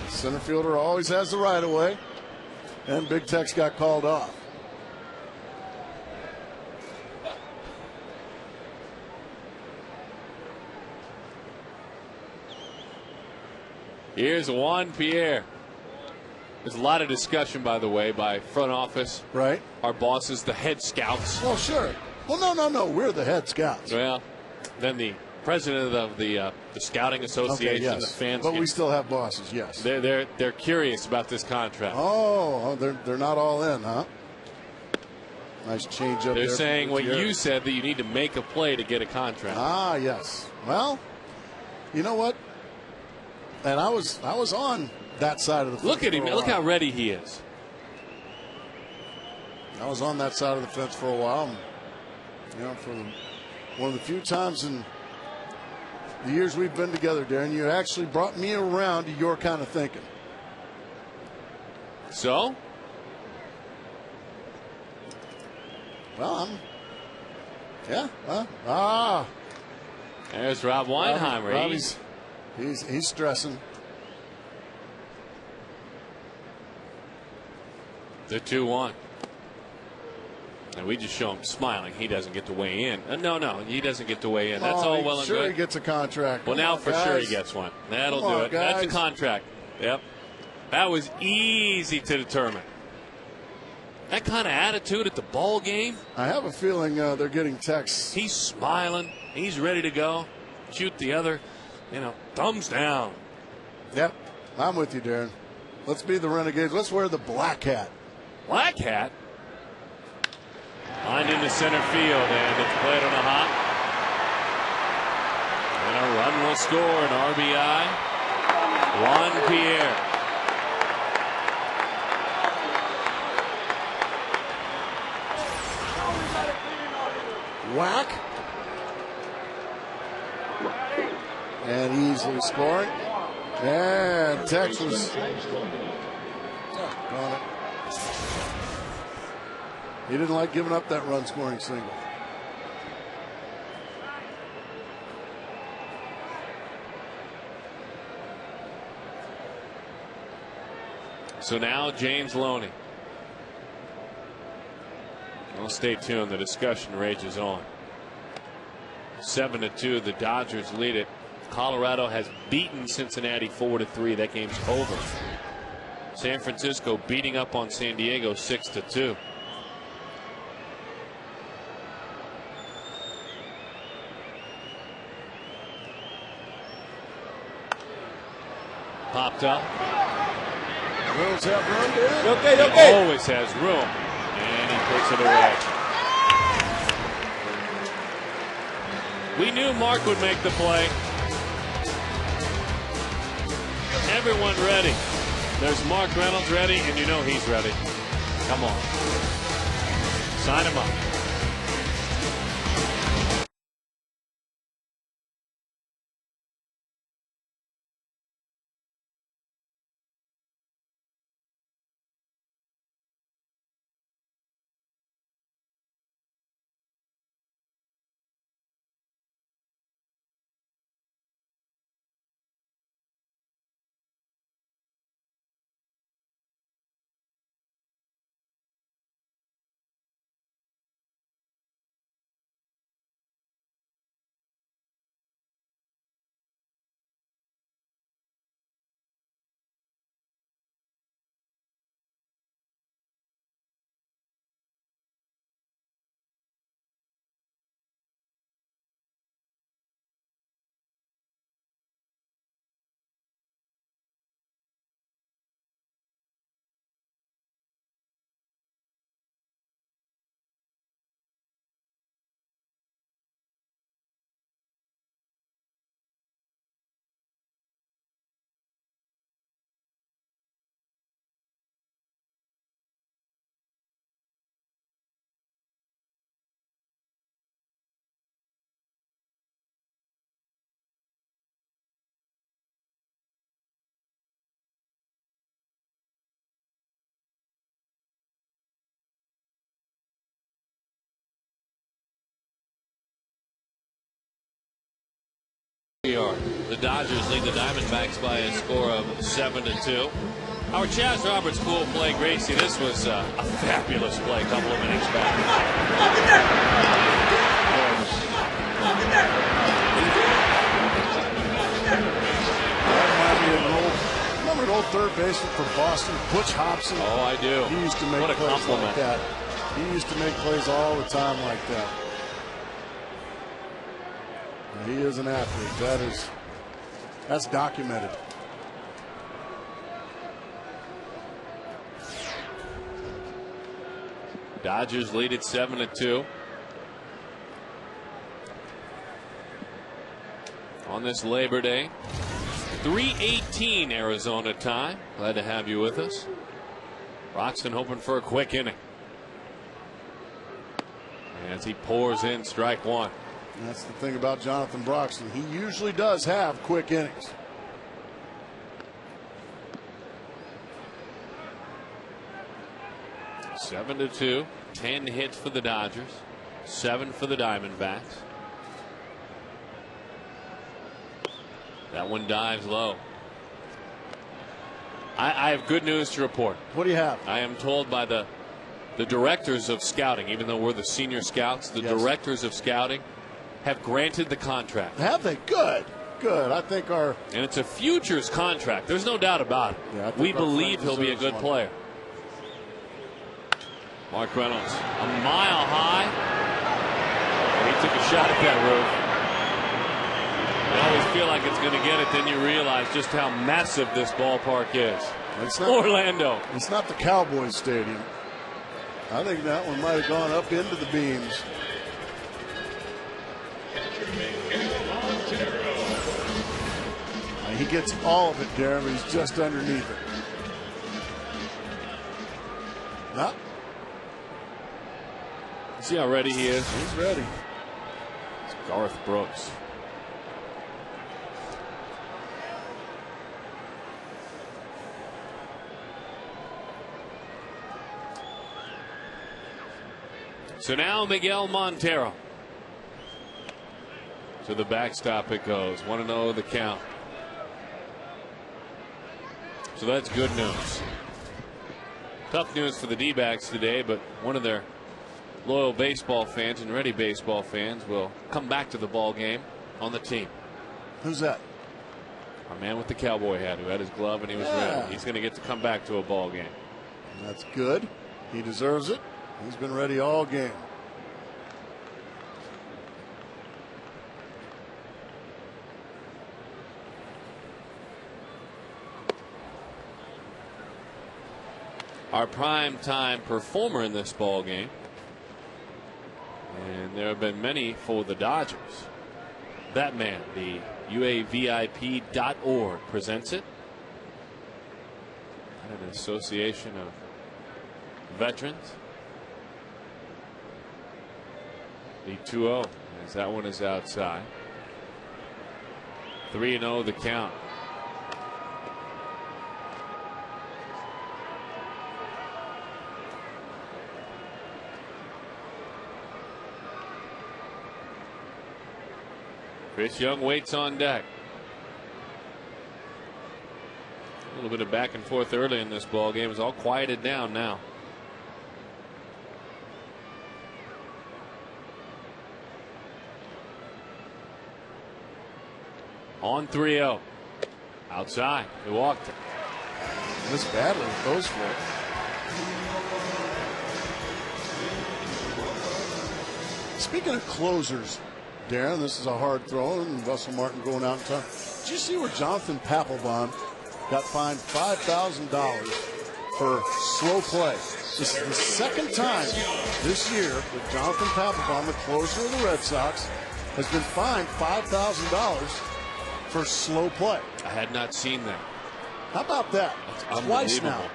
B: Center fielder always has the right of way. And Big Tex got called off.
A: Here's Juan Pierre. There's a lot of discussion, by the way, by front office.
B: Right.
A: Our bosses, the head scouts.
B: Well, sure. Well, no. We're the head scouts.
A: Well, then the president of the scouting association,
B: okay, yes.
A: the fans.
B: But we still have bosses. Yes.
A: They're curious about this contract.
B: Oh, they're not all in, huh? Nice change up.
A: They're saying what you said, that you need to make a play to get a contract.
B: Ah, yes. Well, you know what? And I was on that side of the fence.
A: Look at him. Look how ready he is.
B: I was on that side of the fence for a while. You know, for one of the few times in the years we've been together, Darren, you actually brought me around to your kind of thinking.
A: So?
B: Well,
A: There's Rob Weinheimer.
B: He's stressing.
A: The 2-1. And we just show him smiling. He doesn't get to weigh in. No, he doesn't get to weigh in. That's all well and
B: sure
A: good.
B: He gets a contract.
A: Well, now for sure he gets one. That'll do it.
B: Guys.
A: That's a contract. Yep. That was easy to determine. That kind of attitude at the ball game.
B: I have a feeling they're getting texts.
A: He's smiling. He's ready to go. Shoot the other. Thumbs down.
B: Yep. I'm with you, Darren. Let's be the Renegades. Let's wear the black hat.
A: Black hat? Lined into center field, and it's played on a hop. And a run will score, an RBI. Juan Pierre.
B: Whack. And easily scoring. And Tex was on it. He didn't like giving up that run scoring single.
A: So now James Loney. Well, stay tuned. The discussion rages on. 7-2. The Dodgers lead it. Colorado has beaten Cincinnati 4-3. That game's over. San Francisco beating up on San Diego 6-2. Popped up.
B: Wills have room, dude.
A: Okay. Always has room. And he puts it away. We knew Mark would make the play. Everyone ready. There's Mark Reynolds ready, and you know he's ready. Come on. Sign him up. The Dodgers lead the Diamondbacks by a score of 7-2. Our Chaz Roberts cool play, Gracie. This was a fabulous play a couple of innings back.
B: Remember an old third baseman for Boston, Butch Hobson?
A: Oh, I do.
B: He used to make
A: what a
B: plays
A: compliment.
B: like that. He used to make plays all the time like that. He is an athlete. That's documented.
A: Dodgers lead at 7-2. On this Labor Day, 3:18 Arizona time. Glad to have you with us. Broxton hoping for a quick inning. As he pours in strike one.
B: That's the thing about Jonathan Broxton. He usually does have quick innings.
A: 7-2. 10 hits for the Dodgers. 7 for the Diamondbacks. That one dives low. I have good news to report.
B: What do you have?
A: I am told by the directors of scouting, even though we're the senior scouts, the directors of scouting have granted the contract.
B: Have they? Good. Good. I think our...
A: And it's a futures contract. There's no doubt about it.
B: Yeah,
A: we believe he'll be a good player. Mark Reynolds, a mile high. He took a shot at that roof. You always feel like it's going to get it, then you realize just how massive this ballpark is.
B: It's not,
A: Orlando.
B: It's not the Cowboys Stadium. I think that one might have gone up into the beams. He gets all of it, Darren, but he's just underneath it. No.
A: See how ready he is?
B: He's ready.
A: It's Garth Brooks. So now Miguel Montero. To the backstop it goes. 1-0 the count. So that's good news. Tough news for the D-backs today, but one of their loyal baseball fans and ready baseball fans will come back to the ball game on the team.
B: Who's that?
A: Our man with the cowboy hat who had his glove and he was ready. He's going to get to come back to a ball game.
B: That's good. He deserves it. He's been ready all game.
A: Our prime time performer in this ball game, and there have been many for the Dodgers. That man, the UAVIP.org presents it. An association of veterans. The 2-0 as that one is outside. 3-0 the count. Chris Young waits on deck. A little bit of back and forth early in this ball game. It's all quieted down now. On 3-0. Outside. He walked it.
B: This badly goes for it. Speaking of closers, Darren, this is a hard throw, and Russell Martin going out in time. Did you see where Jonathan Papelbon got fined $5,000 for slow play? This is the second time this year that Jonathan Papelbon, the closer of the Red Sox, has been fined $5,000 for slow play.
A: I had not seen that.
B: How about that?
A: That's
B: twice now.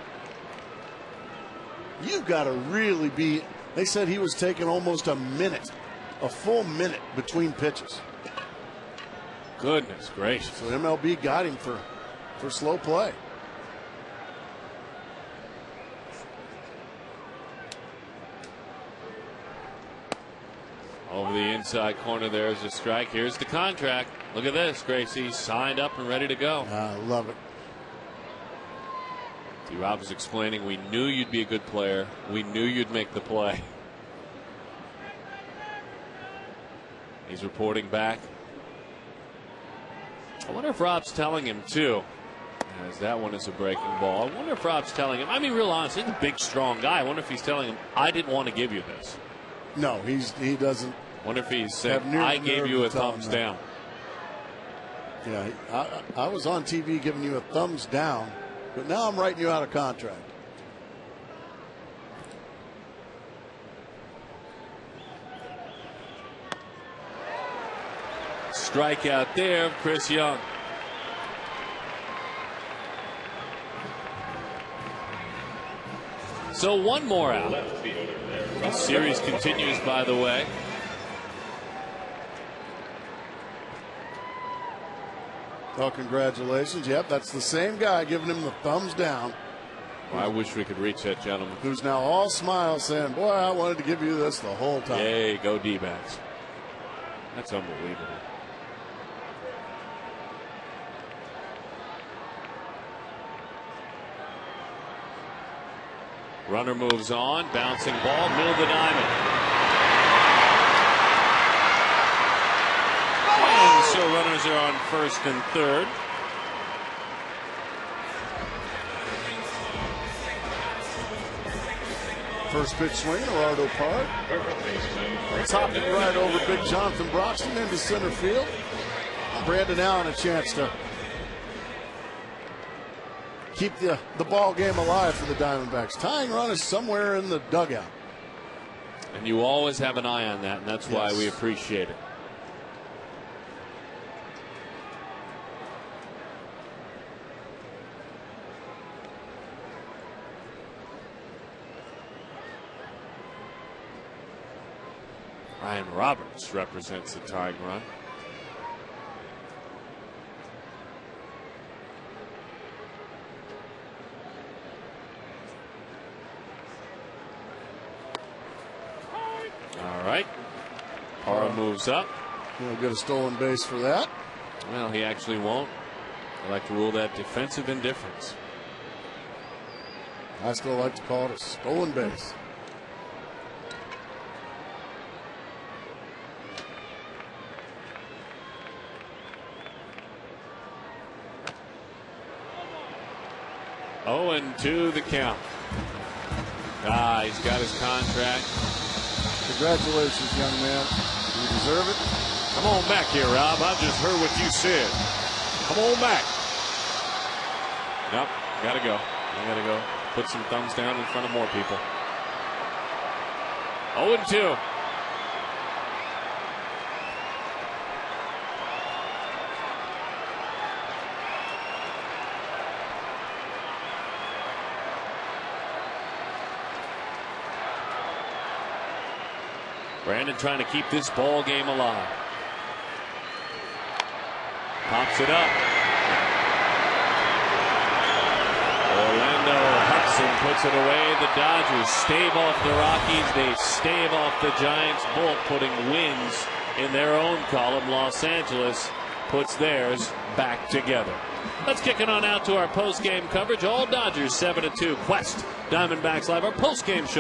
B: You've got to really be. They said he was taking almost a full minute between pitches.
A: Goodness gracious.
B: So MLB got him for slow play.
A: Over the inside corner, there's a strike. Here's the contract. Look at this, Gracie. Signed up and ready to go.
B: I love it.
A: D-Rob was explaining, we knew you'd be a good player. We knew you'd make the play. He's reporting back. I wonder if Rob's telling him, too, as that one is a breaking ball. I wonder if Rob's telling him, I mean, real honest, he's a big, strong guy. I wonder if he's telling him, I didn't want to give you this.
B: No, he doesn't.
A: Wonder if he's saying, I gave you a thumbs down.
B: Yeah, I was on TV giving you a thumbs down, but now I'm writing you out a contract.
A: Strikeout there of Chris Young. So one more out. The series continues, by the way.
B: Well, congratulations. Yep, that's the same guy giving him the thumbs down.
A: Well, I wish we could reach that gentleman.
B: Who's now all smiles saying, boy, I wanted to give you this the whole time.
A: Yay, go D-backs. That's unbelievable. Runner moves on, bouncing ball, middle of the diamond. And so runners are on first and third.
B: First pitch swing, Gerardo Park. Topping right over big Jonathan Broxton into center field. Brandon Allen a chance to keep the ball game alive for the Diamondbacks. Tying run is somewhere in the dugout.
A: And you always have an eye on that, and that's why we appreciate it. Ryan Roberts represents the tying run. All right. Parra moves up.
B: He'll get a stolen base for that.
A: Well, he actually won't. I like to rule that defensive indifference.
B: I still like to call it a stolen base.
A: Oh, and 2 the count. He's got his contract.
B: Congratulations, young man. You deserve it.
A: Come on back here, Rob. I just heard what you said. Come on back. Nope, gotta go. I gotta go. Put some thumbs down in front of more people. 0-2. Brandon trying to keep this ball game alive. Pops it up. Orlando Hudson puts it away. The Dodgers stave off the Rockies. They stave off the Giants. Both putting wins in their own column. Los Angeles puts theirs back together. Let's kick it on out to our post-game coverage. All Dodgers 7-2. Quest Diamondbacks Live, our post-game show.